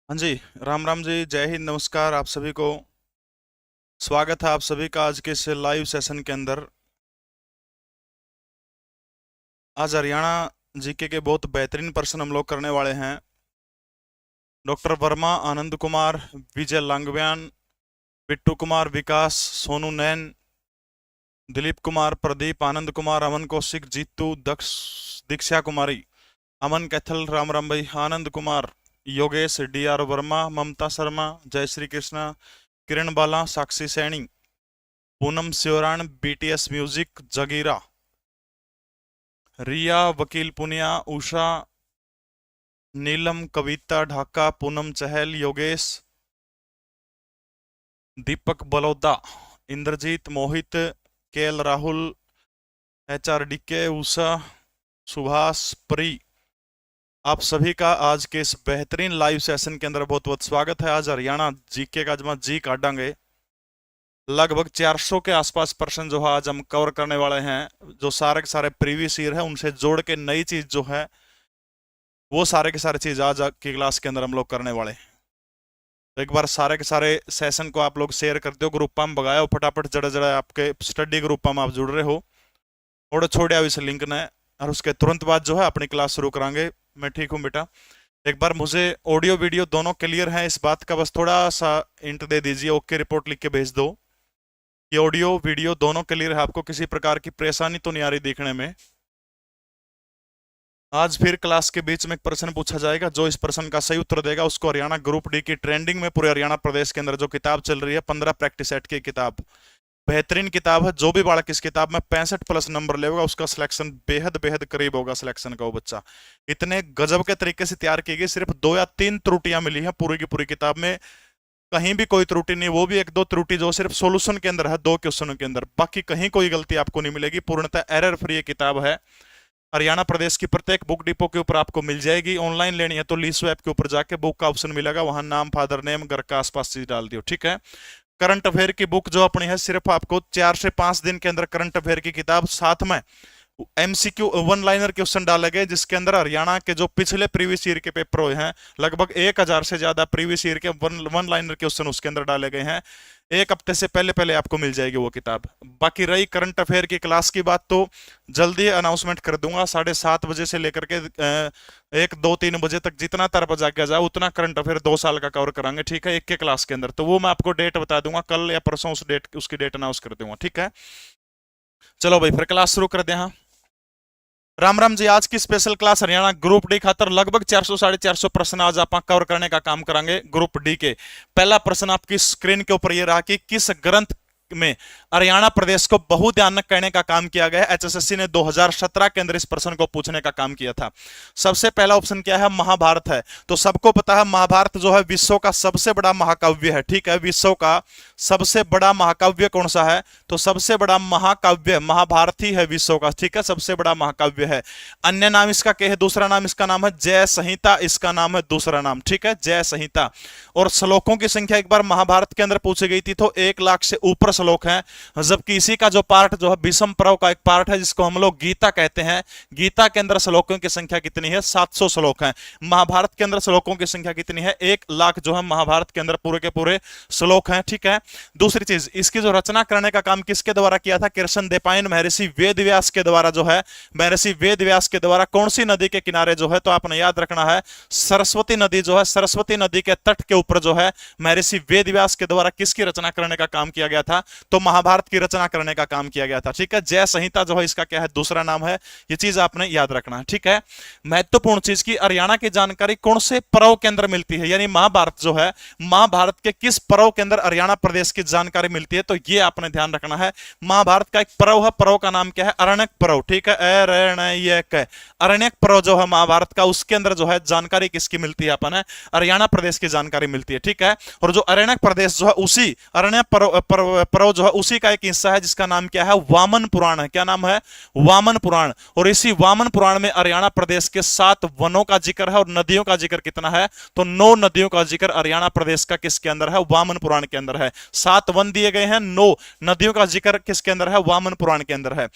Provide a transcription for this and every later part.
हाँ जी। राम राम जी, जय हिंद, नमस्कार आप सभी को। स्वागत है आप सभी का आज के इस लाइव सेशन के अंदर। आज हरियाणा जीके के बहुत बेहतरीन प्रश्न हम लोग करने वाले हैं। डॉक्टर वर्मा, आनंद कुमार, विजय लांगव्यान, बिट्टू कुमार, विकास, सोनू नैन, दिलीप कुमार, प्रदीप, आनंद कुमार, अमन कौशिक, जीतू, दक्ष, दीक्षा कुमारी, अमन कैथल, राम राम भाई, आनंद कुमार, योगेश, डी आर वर्मा, ममता शर्मा, जय श्री कृष्णा, किरण बाला, साक्षी सैनी, पूनम सियोरान, बीटीएस म्यूजिक, जगीरा, रिया, वकील पुनिया, उषा, नीलम, कविता ढाका, पूनम चहल, योगेश, दीपक बलौदा, इंद्रजीत, मोहित, केएल राहुल, एचआरडीके, उषा, सुभाष, प्री, आप सभी का आज के इस बेहतरीन लाइव सेशन के अंदर बहुत बहुत स्वागत है। आज हरियाणा जीके का जमा जी काटांगे। लगभग 400 के आसपास प्रश्न जो है आज हम कवर करने वाले हैं। जो सारे के सारे प्रीवियस ईयर है उनसे जोड़ के नई चीज जो है वो सारे के सारे चीज आज की क्लास के अंदर हम लोग करने वाले हैं। तो एक बार सारे के सारे सेशन को आप लोग शेयर करते हो, ग्रुप में भगाया हो फटाफट, जड़ा जड़ा आपके स्टडी ग्रुप में आप जुड़ रहे हो और छोड़िया इस लिंक ने, और उसके तुरंत बाद जो है अपनी क्लास शुरू करांगे। मैं ठीक हूँ बेटा। एक बार मुझे ऑडियो वीडियो दोनों क्लियर है इस बात का बस थोड़ा सा इंट दे दीजिए, ओके रिपोर्ट लिख के भेज दो। ये ऑडियो वीडियो दोनों क्लियर है, आपको किसी प्रकार की परेशानी तो नहीं आ रही देखने में। आज फिर क्लास के बीच में एक प्रश्न पूछा जाएगा, जो इस प्रश्न का सही उत्तर देगा उसको हरियाणा ग्रुप डी की ट्रेंडिंग में पूरे हरियाणा प्रदेश के अंदर जो किताब चल रही है 15 प्रैक्टिस सेट की किताब, बेहतरीन किताब है। जो भी बालक इस किताब में 65+ नंबर लेगा उसका सिलेक्शन बेहद बेहद करीब होगा सिलेक्शन का वो बच्चा। इतने गजब के तरीके से तैयार की गई, सिर्फ 2 या 3 त्रुटियां मिली हैं पूरी की पूरी किताब में, कहीं भी कोई त्रुटि नहीं। वो भी 1-2 त्रुटि जो सिर्फ सॉल्यूशन के अंदर है, 2 क्वेश्चनों के अंदर, बाकी कहीं कोई गलती आपको नहीं मिलेगी। पूर्णतः एरर फ्री ये किताब है। हरियाणा प्रदेश की प्रत्येक बुक डिपो के ऊपर आपको मिल जाएगी। ऑनलाइन लेनी है तो लीसो ऐप के ऊपर जाके बुक का ऑप्शन मिलेगा, वहां नाम, फादर नेम, घर का आसपास चीज डाल दियो, ठीक है। करंट अफेयर की बुक जो अपनी है, सिर्फ आपको 4 से 5 दिन के अंदर करंट अफेयर की किताब, साथ में एमसीक्यू 1 लाइनर क्वेश्चन डाले गए, जिसके अंदर हरियाणा के जो पिछले प्रीवियस ईयर के पेपर हुए हैं, लगभग 1000 से ज्यादा प्रीवियस ईयर के वन लाइनर क्वेश्चन उसके अंदर डाले गए हैं। एक हफ्ते से पहले पहले आपको मिल जाएगी वो किताब। बाकी रही करंट अफेयर की क्लास की बात, तो जल्दी अनाउंसमेंट कर दूंगा। 7:30 बजे से लेकर के 1, 2, 3 बजे तक जितना तरफ जाके जाए उतना करंट अफेयर 2 साल का कवर करांगे, ठीक है, एक के क्लास के अंदर। तो वो मैं आपको डेट बता दूंगा, कल या परसों उसकी डेट अनाउंस कर दूंगा, ठीक है। चलो भाई फिर क्लास शुरू कर दे। हाँ, राम राम जी। आज की special class Haryana group D खातर लगभग 400 450 प्रश्न आज आप कवर करने का काम करेंगे ग्रुप डी के। पहला प्रश्न आपकी स्क्रीन के ऊपर ये रहा कि किस ग्रंथ में हरियाणा प्रदेश को बहुध्यानक कहने का काम किया गया है। एचएसएससी ने 2017 के अंदर इस प्रश्न को पूछने का काम किया था। सबसे पहला ऑप्शन क्या है? महाभारत है। तो सबको पता है महाभारत जो है विश्व का सबसे बड़ा महाकाव्य है, ठीक है। विश्व का सबसे बड़ा महाकाव्य कौन सा है? तो सबसे बड़ा महाकाव्य महाभारत ही है विश्व का, ठीक है, सबसे बड़ा महाकाव्य है। अन्य नाम इसका क्या है? दूसरा नाम इसका नाम है जय संहिता, इसका नाम है दूसरा नाम, ठीक है, जय संहिता। और श्लोकों की संख्या एक बार महाभारत के अंदर पूछी गई थी तो 1 लाख से ऊपर श्लोक हैं। जबकि इसी का जो पार्ट जो है विषम पर्व का एक पार्ट है जिसको हम लोग गीता कहते हैं, गीता के अंदर श्लोकों की संख्या कितनी है? 700 श्लोक हैं। महाभारत के अंदर श्लोकों की संख्या कितनी है? 1 लाख जो है महाभारत के अंदर पूरे के पूरे श्लोक हैं, ठीक है। दूसरी चीज, इसकी जो रचना करने का काम किसके द्वारा किया था? कृष्ण देवपायन महर्षि वेद व्यास के द्वारा जो है, महर्षि वेद व्यास के द्वारा। कौन सी नदी के किनारे जो है? तो आपने याद रखना है सरस्वती नदी जो है, सरस्वती नदी के तट के ऊपर जो है महर्षि वेद व्यास के द्वारा किसकी रचना करने का काम किया गया था? तो महाभारत की रचना करने का काम किया गया था, ठीक है। जय संहिता जो है इसका क्या है? दूसरा नाम है। ये चीज आपने याद रखना है, ठीक है। महत्वपूर्ण चीज की हरियाणा की जानकारी कौन से पर्व के अंदर मिलती है? यानी महाभारत जो है, महाभारत के किस पर्व के अंदर हरियाणा प्रदेश की जानकारी मिलती है? तो ये आपने ध्यान रखना है। महाभारत का एक पर्व है, पर्व का नाम क्या है? अरण्यक पर्व, ठीक है, अरण्यक। अरण्यक पर्व जो है महाभारत का, उसके अंदर जो है जानकारी किसकी मिलती है? अपन हरियाणा प्रदेश की जानकारी मिलती है, ठीक है। और जो अरण्यक प्रदेश जो है, उसी अरण्य पर्व जो है उसी का एक हिस्सा है जिसका नाम क्या है? वामन पुराण है। क्या नाम है? वामन पुराण। और इसी वामन पुराण में हरियाणा प्रदेश के 7 वनों का जिक्र है और नदियों का जिक्र कितना है? तो 9 नदियों का जिक्र हरियाणा प्रदेश का किसके अंदर है? वामन पुराण के अंदर है। 7 वन दिए गए हैं, 9 नदियों का जिक्र किसके अंदर है? वामन पुराण के अंदर है।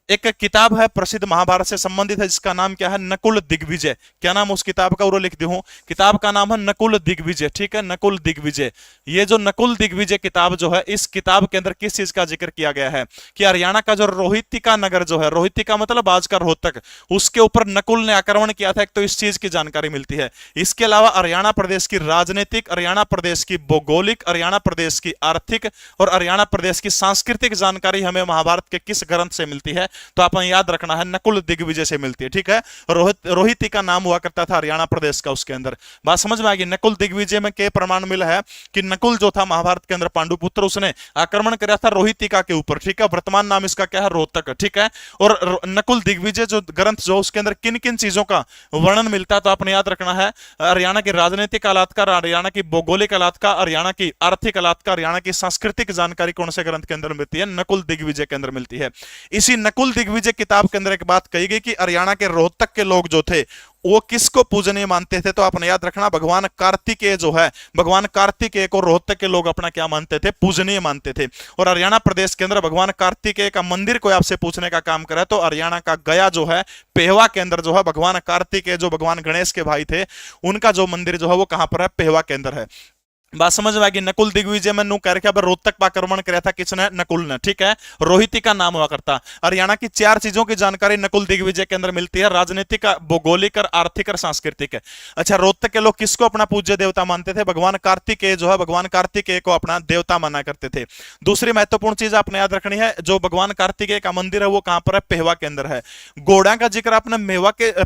एक किताब है प्रसिद्ध महाभारत से संबंधित है जिसका नाम क्या है, नकुल दिग्विजय। क्या नाम उस किताब का, वो लिख दी हूं। किताब का नाम है नकुल दिग्विजय, ठीक है, नकुल दिग्विजय। ये जो नकुल दिग्विजय किताब जो है, इस किताब के अंदर किस चीज का जिक्र किया गया है कि हरियाणा का जो रोहितिका नगर जो है, रोहितिका मतलब आज का रोहतक, उसके ऊपर नकुल ने आक्रमण किया था। एक तो इस चीज की जानकारी मिलती है। इसके अलावा हरियाणा प्रदेश की राजनीतिक, हरियाणा प्रदेश की भौगोलिक, हरियाणा प्रदेश की आर्थिक और हरियाणा प्रदेश की सांस्कृतिक जानकारी हमें महाभारत के किस ग्रंथ से मिलती है, तो आपको याद रखना है नकुल दिग्विजय से मिलती है, ठीक है। रोहिती का नाम हुआ करता था हरियाणा प्रदेश का, उसके अंदर। बात समझ में आ गई। नकुल दिग्विजय में के प्रमाण मिला है कि नकुल जो था महाभारत के अंदर पांडुपुत्र, उसने आक्रमण किया था रोहितिका के ऊपर, ठीक है। वर्तमान नाम इसका क्या है, रोहतक, ठीक है। और नकुल दिग्विजय जो ग्रंथ जो उसके अंदर किन किन चीजों का वर्णन मिलता है, तो आपने याद रखना है हरियाणा की राजनीतिक हालात का, हरियाणा की भौगोलिक हालात का, हरियाणा की आर्थिक हालात का, हरियाणा की सांस्कृतिक जानकारी कौन से ग्रंथ के अंदर मिलती है, नकुल दिग्विजय के अंदर मिलती है। इसी नकुल दिग्विजय किताब के अंदर एक बात कही गई कि हरियाणा के रोहतक के लोग जो थे वो किसको पूजनीय मानते थे, तो आपने याद रखना भगवान कार्तिकेय जो है, भगवान कार्तिकेय को रोहतक के लोग अपना क्या मानते थे, पूजनीय मानते थे। और हरियाणा प्रदेश के अंदर भगवान कार्तिकेय का मंदिर कोई आपसे पूछने का काम करे तो हरियाणा का गया जो है, पेहवा के अंदर जो है भगवान कार्तिकेय जो भगवान गणेश के भाई थे, उनका जो मंदिर जो है वो कहां पर है, पेहवा के अंदर है। बात समझ में आएगी। नकुल दिग्विजय में नु करके अब रोहतक पर आक्रमण किया था किसने, नकुल ने, ठीक है। रोहिती का नाम हुआ करता। हरियाणा की 4 चीजों की जानकारी नकुल दिग्विजय के अंदर मिलती है, राजनीतिक, भौगोलिक और आर्थिक और सांस्कृतिक। अच्छा, रोहतक के लोग किसको अपना पूज्य देवता मानते थे, भगवान कार्तिकेय जो है, भगवान कार्तिकेय को अपना देवता माना करते थे। दूसरी महत्वपूर्ण चीज आपने याद रखनी है, जो भगवान कार्तिकेय का मंदिर है वो कहां पर है, पेहवा के अंदर है। घोड़ा का जिक्र आपने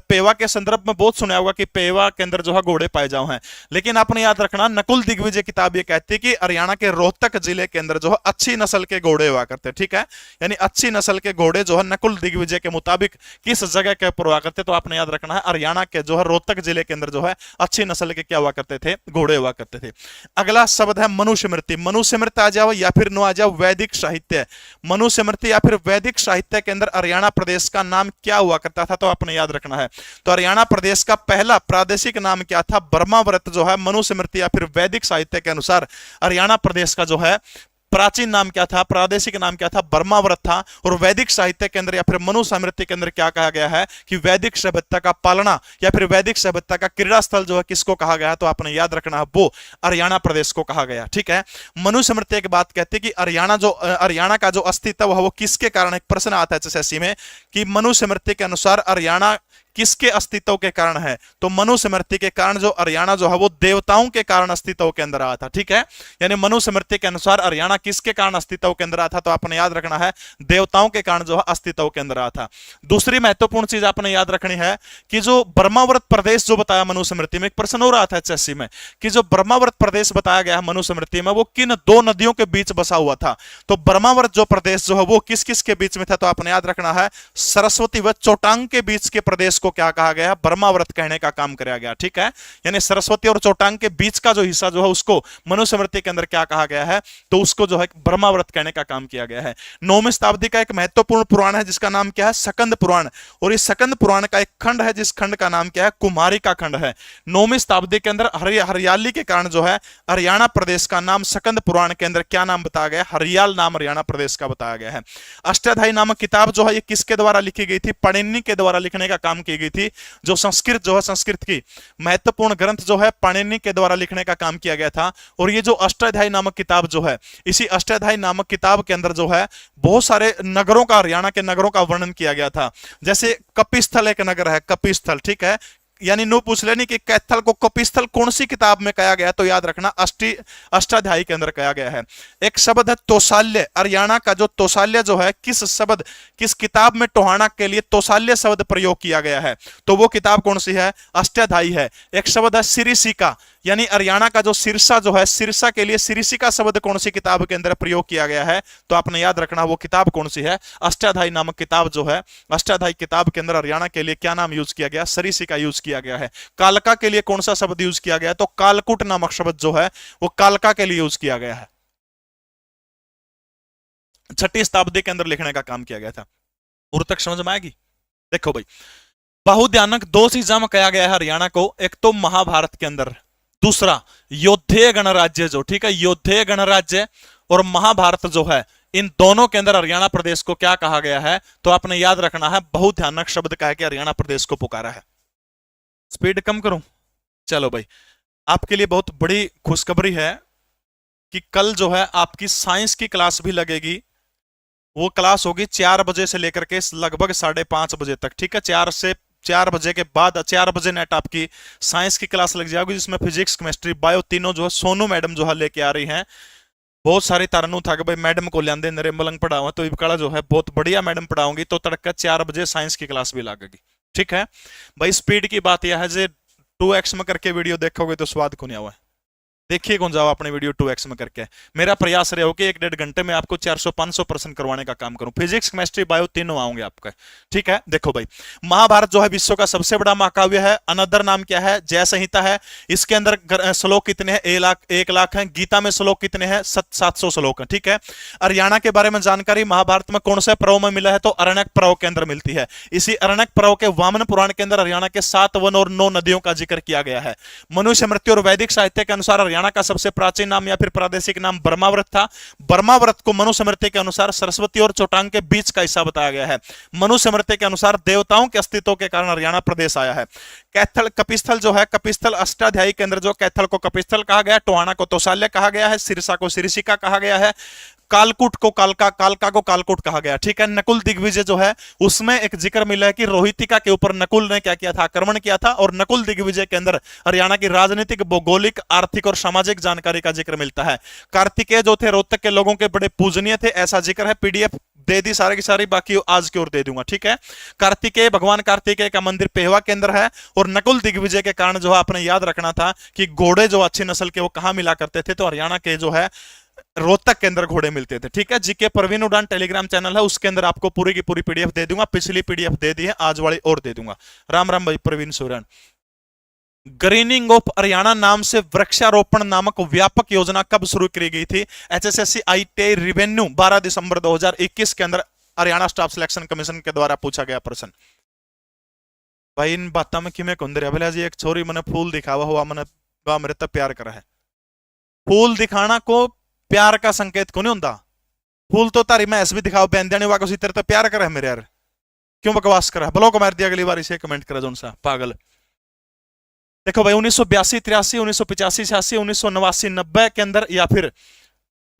पेहवा के संदर्भ में बहुत सुना होगा कि पेहवा के अंदर जो है घोड़े पाए जाओ हैं, लेकिन आपने याद रखना नकुल दिग्विजय किताब ये कहती है कि हरियाणा के रोहतक जिले के अंदर जो है अच्छी नस्ल के घोड़े हुआ करते, ठीक है। यानी अच्छी नस्ल के घोड़े जो है नकुल दिग्विजय के मुताबिक किस जगह के ऊपर हुआ करते, तो आपने याद रखना है हरियाणा के जो है रोहतक जिले के अंदर जो है अच्छी नस्ल के क्या हुआ करते थे, घोड़े हुआ करते थे। अगला शब्द है मनुस्मृति। मनुस्मृति आ जाओ या फिर नो आ जाओ वैदिक साहित्य। मनुस्मृति या फिर वैदिक साहित्य के अंदर हरियाणा प्रदेश का नाम क्या हुआ करता था, तो आपने याद रखना है। तो हरियाणा प्रदेश का पहला प्रादेशिक नाम क्या था, ब्रह्माव्रत जो है मनुस्मृति या फिर वैदिक साहित्य के अनुसार हरियाणा प्रदेश का जो है प्राचीन नाम क्या था, प्रादेशिक नाम क्या था, ब्रह्माव्रत था। और वैदिक साहित्य के अंदर या फिर मनुस्मृति के अंदर क्या कहा गया है कि वैदिक सभ्यता का पालना या फिर वैदिक सभ्यता का क्रीड़ा स्थल जो है किसको कहा गया है, तो आपने याद रखना है वो हरियाणा प्रदेश को कहा गया, ठीक है। मनुस्मृति की बात कहती है कि हरियाणा का जो अस्तित्व है वो किसके कारण, एक प्रश्न आता है एसएससी में कि मनुस्मृति के अनुसार हरियाणा किसके अस्तित्व के कारण है, तो मनुस्मृति के कारण जो हरियाणा जो है वो देवताओं के कारण अस्तित्व के अंदर आया था, ठीक है। यानी मनुस्मृति के अनुसार हरियाणा किसके कारण अस्तित्व के अंदर आया था, तो आपने याद रखना है देवताओं के कारण जो है अस्तित्व के अंदर आया था। दूसरी महत्वपूर्ण चीज आपने याद रखनी है कि जो ब्रह्माव्रत प्रदेश जो बताया मनुस्मृति में, एक प्रश्न हो रहा था एचएससी में कि जो ब्रह्माव्रत प्रदेश बताया गया है मनुस्मृति में वो किन 2 नदियों के बीच बसा हुआ था, तो ब्रह्माव्रत जो प्रदेश जो है वो किस किस के बीच में था, तो आपने याद रखना है सरस्वती व चोटांग के बीच के प्रदेश को क्या कहा गया, ब्रह्माव्रत कहने का काम किया गया, ठीक है। यानी सरस्वती और चोटांग के बीच का जो हिस्सा जो है उसको मनुस्मृति के अंदर क्या कहा गया है, तो उसको जो है ब्रह्माव्रत कहने का काम किया गया है। 9वीं शताब्दी का एक महत्वपूर्ण पुराण है जिसका नाम क्या है, सकंद पुराण। और इस सकंद पुराण का एक खंड है जिस खंड का नाम क्या है, कुमारी का खंड है। 9वीं शताब्दी के अंदर हरियाली के कारण जो है हरियाणा प्रदेश का नाम सकंद पुराण के अंदर क्या नाम बताया गया, हरियाल नाम हरियाणा प्रदेश का बताया गया है। अष्टाध्यायी नामक किताब जो है ये किसके द्वारा लिखी गई थी, पाणिनि के द्वारा लिखने का काम की गई थी। जो संस्कृत जो है, संस्कृत की महत्वपूर्ण ग्रंथ जो है पाणिनि के द्वारा लिखने का काम किया गया था। और ये जो अष्टाध्यायी नामक किताब जो है, इसी अष्टाध्यायी नामक किताब के अंदर जो है बहुत सारे नगरों का, हरियाणा के नगरों का वर्णन किया गया था। जैसे कपिस्थल एक नगर है, कपिस्थल, ठीक है। यानी नो पूछ लेनी कि कैथल को कपिस्थल कौन सी किताब में कहा गया, तो याद रखना अष्टाध्यायी के अंदर कहा गया है। एक शब्द है तोशाल्य। हरियाणा का जो तोशाल्य जो है किस किताब में टोहाना के लिए तोशाल्य शब्द प्रयोग किया गया है, तो वो किताब कौन सी है, अष्टाध्यायी है। एक शब्द है सिरिसिका, यानी हरियाणा का जो सिरसा जो है, सिरसा के लिए सिरिसिका शब्द कौन सी किताब के अंदर प्रयोग किया गया है, तो आपने याद रखना वो किताब कौन सी है, अष्टाध्यायी नामक किताब जो है। अष्टाध्यायी किताब के अंदर हरियाणा के लिए क्या नाम यूज किया गया, सिरिसिका यूज किया गया है। कालका के लिए कौन सा शब्द यूज किया गया, तो कालकुट नामक शब्द जो है वो कालका के लिए यूज किया गया है। 6वीं शताब्दी के अंदर लिखने का काम किया गया था। और तक समझ में आएगी। देखो भाई, बहुध्यानक 2 चीजों में कहा गया है हरियाणा को, एक तो महाभारत के अंदर, दूसरा योद्धेय गणराज्य जो, ठीक है, योद्धेय गणराज्य और महाभारत जो है इन दोनों के अंदर हरियाणा प्रदेश को क्या कहा गया है, तो आपने याद रखना है, बहुत ध्यानक शब्द का है कि हरियाणा प्रदेश को पुकारा है। स्पीड कम करूं? चलो भाई, आपके लिए बहुत बड़ी खुशखबरी है कि कल जो है आपकी साइंस की क्लास भी लगेगी। वो क्लास होगी 4 बजे से लेकर के लगभग 5:30 बजे तक, ठीक है। 4 बजे के बाद 4 बजे नेट आपकी साइंस की क्लास लग जाएगी, जिसमें फिजिक्स, केमिस्ट्री, बायो तीनों जो है सोनू मैडम जो है लेके आ रही हैं। बहुत सारी तारनू था कि भाई मैडम को लियांदे नरे मलंग पढ़ाओ, तो इबकाड़ा जो है बहुत बढ़िया मैडम पढ़ाऊंगी, तो तड़का 4 बजे साइंस की क्लास भी लगेगी, ठीक है भाई। स्पीड की बात यह है जे 2x में करके वीडियो देखोगे तो स्वाद को नहीं हुआ है। देखिए कौन जाओ अपने वीडियो 2x में करके। मेरा प्रयास रहे हो कि 1-1.5 घंटे में आपको 400-500% करवाने का काम करूं। फिजिक्स, केमिस्ट्री, बायो तीनों आऊंगे आपका, ठीक है। देखो भाई, महाभारत जो है विश्व का सबसे बड़ा महाकाव्य है। अनदर नाम क्या है? जय संहिता है। इसके अंदर श्लोक कितने हैं? 1 लाख हैं। गीता में श्लोक कितने हैं? 700 श्लोक हैं, ठीक है। हरियाणा के बारे में जानकारी महाभारत में कौन से पर्व में मिला है? तो अरण्यक पर्व के अंदर मिलती है। इसी अरण्यक पर्व के वामन पुराण के अंदर हरियाणा के 7 वन और 9 नदियों का जिक्र किया गया है। मनुष्य मृत्यु और वैदिक साहित्य के अनुसार हरियाणा का सबसे प्राचीन नाम या फिर प्रादेशिक नाम बर्माव्रत था। बर्माव्रत को मनुस्मृति के अनुसार सरस्वती और चोटांग के बीच का हिस्सा बताया गया है। मनुस्मृति के अनुसार देवताओं के अस्तित्व के कारण हरियाणा प्रदेश आया है। कैथल कपिस्थल जो है, कपिस्थल अष्टाध्यायी के अंदर जो कैथल को कपिस्थल कहा गया, टोहाना को तोशाल्य कहा गया है, सिरसा को सिरसिका कहा गया है, कालकूट को कालका, कालका को कालकूट कहा गया, ठीक है। नकुल दिग्विजय जो है उसमें एक जिक्र मिला है कि रोहितिका के ऊपर नकुल ने क्या किया था? आक्रमण किया था। और नकुल दिग्विजय के अंदर हरियाणा की राजनीतिक, भौगोलिक, आर्थिक और सामाजिक जानकारी का जिक्र मिलता है। कार्तिकेय जो थे रोहतक के लोगों के बड़े पूजनीय थे, ऐसा जिक्र है। पीडीएफ दे दी सारी की सारी, बाकी आज की ओर दे दूंगा, ठीक है। कार्तिकेय, भगवान कार्तिकेय का मंदिर पेहवा के अंदर है। और नकुल दिग्विजय के कारण जो है आपने याद रखना था कि घोड़े जो अच्छी नस्ल के वो कहां मिला करते थे? तो हरियाणा के जो है रोहतक के अंदर घोड़े मिलते थे, ठीक है। जीके परवीन उड़ान टेलीग्राम चैनल है, उसके अंदर आपको पूरी की पूरी पीडीएफ दे दूंगा। पिछली पीडीएफ दे दी है, आज वाली और दे दूंगा। राम राम भाई प्रवीण सोरेन। ग्रीनिंग ऑफ हरियाणा नाम से वृक्षारोपण नामक व्यापक योजना कब शुरू की गई थी? एचएसएससी आईटीआई रेवेन्यू 12 दिसंबर 2021 के अंदर हरियाणा स्टाफ सिलेक्शन कमीशन के द्वारा पूछा गया प्रश्न। भाई इन बातों में किमें कुंदर भले जी एक छोरी मैंने फूल दिखावा हुआ, मैंने मेरे तक प्यार करा है। फूल दिखाना को प्यार का संकेत को नहीं होता। फूल तो तारी मैस भी दिखाओ बहन देने वाको तेरे तो प्यार करे मेरे यार, क्यों बकवास करा? ब्लॉक मार दिया अगली बार, इसे कमेंट करा जोन सा पागल। देखो भाई 1982, 83, 1985, 86, 1989, 90 के अंदर या फिर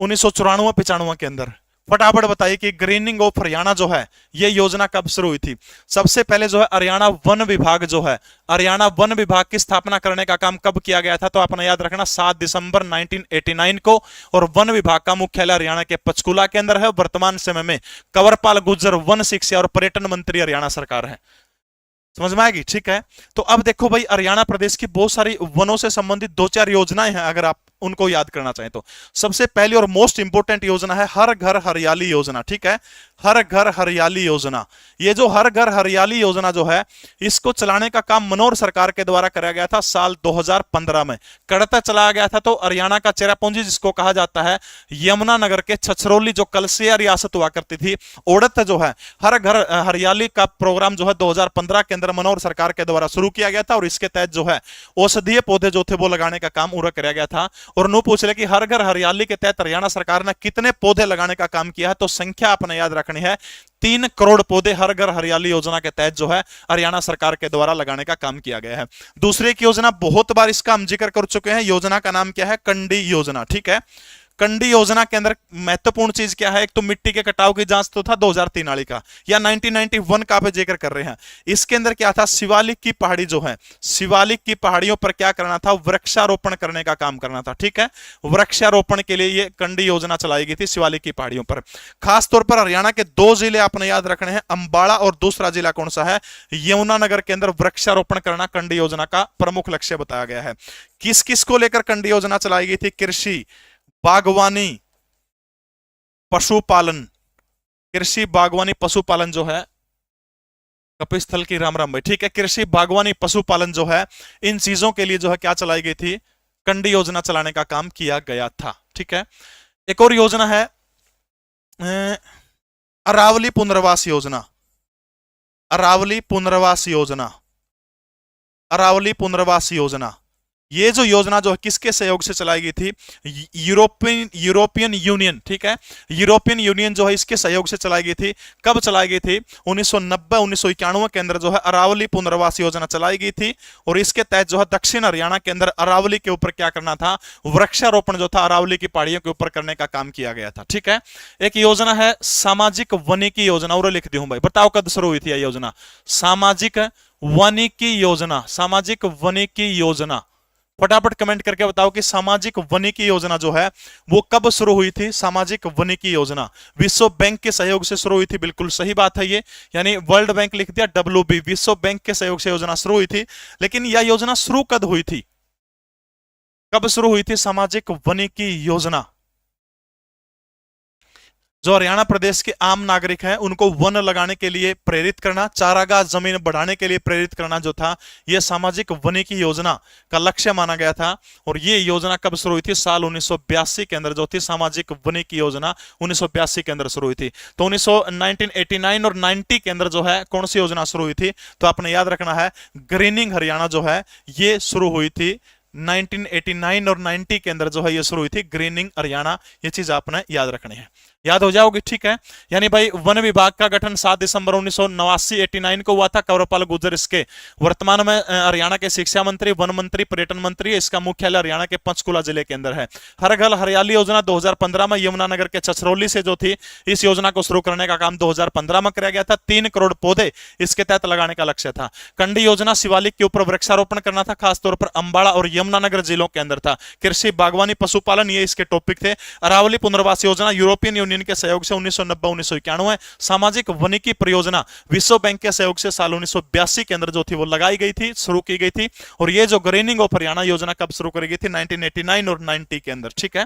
1994, 95 के अंदर फटाफट बताइए कि ग्रीनिंग ऑफ हरियाणा जो है ये योजना कब शुरू हुई थी? सबसे पहले जो है हरियाणा वन विभाग जो है, हरियाणा वन विभाग की स्थापना करने का काम कब किया गया था? तो आपने याद रखना 7 दिसंबर 1989 को। और वन विभाग का मुख्यालय हरियाणा के पंचकूला के अंदर है। वर्तमान समय में कंवरपाल गुर्जर वन शिक्षा और पर्यटन मंत्री हरियाणा सरकार है। समझ में आएगी, ठीक है। तो अब देखो भाई, हरियाणा प्रदेश की बहुत सारी वनों से संबंधित 2-4 योजनाएं हैं, अगर आप उनको याद करना चाहें तो। सबसे पहली और मोस्ट इंपोर्टेंट योजना है हर घर हरियाली योजना, ठीक है। हर घर हरियाली योजना, ये जो हर घर हरियाली योजना जो है, इसको चलाने का काम मनोहर सरकार के द्वारा कराया गया था साल 2015 में। करता चलाया गया था तो हरियाणा का चेरापूंजी जिसको कहा जाता है, यमुनानगर के छछरौली जो कलसिया रियासत हुआ करती थी, ओडत जो है हर घर हरियाली का प्रोग्राम जो है 2015 के अंदर मनोहर सरकार के द्वारा शुरू किया गया था। और इसके तहत जो है औषधीय पौधे जो थे वो लगाने का काम पूरा कराया गया था। और नो पूछ ले कि हर घर हरियाली के तहत हरियाणा सरकार ने कितने पौधे लगाने का काम किया है? तो संख्या आपने याद रखनी है, 3 करोड़ पौधे हर घर हरियाली योजना के तहत जो है हरियाणा सरकार के द्वारा लगाने का काम किया गया है। दूसरी की योजना बहुत बार इसका हम जिक्र कर चुके हैं, योजना का नाम क्या है? कंडी योजना, ठीक है। कंडी योजना के अंदर महत्वपूर्ण चीज क्या है? एक तो मिट्टी के कटाव की जांच तो था 2003 वाली का, या 1991 का पे जिक्र कर रहे हैं। इसके अंदर क्या था? शिवालिक की पहाड़ी जो है, शिवालिक की पहाड़ियों पर क्या करना था? वृक्षारोपण करने का काम करना था, ठीक है। वृक्षारोपण के लिए ये कंडी योजना चलाई गई थी शिवालिक की पहाड़ियों पर। खासतौर पर हरियाणा के 2 जिले आपने याद रखने हैं, अंबाला और दूसरा जिला कौन सा है? यमुनानगर के अंदर वृक्षारोपण करना कंडी योजना का प्रमुख लक्ष्य बताया गया है। किस किस को लेकर कंडी योजना चलाई गई थी? कृषि, बागवानी, पशुपालन। कृषि, बागवानी, पशुपालन जो है, कपिस्थल की राम राम भाई, ठीक है। कृषि, बागवानी, पशुपालन जो है, इन चीजों के लिए जो है क्या चलाई गई थी? कंडी योजना चलाने का काम किया गया था, ठीक है। एक और योजना है अरावली पुनर्वास योजना। अरावली पुनर्वास योजना, अरावली पुनर्वास योजना, ये जो योजना जो है किसके सहयोग से चलाई गई थी? यूरोपियन यूनियन, ठीक है, यूरोपियन यूनियन जो है इसके सहयोग से चलाई गई थी। कब चलाई गई थी? 1990-1991 के अंदर जो है अरावली पुनर्वास योजना चलाई गई थी। और इसके तहत जो है दक्षिण हरियाणा के अंदर अरावली के ऊपर क्या करना था? वृक्षारोपण जो था अरावली की पहाड़ियों के ऊपर करने का काम किया गया था। ठीक है, एक योजना है सामाजिक वनिकी योजना, और लिख दी हूं भाई, बताओ कब शुरू हुई थी यह योजना? सामाजिक वनिकी योजना, सामाजिक वनिकी योजना, फटाफट कमेंट करके बताओ कि सामाजिक वनिकी योजना जो है वो कब शुरू हुई थी? सामाजिक वनिकी योजना विश्व बैंक के सहयोग से शुरू हुई थी, बिल्कुल सही बात है ये, यानी वर्ल्ड बैंक लिख दिया, WB, विश्व बैंक के सहयोग से योजना शुरू हुई थी। लेकिन यह योजना शुरू कब हुई थी? कब शुरू हुई थी सामाजिक वनिकी योजना? जो हरियाणा प्रदेश के आम नागरिक हैं उनको वन लगाने के लिए प्रेरित करना, चारागाह जमीन बढ़ाने के लिए प्रेरित करना जो था, यह सामाजिक वनिकी योजना का लक्ष्य माना गया था। और यह योजना कब शुरू हुई थी? साल 1982 के अंदर जो थी सामाजिक वनिकी योजना 1982 के अंदर शुरू हुई थी। तो 1989 और 90 के अंदर जो है कौन सी योजना शुरू हुई थी? तो आपने याद रखना है ग्रीनिंग हरियाणा जो है ये शुरू हुई थी 1989 और 90 के अंदर जो है ये शुरू हुई थी ग्रीनिंग हरियाणा। ये चीज आपने याद रखनी है, याद हो जाओगी, ठीक है। यानी भाई वन विभाग का गठन 7 दिसंबर 1989 को हुआ था, कंवरपाल गुर्जर इसके वर्तमान में हरियाणा के शिक्षा मंत्री, वन मंत्री, पर्यटन मंत्री। इसका मुख्यालय हरियाणा के पंचकुला जिले के अंदर है। हर घर हरियाली योजना 2015 में यमुनानगर के छछरौली से जो थी इस योजना को शुरू करने का काम 2015 में किया गया था। 3 करोड़ पौधे इसके तहत लगाने का लक्ष्य था। कंडी योजना शिवालिक के ऊपर वृक्षारोपण करना था, खासतौर पर अंबाला और यमुनानगर जिलों के अंदर था। कृषि, बागवानी, पशुपालन ये इसके टॉपिक थे। अरावली पुनर्वास योजना यूरोपियन यूनियन के सहयोग से 1990-1991। सामाजिक वनिकी परियोजना विश्व बैंक के सहयोग से साल 1982 के अंदर जो थी वो लगाई गई थी, शुरू की गई थी। और ये जो ग्रीनिंग ऑफ हरियाणा योजना कब शुरू करी गई थी? 1989 और 90 के अंदर, ठीक है।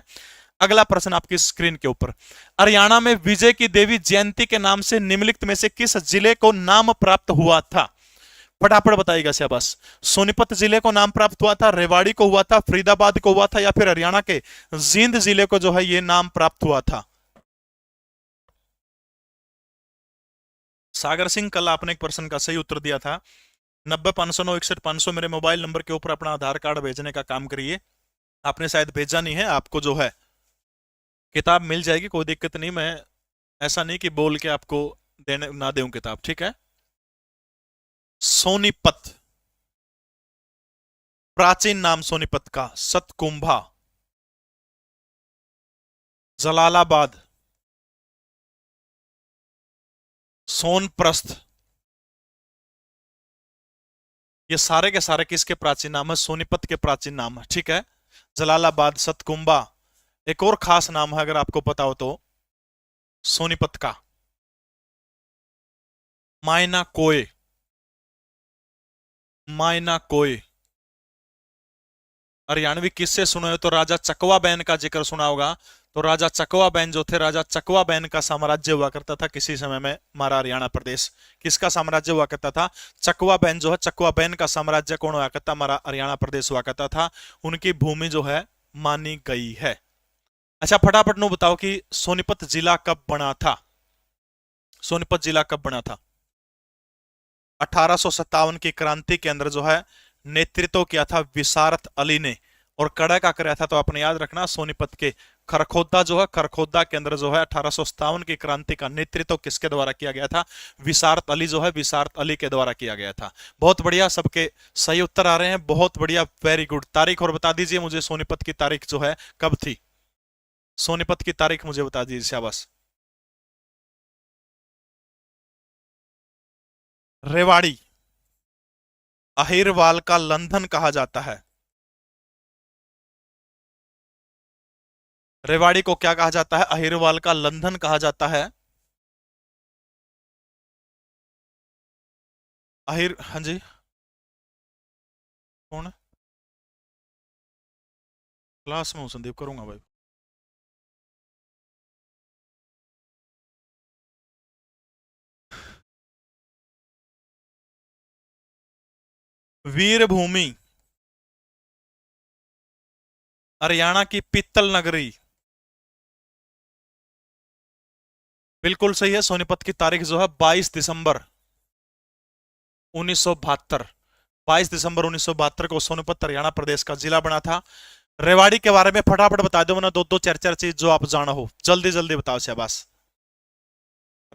अगला प्रश्न आपकी स्क्रीन के ऊपर, हरियाणा में विजय की देवी जयंती के नाम से निम्नलिखित में से किस जिले को नाम प्राप्त हुआ था? फटाफट बताइएगा शाबाश। सोनीपत जिले को नाम प्राप्त हुआ था, रेवाड़ी को हुआ था, फरीदाबाद को हुआ था, या फिर हरियाणा के जींद जिले को जो है ये नाम प्राप्त हुआ था? सागर सिंह, कल आपने एक प्रश्न का सही उत्तर दिया था। 90 509 61 500 मेरे मोबाइल नंबर के ऊपर अपना आधार कार्ड भेजने का काम करिए। आपने शायद भेजा नहीं है, आपको जो है किताब मिल जाएगी, कोई दिक्कत नहीं। मैं ऐसा नहीं कि बोल के आपको देने ना दूं किताब, ठीक है। सोनीपत, प्राचीन नाम सोनीपत का, सतकुंभा, जलालाबाद, सोनप्रस्थ, ये सारे के सारे किसके प्राचीन नाम है? सोनीपत के प्राचीन नाम है, ठीक है। जलालाबाद, सतकुंभा, एक और खास नाम है अगर आपको पता हो तो सोनीपत का, मायना कोय, मायना कोय। हरियाणवी किससे सुने हो तो राजा चकवा बैन का जिक्र सुना होगा। तो राजा चकवा बैन जो थे, राजा चकवा बैन का साम्राज्य हुआ करता था किसी समय में हमारा हरियाणा प्रदेश। किसका साम्राज्य हुआ करता था? चकवा बैन जो है, चकवा बैन का साम्राज्य कौन हुआ करता? हमारा हरियाणा प्रदेश हुआ करता था। उनकी भूमि जो है मानी गई है। अच्छा फटाफट नो बताओ कि सोनीपत जिला कब बना था? सोनीपत जिला कब बना था? 1857 की क्रांति के अंदर जो है नेतृत्व किया था विसारत अली ने, और कड़ा का कराया था तो आपने याद रखना सोनीपत के खरखोदा जो है, खरखोदा के अंदर जो है 1857 की क्रांति का नेतृत्व किसके द्वारा किया गया था? विसारत अली जो है, विसारत अली के द्वारा किया गया था। बहुत बढ़िया, सबके सही उत्तर आ रहे हैं, बहुत बढ़िया, वेरी गुड। तारीख और बता दीजिए मुझे, सोनीपत की तारीख जो है कब थी? सोनीपत की तारीख मुझे बता दीजिए, शाबाश। रेवाड़ी अहिरवाल का लंदन कहा जाता है। रेवाड़ी को क्या कहा जाता है? अहिरवाल का लंदन कहा जाता है। अहिर, हाँ जी, कौन? क्लास में हूँ संदीप, करूंगा भाई। वीरभूमि हरियाणा की पीतल नगरी, बिल्कुल सही है। सोनीपत की तारीख जो है 22 दिसंबर 1972। 22 दिसंबर 1972 को सोनीपत हरियाणा प्रदेश का जिला बना था। रेवाड़ी के बारे में फटाफट बता दो, वरना दो दो चार चार चीज जो आप जाना हो, जल्दी जल्दी बताओ शाबाश।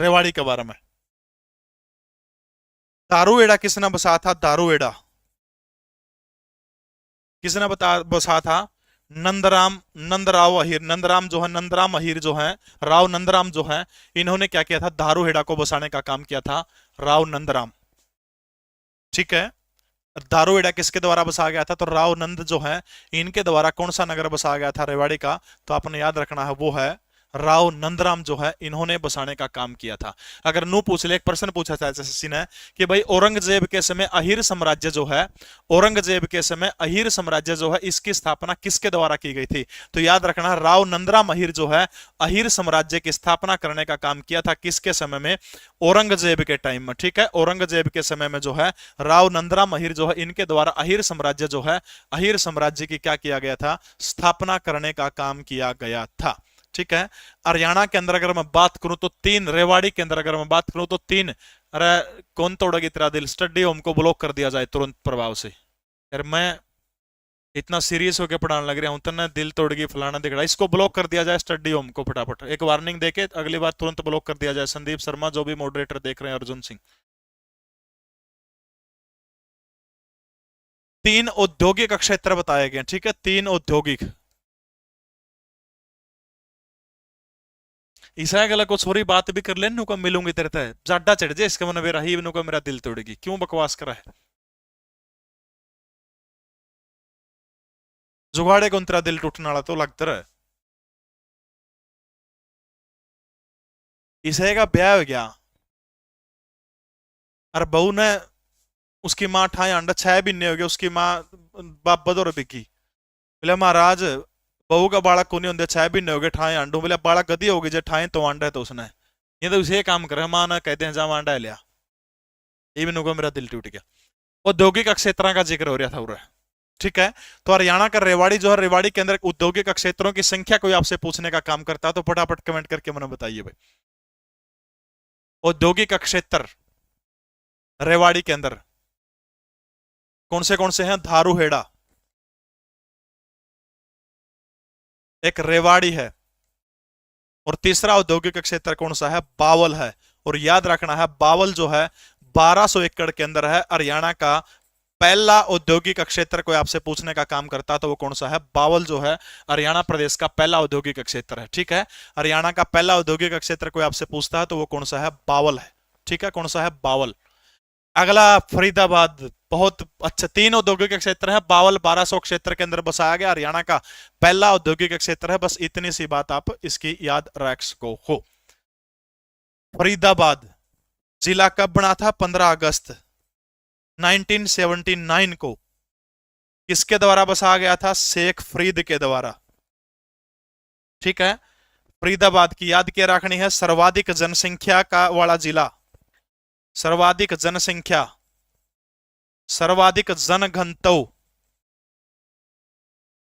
रेवाड़ी के बारे में। दारूएड़ा किसने बसा था? दारूएड़ा किसने बसा था? नंदराम, नंदराव अहीर। नंदराम जो है, नंदराम अहीर जो है, राव नंदराम जो है, इन्होंने क्या किया था? दारूहेड़ा को बसाने का काम किया था, राव नंदराम। ठीक है। दारूहेड़ा किसके द्वारा बसाया गया था? तो राव नंद जो है, इनके द्वारा कौन सा नगर बसाया गया था रेवाड़ी का? तो आपने याद रखना है, वो है राव नंदराम जो है, इन्होंने बसाने का काम किया था। अगर नू पूछ ले, एक प्रश्न पूछा था एसएससी ने कि भाई औरंगजेब के समय अहीर साम्राज्य जो है, औरंगजेब के समय अहीर साम्राज्य जो है, इसकी स्थापना किसके द्वारा की गई थी? तो याद रखना, राव नंदराम अहीर जो है, अहीर साम्राज्य की स्थापना करने का काम किया था किसके समय में? औरंगजेब के टाइम में। ठीक है, औरंगजेब के समय में जो है राव नंदराम अहीर जो है, इनके द्वारा अहीर साम्राज्य जो है, अहीर साम्राज्य की क्या किया गया था? स्थापना करने का काम किया गया था। ठीक है। हरियाणा के अंदर अगर मैं बात करूं तो तीन, रेवाड़ी के अंदर अगर मैं बात करूं तो तीन। अरे कौन तोड़ेगी तेरा दिल? स्टडी होम को ब्लॉक कर दिया जाए तुरंत प्रभाव से। यार मैं इतना सीरियस होकर पढ़ाने लग रहा हूं, तो ना दिल तोड़गी फलाना दिखड़ा, इसको ब्लॉक कर दिया जाए स्टडी होम को फटाफट। एक वार्निंग देके अगली बार तुरंत ब्लॉक कर दिया जाए। संदीप शर्मा जो भी मॉडरेटर देख रहे हैं, अर्जुन सिंह। तीन औद्योगिक क्षेत्र बताए गए। ठीक है, तीन औद्योगिक। ईसा गला को छोरी बात भी कर ले, नुका मिलूंगी तेरे ते जाडा चढ़ जाए इसका मन मेरा ही, नुका मेरा दिल तोड़ेगी, क्यों बकवास करा है? जुगाड़े को तेरा दिल टूटने वाला तो लगता रहा। ईसा का ब्याह हो गया और बहू ने, उसकी माँ ठाए अंडा 6 महीने हो गए, उसकी माँ बाप बदोर बिकी। बोले महाराज बहू का बालक को नहीं होंगे, 6 महीने हो गए ठाए अंडू। बोले बालक गदी होगी जो ठाए तो अंडा है, तो उसने ये तो उसे काम करे, माँ ना कहते हैं जा अंडा लिया। ये भी नुको मेरा दिल टूट गया। औद्योगिक क्षेत्रों का जिक्र हो रहा था उरा। ठीक है। तो हरियाणा का रेवाड़ी जो है, रेवाड़ी के अंदर औद्योगिक क्षेत्रों की संख्या कोई आपसे पूछने का काम करता है तो फटाफट कमेंट करके मैंने बताइए भाई। औद्योगिक क्षेत्र रेवाड़ी के अंदर कौन से हैं? धारूहेड़ा, एक रेवाड़ी है, और तीसरा औद्योगिक क्षेत्र कौन सा है? बावल है। और याद रखना है, बावल जो है 1200 एकड़ के अंदर है। हरियाणा का पहला औद्योगिक क्षेत्र कोई आपसे पूछने का काम करता तो वो कौन सा है? बावल जो है हरियाणा प्रदेश का पहला औद्योगिक क्षेत्र है। ठीक है, हरियाणा का पहला औद्योगिक क्षेत्र कोई आपसे पूछता है तो वो कौन सा है? बावल है। ठीक है, कौन सा है? बावल। अगला फरीदाबाद, बहुत अच्छा। तीन औद्योगिक क्षेत्र है, बावल 1200 क्षेत्र के अंदर बसाया गया, हरियाणा का पहला औद्योगिक क्षेत्र है। बस इतनी सी बात आप इसकी याद रख सको हो। फरीदाबाद जिला कब बना था? 15 अगस्त 1979 को। किसके द्वारा बसाया गया था? शेख फरीद के द्वारा। ठीक है। फरीदाबाद की याद क्या रखनी है? सर्वाधिक जनसंख्या का वाला जिला, सर्वाधिक जनसंख्या, सर्वाधिक जनघनत्व,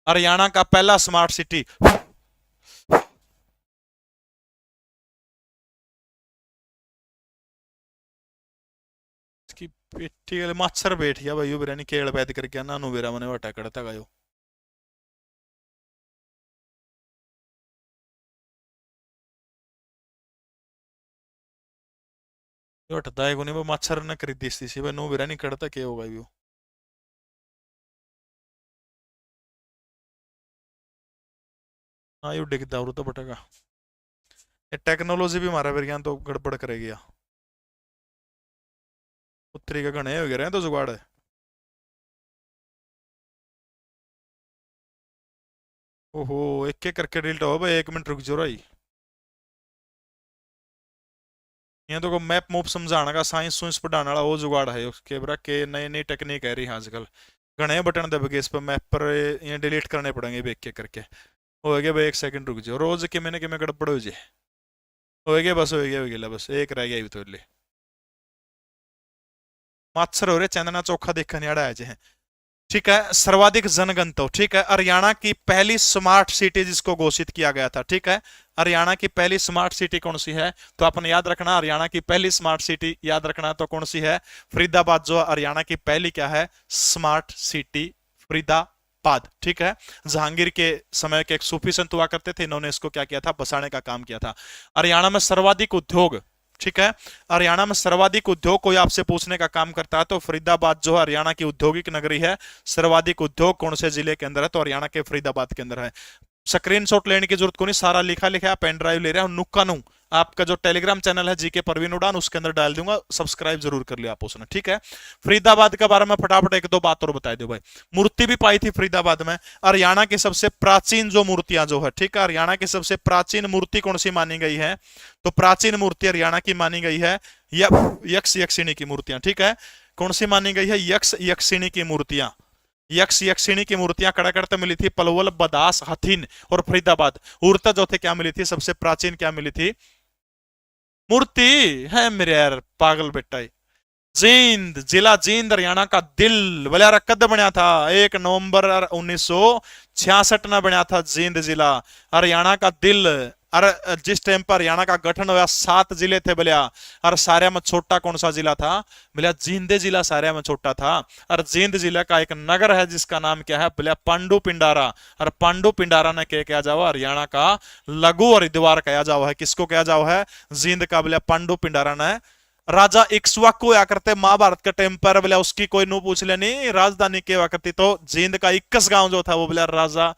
हरियाणा का पहला स्मार्ट सिटी। इसकी पेटी मच्छर बैठ गया भाई, बिरयानी केड़ पैद करके नानू बेरा मने वटा करता गयो। हटता है को नहीं, मच्छर ने खरीदी सी भाई, नो बेरा नहीं करता क्या होगा वो। हाँ यू डिगता तो बटेगा। ये टेक्नोलॉजी भी हमारा बिरयान तो गड़बड़ करेगी। उत्तरी का घने हो गए तो जुगाड़ है। ओहो, एक एक करके डिलीट हो भाई, 1 मिनट रुक जाओ भाई। ये तो को मैप मूप समझाने का, साइंस सुइंस पढ़ाने वाला वो जुगाड़ है उसके बरा के, नई नई टेक्निक है रही है आजकल। घने बटन दबे इस पर मैप पर, ये डिलीट करने पड़ेंगे एक एक करके। हो गया भाई, 1 सेकंड रुक जाओ, रोज के मैंने कि मैं गड़बड़ हो जाए। हो गया बस, हो गया बस, एक रह गया तो ले। मच्छर हो रहे, चंदना चोखा देखने आड़ा है। ठीक है, सर्वाधिक जनघनत्व, ठीक है, हरियाणा की पहली स्मार्ट सिटी जिसको घोषित किया गया था, ठीक है, हरियाणा की पहली स्मार्ट सिटी कौन सी है? तो अपन याद रखना, हरियाणा की पहली स्मार्ट सिटी याद रखना, तो कौन सी है? फरीदाबाद जो हरियाणा की पहली क्या है? स्मार्ट सिटी फरीदाबाद, ठीक है। जहांगीर के समय के एक सूफी संत हुआ करते थे, इन्होंने इसको क्या किया था? बसाने का काम किया था। हरियाणा में सर्वाधिक उद्योग, ठीक है, हरियाणा में सर्वाधिक उद्योग कोई आपसे पूछने का काम करता है तो फरीदाबाद जो हरियाणा की औद्योगिक नगरी है, सर्वाधिक उद्योग कौन से जिले के अंदर है? तो हरियाणा के फरीदाबाद के अंदर है। स्क्रीनशॉट लेने की जरूरत को नहीं, सारा लिखा लिखा है, पेन ड्राइव ले रहा हूं नुक्का नू। आपका जो टेलीग्राम चैनल है जीके परवीन उड़ान, उसके अंदर डाल दूंगा, सब्सक्राइब जरूर कर लिया आप उसने, ठीक है। फरीदाबाद के बारे में फटाफट एक दो बात और बता दो भाई। मूर्ति भी पाई थी फरीदाबाद में। हरियाणा की सबसे प्राचीन जो मूर्तियां जो है, ठीक है, हरियाणा की सबसे प्राचीन मूर्ति कौन सी मानी गई है? तो प्राचीन मूर्ति हरियाणा की मानी गई है यक्ष यक्षिणी की मूर्तियां, ठीक है। कौन सी मानी गई है? यक्ष यक्षिणी की मूर्तियां। यक्ष यक्षिणी की मूर्तियां कड़ाकड़ मिली थी पलवल, बदास, हथिन और फरीदाबाद। उड़ता जो थे क्या मिली थी? सबसे प्राचीन क्या मिली थी? मूर्ति है मेरे यार पागल बेटा। जींद, जिला जींद हरियाणा का दिल बलियारा कद बनया था 1 नवंबर 1966 में बनया था जींद जिला हरियाणा का दिल। और जिस टाइम पर हरियाणा का गठन हुआ 7 जिले थे बलिया, और सारे में छोटा कौन सा जिला था? बलिया जींदे जिला सारे में छोटा था। और जींद जिले का एक नगर है जिसका नाम क्या है? बलिया पांडु पिंडारा। और पांडु पिंडारा ने क्या जाओ? हरियाणा का लघु हरिद्वार कहा जाओ है। किसको कहा जाओ है? जींद का बलिया पांडु पिंडारा ने। राजा इक्ष्वाकु हुआ करते महाभारत के टाइम पर, बोला उसकी कोई नो पूछ लेनी राजधानी क्या हुआ करती, तो जींद का 21 गांव जो था वो बोला राजा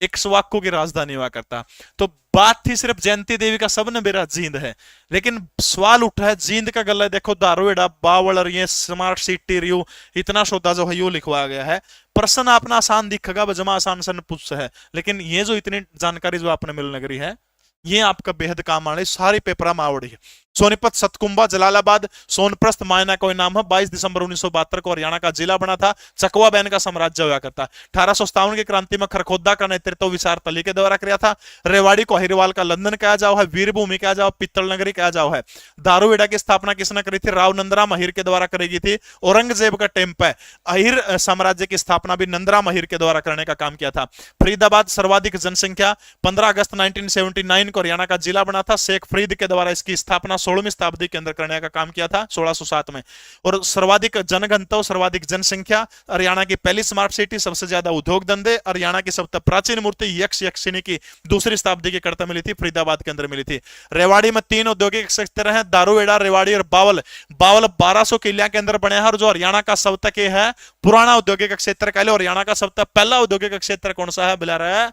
इक्ष्वाकु की राजधानी हुआ करता। तो बात थी सिर्फ जयंती देवी का, सब ने मेरा जींद है, लेकिन सवाल उठा है जींद का गला देखो दारोएड़ा बावल और ये स्मार्ट सिटी रियो इतना सौदा जो है यो लिखवाया गया है। प्रश्न अपना आसान दिखेगा, जमा आसान सन पूछ है, लेकिन ये जो इतनी जानकारी जो आपने मिल नगरी है ये आपका बेहद काम आने सारी पेपर में आवड़ी है। सोनीपत, सतकुंबा, जलालाबाद, सोनप्रस्थ मायना कोई नाम है। 22 दिसंबर 1972 को हरियाणा का जिला बना था। चकवा बैन का साम्राज्य हुआ करता। 1857 की क्रांति में खरखोदा का नेतृत्व विचार तली के द्वारा किया था। रेवाड़ी को अहिरवाल का लंदन कहा जाओ है। वीरभूमि कहा जाओ, पित्तल नगरी कहा जाओ है। दारूवेड़ा की स्थापना किसने करी थी? राव नंदराम अहिर के द्वारा करी गई थी। औरंगजेब का टेम पे अहिर साम्राज्य की स्थापना भी नंदराम अहिर के द्वारा करने का काम किया था। फरीदाबाद सर्वाधिक जनसंख्या, 15 अगस्त 1979 को हरियाणा का जिला बना था। शेख फरीद के द्वारा इसकी स्थापना 16वीं शताब्दी के अंदर करने का काम किया था 1607 में। और सर्वाधिक जनघनत्व, सर्वाधिक जनसंख्या, हरियाणा की पहली स्मार्ट सिटी, सबसे ज्यादा उद्योग धंधे, हरियाणा की सबसे प्राचीन मूर्ति यक्ष यक्षिणी की 2री शताब्दी की करता मिली थी, फरीदाबाद के अंदर मिली थी। रेवाड़ी में 3 औद्योगिक क्षेत्र हैं, दारूवेड़ा, रेवाड़ी और बावल। बावल 1200 किलिया के अंदर बने हैं, और जो हरियाणा का सब तक है पुराना औद्योगिक क्षेत्र कह लो। हरियाणा का सब तक पहला औद्योगिक क्षेत्र कौन सा है? बुला रहा है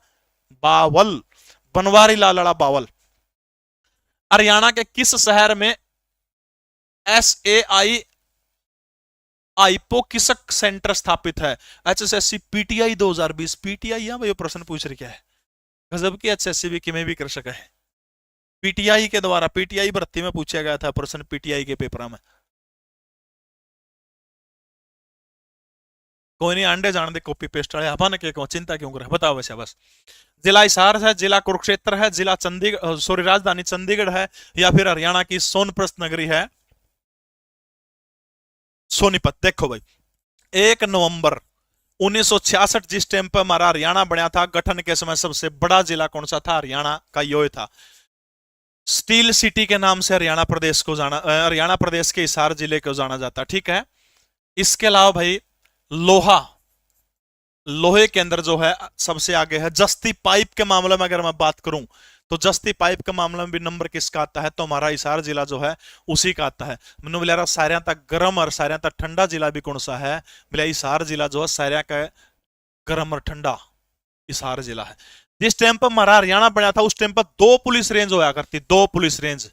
बावल, बनवारी लालड़ा बावल। हरियाणा के किस शहर में SAI आइपोकिसक सेंटर स्थापित है? HSSC PTI 2020 PTI है भाई, प्रश्न पूछ रही है गजब की HSSC भी किमें भी कर सका है। PTI के द्वारा, PTI भर्ती में पूछा गया था प्रश्न PTI के पेपर में। कोई नहीं, अंडे जान दे कॉपी पेस्ट वाले अपन के को चिंता क्यों करे, बताओ वैसे बस। जिला हिसार है, जिला कुरुक्षेत्र है, जिला चंडीगढ़ सॉरी राजधानी चंडीगढ़ है, या फिर हरियाणा की सोनप्रस्थ नगरी है सोनीपत। देखो भाई 1 नवंबर 1966 जिस टाइम पर हमारा हरियाणा बना था, गठन के समय सबसे बड़ा जिला कौन सा था? हरियाणा का यो था। स्टील सिटी के नाम से हरियाणा प्रदेश को जाना, हरियाणा प्रदेश के हिसार जिले को जाना जाता, ठीक है। इसके अलावा भाई लोहा, लोहे के अंदर जो है सबसे आगे है। जस्ती पाइप के मामले में अगर मैं बात करूं तो जस्ती पाइप के मामले में भी नंबर किसका आता है? तो हमारा हिसार जिला जो है उसी का आता है। मैंने बोला सारे तक गर्म और सारे तक ठंडा जिला भी कौन सा है? बोला हिसार जिला जो है सारे का गर्म और ठंडा हिसार जिला है। जिस टाइम पर हमारा हरियाणा बना था उस टाइम पर 2 पुलिस रेंज होया करती, 2 पुलिस रेंज।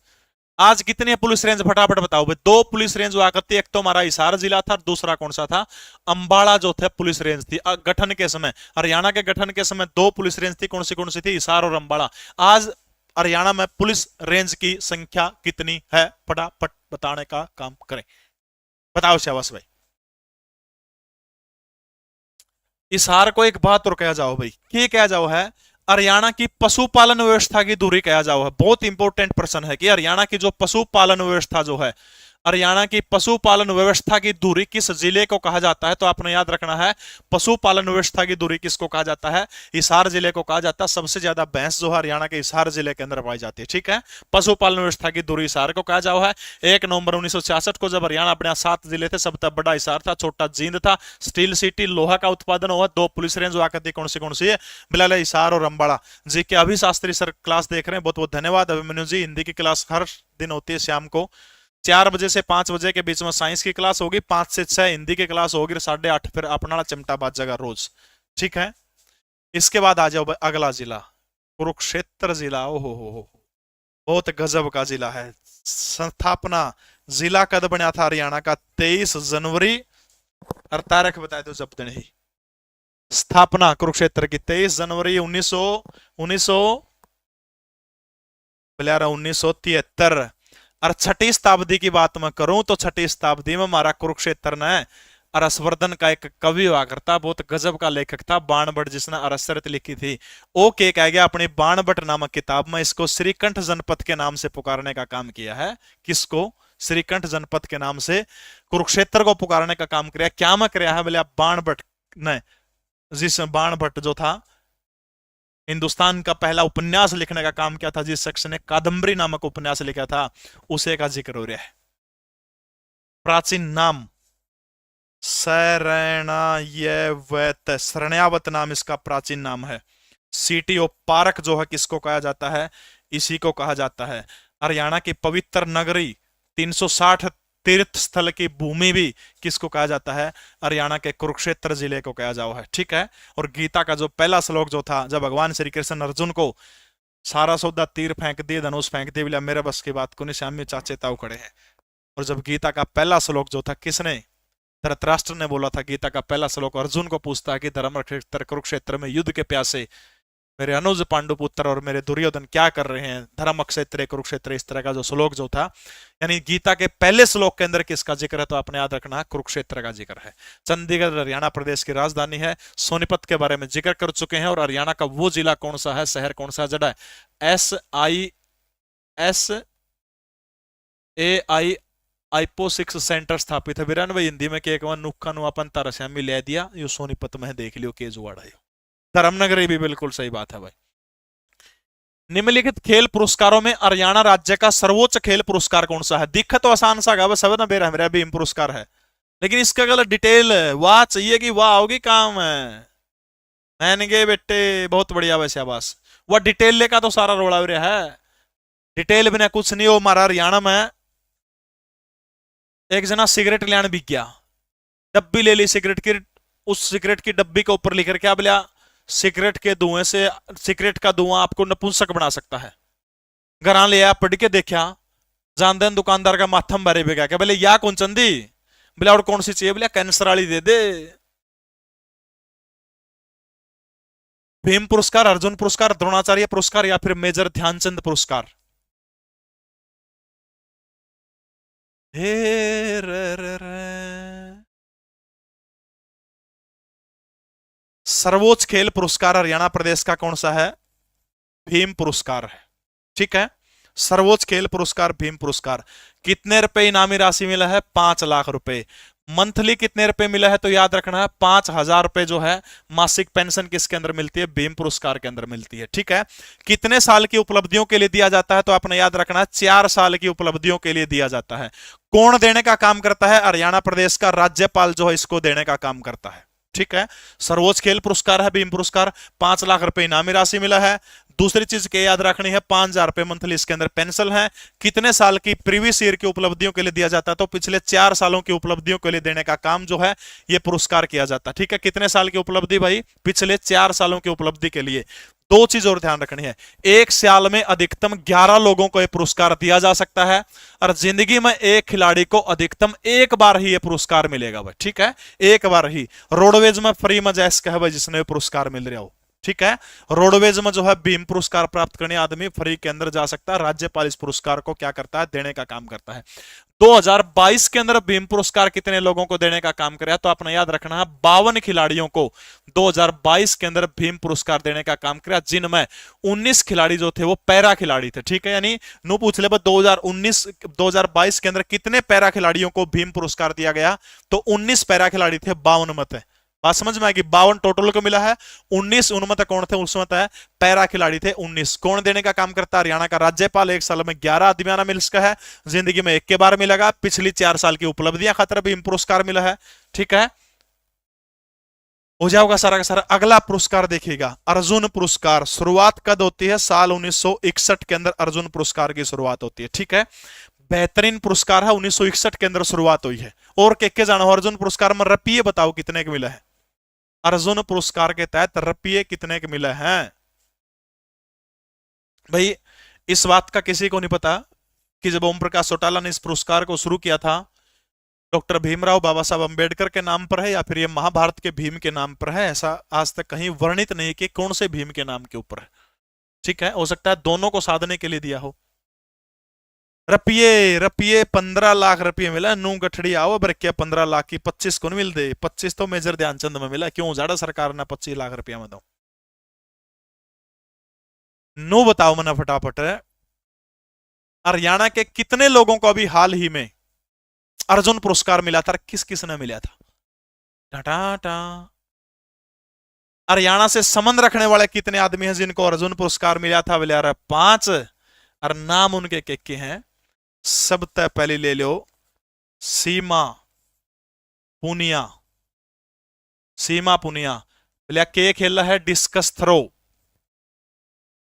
आज कितने पुलिस रेंज फटाफट बताओ भाई? 2 पुलिस रेंज हुआ करती, एक तो हमारा हिसार जिला था, दूसरा कौन सा था? अंबाला जो थे पुलिस रेंज थी। गठन के समय, हरियाणा के गठन के समय 2 पुलिस रेंज थी, कौन सी थी? हिसार और अंबाला। आज हरियाणा में पुलिस रेंज की संख्या कितनी है? फटाफट बताने का काम करें, बताओ शाबाश भाई। हिसार को एक बात और कहा जाओ भाई, क्या कहा जाओ है? हरियाणा की पशुपालन व्यवस्था की दूरी कहा जाओ है। बहुत इंपॉर्टेंट प्रश्न है कि हरियाणा की जो पशुपालन व्यवस्था जो है, हरियाणा की पशुपालन व्यवस्था की धुरी किस जिले को कहा जाता है? तो आपने याद रखना है, पशुपालन व्यवस्था की धुरी किसको कहा जाता है? हिसार जिले को कहा जाता है। सबसे ज्यादा भैंस जो है हरियाणा के हिसार जिले के अंदर पाई जाती है। ठीक है, पशुपालन व्यवस्था की धुरी हिसार को कहा जाओ है। 1 नवंबर 1966 को जब हरियाणा अपने 7 जिले थे, सबसे बड़ा हिसार था, छोटा जींद था। स्टील सिटी, लोहा का उत्पादन हुआ। 2 पुलिस रेंज हुआ करती, कौन सी है? बिलाल, हिसार और अंबाला। जी के अभी शास्त्री सर क्लास देख रहे हैं, बहुत बहुत धन्यवाद अभिमन्यु जी। हिंदी की क्लास हर दिन होती है शाम को 4 बजे से 5 बजे के बीच में साइंस की क्लास होगी, 5 से 6 हिंदी की क्लास होगी, 8:30 फिर अपना चिमटा बाजेगा रोज। ठीक है, इसके बाद आ जाओ अगला जिला, कुरुक्षेत्र जिला। ओहो हो, बहुत गजब का जिला है। स्थापना जिला कद बना था हरियाणा का? 23 जनवरी। और तारीख बताए तो जब दिन ही स्थापना कुरुक्षेत्र की 23 जनवरी 1973। और 6ठी शताब्दी की बात मैं करूं तो 6ठी शताब्दी में हमारा कुरुक्षेत्र ने अरसवर्धन का एक कवि हुआ करता, बहुत गजब का लेखक था, बाणभट्ट, जिसने अरसरित लिखी थी। ओ के कह गया अपनी बाणभट्ट नामक किताब में इसको श्रीकंठ जनपद के नाम से पुकारने का काम किया है। किसको? श्रीकंठ जनपद के नाम से कुरुक्षेत्र को पुकारने का काम किया। क्या में किया है? बोले बाणभट्ट ने, जिस बाणभट्ट जो था हिंदुस्तान का पहला उपन्यास लिखने का काम किया था, जिस शख्स ने कादम्बरी नामक उपन्यास लिखा था, उसे का जिक्र हो रहा है। प्राचीन नाम शरण्यावत नाम इसका प्राचीन नाम है। सिटी ऑफ पार्क जो है किसको कहा जाता है? इसी को कहा जाता है। हरियाणा की पवित्र नगरी 360 तीर्थ स्थल की भूमि भी किसको कहा जाता है? हरियाणा के कुरुक्षेत्र जिले को कहा जाओ है। ठीक है, और गीता का जो पहला श्लोक जो था, जब भगवान श्री कृष्ण अर्जुन को सारा सौदा तीर फेंक दिए, धनुष फेंक दिए, बोला मेरे बस की बात को नहीं, श्यामी चाचे ताऊ खड़े हैं। और जब गीता का पहला श्लोक जो था, किसने? धृतराष्ट्र ने बोला था। गीता का पहला श्लोक अर्जुन को पूछता है कि धर्मक्षेत्र कुरुक्षेत्र में युद्ध के प्यासे मेरे अनुज पांडुपुत्र और मेरे दुर्योधन क्या कर रहे हैं? धर्म क्षेत्र कुरुक्षेत्र, इस तरह का जो श्लोक जो था, यानी गीता के पहले श्लोक के अंदर किसका जिक्र है? तो आपने याद रखना है, कुरुक्षेत्र का जिक्र है। चंडीगढ़ हरियाणा प्रदेश की राजधानी है। सोनीपत के बारे में जिक्र कर चुके हैं। और हरियाणा का वो जिला कौन सा है, शहर कौन सा जड़ा है? SISAI आईपो 6 सेंटर स्थापित है। बिरान भाई हिंदी में के एक नुक्का नुआपन तारस्या में ले दिया, यो सोनीपत में देख लियो के जुआड़ा। धर्मनगरी भी बिल्कुल सही बात है भाई। निम्नलिखित खेल पुरस्कारों में हरियाणा राज्य का सर्वोच्च खेल पुरस्कार कौन सा है? दिक्कत तो आसान सा गा, सब ना बेरा मेरा भीम पुरस्कार है, लेकिन इसका गलत डिटेल वाह चाहिए कि वाह होगी काम है। मैंने गे बेटे बहुत बढ़िया वैसे आवास, वह डिटेल लेका तो सारा रोड़ा हो रहा है। डिटेल बिना कुछ नहीं हो। हमारा हरियाणा में एक जना सिगरेट लेने बिक गया, डब्बी ले ली सिगरेट की, उस सिगरेट की डब्बी के ऊपर लिखकर क्या बोला? सिगरेट के धुएं से, सिगरेट का धुआं आपको नपुंसक बना सकता है। घर ले आया, पढ़ के देखा, जानदेन दुकानदार का माथम बारे भी गया, क्या बोले या कौन चंदी? बोले और कौन सी चाहिए? बोले कैंसर वाली दे दे। भीम पुरस्कार, अर्जुन पुरस्कार, द्रोणाचार्य पुरस्कार या फिर मेजर ध्यानचंद पुरस्कार? हे रे रे रे। सर्वोच्च खेल पुरस्कार हरियाणा प्रदेश का कौन सा है? भीम पुरस्कार है। ठीक है, सर्वोच्च खेल पुरस्कार भीम पुरस्कार। कितने रुपए इनामी राशि मिला है? 5 लाख रुपए। मंथली कितने रुपए मिला है? तो याद रखना है 5,000 रुपए जो है मासिक पेंशन किसके अंदर मिलती है? भीम पुरस्कार के अंदर मिलती है। ठीक है, कितने साल की उपलब्धियों के लिए दिया जाता है? तो आपने याद रखना है 4 साल की उपलब्धियों के लिए दिया जाता है। कौन देने का काम करता है? हरियाणा प्रदेश का राज्यपाल जो है इसको देने का काम करता है। ठीक है, सर्वोच्च खेल पुरस्कार है भीम पुरस्कार। 5 लाख रुपए इनामी राशि मिला है। दूसरी चीज के याद रखनी है, 5,000 रुपए मंथली इसके अंदर पेंशन है। कितने साल की? प्रीवियस ईयर की उपलब्धियों के लिए दिया जाता है, तो पिछले 4 सालों की उपलब्धियों के लिए देने का काम जो है ये पुरस्कार किया जाता है। ठीक है, कितने साल की उपलब्धि भाई? पिछले 4 सालों की उपलब्धि के लिए। 2 चीज और ध्यान रखनी है, एक साल में अधिकतम 11 लोगों को यह पुरस्कार दिया जा सकता है, और जिंदगी में एक खिलाड़ी को अधिकतम 1 बार ही यह पुरस्कार मिलेगा भाई। ठीक है, 1 बार ही। रोडवेज में फ्री में जैस कहे भाई जिसने पुरस्कार मिल रहा हो। ठीक है, रोडवेज में जो है भीम पुरस्कार प्राप्त करने आदमी फ्री के अंदर जा सकता है। राज्यपाल इस पुरस्कार को क्या करता है? देने का काम करता है। 2022 के अंदर भीम पुरस्कार कितने लोगों को देने का काम किया? तो आपने याद रखना है 52 खिलाड़ियों को 2022 के अंदर भीम पुरस्कार देने का काम किया, जिनमें 19 खिलाड़ी जो थे वो पैरा खिलाड़ी थे। ठीक है, यानी नु पूछ ले 2022 के अंदर कितने पैरा खिलाड़ियों को भीम पुरस्कार दिया गया? तो 19 पैरा खिलाड़ी थे, 52 मत है। बात समझ में आएगी? 52 टोटल को मिला है, 19 उनमत कौन थे? उसमत है पैरा खिलाड़ी थे 19। कौन देने का काम करता है? हरियाणा का राज्यपाल। एक साल में 11 आदमियाना मिल सका है, जिंदगी में एक के बार मिलेगा। पिछली 4 साल की उपलब्धियां खातिर भीम पुरस्कार मिला है। ठीक है, हो जाओगा सारा का सारा। अगला पुरस्कार देखिएगा, अर्जुन पुरस्कार। शुरुआत कद होती है? साल 1961 के अंदर अर्जुन पुरस्कार की शुरुआत होती है। ठीक है, बेहतरीन पुरस्कार है, 1961 के अंदर शुरुआत हुई है। और के जानो अर्जुन पुरस्कार में रुपये बताओ कितने के मिला है? अर्जुन पुरस्कार के तहत रुपये कितने के मिले हैं भाई? इस बात का किसी को नहीं पता कि जब ओम प्रकाश चौटाला ने इस पुरस्कार को शुरू किया था, डॉक्टर भीमराव बाबा साहब अंबेडकर के नाम पर है या फिर ये महाभारत के भीम के नाम पर है, ऐसा आज तक कहीं वर्णित नहीं कि कौन से भीम के नाम के ऊपर है। ठीक है, हो सकता है दोनों को साधने के लिए दिया हो। रुपये रुपये 15 लाख रुपये मिला। नू गठड़ी आओ बर क्या 15 लाख की 25 को नहीं मिल दे? 25 तो मेजर ध्यानचंद में मिला। क्यों जाड़ा सरकार ने 25 लाख रुपया में दो? नो बताओ मना फटाफट। हरियाणा के कितने लोगों को अभी हाल ही में अर्जुन पुरस्कार मिला था? किस किस ने मिला था? टाटा। हरियाणा से संबंध रखने वाले कितने आदमी हैं जिनको अर्जुन पुरस्कार मिला था? बोले यार 5। और नाम उनके के हैं, सबसे पहले ले लो सीमा पुनिया। सीमा पुनिया बोले के खेला है डिस्कस थ्रो।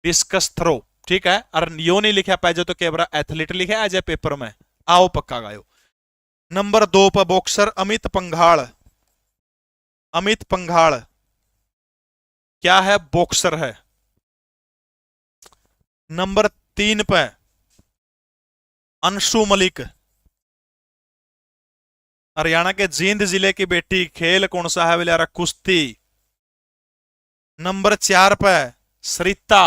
डिस्कस थ्रो, ठीक है। और यो नहीं लिखा पाए तो कैबरा एथलीट लिखा है पेपर में, आओ पक्का गायो। नंबर 2 पर बॉक्सर अमित पंघाल। अमित पंघाल क्या है? बॉक्सर है। नंबर 3 पे अंशु मलिक, हरियाणा के जींद जिले की बेटी। खेल कौन सा है? बोले कुश्ती। नंबर 4 पे सरिता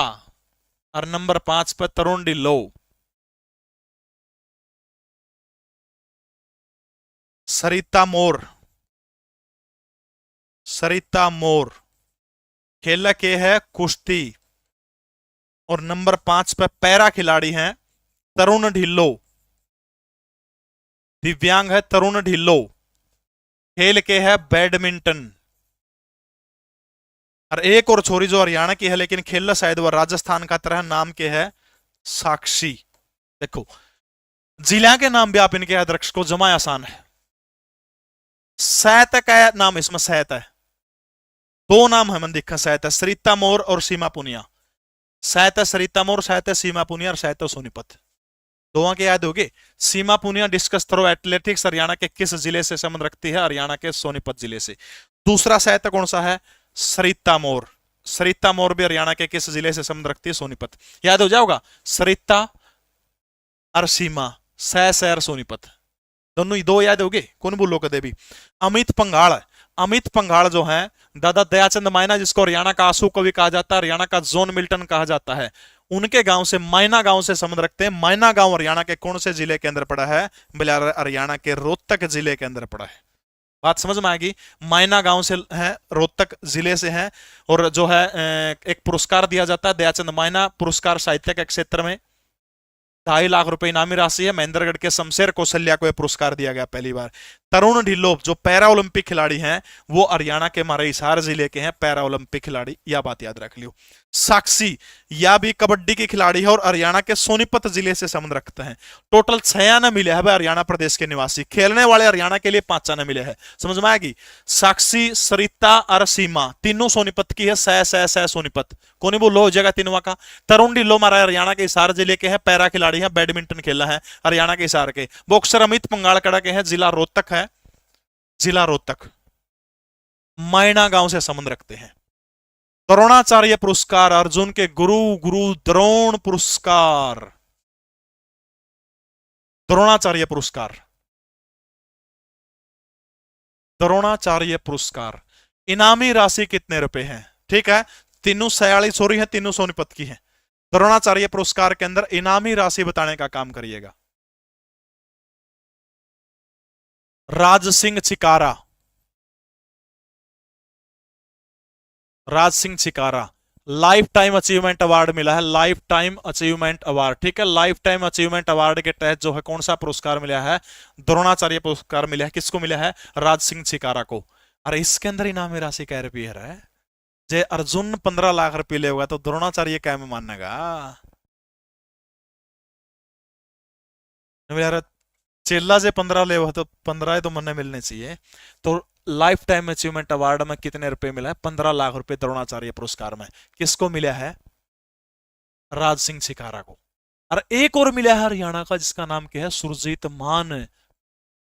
और नंबर 5 पे तरुण ढिल्लो। सरिता मोर, सरिता मोर खेल के है कुश्ती। और नंबर 5 पे पैरा खिलाड़ी हैं तरुण ढिल्लो, दिव्यांग है तरुण ढिल्लो। खेल के है बैडमिंटन। और एक और छोरी जो हरियाणा की है लेकिन खेल शायद वह राजस्थान का तरह, नाम के है साक्षी। देखो जिला के नाम भी आप इनके अध्यक्ष को जमा आसान है। सैत का नाम इसमें सैत है, 2 नाम है मन दिखा सैत है, सरिता मोर और सीमा पुनिया। सैत है सरिता मोर, सैत है सीमा पुनिया और सैत है सोनीपत। दो के याद होगे। Seema Punia discus throw athletics Haryana के किस जिले से संबंध रखती है? हरियाणा के सोनीपत जिले से। दूसरा सैत कौन सा है? सरिता मोर। सरिता मोर भी हरियाणा के किस जिले से संबंध रखती है? सोनीपत। याद हो जाओगा, सरिता और सीमा, सैर सोनीपत, दोनों ही 2 याद होगे, कौन बोलो कदे भी। अमित पंघाल, अमित पंघाल जो है दादा दयाचंद मायना, जिसको हरियाणा का आंसू कवि कहा जाता है, हरियाणा का जॉन मिल्टन कहा जाता है, उनके गांव से मायना गांव से संबंध रखते हैं। मायना गांव हरियाणा के कौन से जिले के अंदर पड़ा है? हरियाणा के रोहतक जिले के अंदर पड़ा है। बात समझ में आएगी। मायना गांव से है, रोहतक जिले से है। और जो है एक पुरस्कार दिया जाता है दयाचंद मायना पुरस्कार साहित्य के क्षेत्र में, 2.5 लाख रुपए इनामी राशि है। महेंद्रगढ़ के शमशेर कौशल्या को यह पुरस्कार दिया गया पहली बार। तरुण ढिल्लो जो पैरा ओलंपिक खिलाड़ी हैं, वो हरियाणा के मारे हिसार जिले के हैं, पैरा ओलंपिक खिलाड़ी, यह बात याद रख लियो। साक्षी या भी कबड्डी की खिलाड़ी है और हरियाणा के सोनीपत जिले से संबंध रखते हैं। टोटल 6 आने मिले हैं हरियाणा प्रदेश के निवासी। खेलने वाले हरियाणा के लिए 5 आने मिले हैं। समझ में आएगी। साक्षी, सरिता और सीमा तीनों सोनीपत की है। सह सोनीपत कौन बोलो हो जाएगा तीनों का। तरुण ढिल्लो मारा हरियाणा के हिसार जिले के हैं, पैरा खिलाड़ी है, बैडमिंटन खेला है हरियाणा के हिसार के। बॉक्सर अमित पंगाड़कड़ा के हैं, जिला रोहतक है, जिला रोहतक, मायना गांव से संबंध रखते हैं। द्रोणाचार्य पुरस्कार, अर्जुन के गुरु गुरु द्रोण पुरस्कार, द्रोणाचार्य पुरस्कार, द्रोणाचार्य पुरस्कार। इनामी राशि कितने रुपए हैं? ठीक है, तीनों 46 छोरी है, तीनों सोनीपत की है। द्रोणाचार्य पुरस्कार के अंदर इनामी राशि बताने का काम करिएगा। Raj Singh चिकारा, Raj Singh चिकारा। Life time achievement award मिला है, लाइफ टाइम अचीवमेंट अवार्ड, ठीक है। लाइफ टाइम अचीवमेंट अवार्ड के तहत जो है कौन सा पुरस्कार मिला है? द्रोणाचार्य पुरस्कार मिला है। किसको मिला है? राज सिंह चिकारा को। अरे इसके अंदर इनामी राशि कह रुपये है। जे अर्जुन 15 लाख रुपये ले होगा तो द्रोणाचार्य क्या में मानेगा? यार चेला जे 15 ले हुआ तो 15 तो मन मिलने चाहिए। तो लाइफ टाइम अचीवमेंट अवार्ड में कितने रुपए मिला है? 15 लाख रुपए द्रोणाचार्य पुरस्कार में। किसको मिला है? राज सिंह चिकारा को। और एक और मिला है हरियाणा का, जिसका नाम क्या है? सुरजीत मान।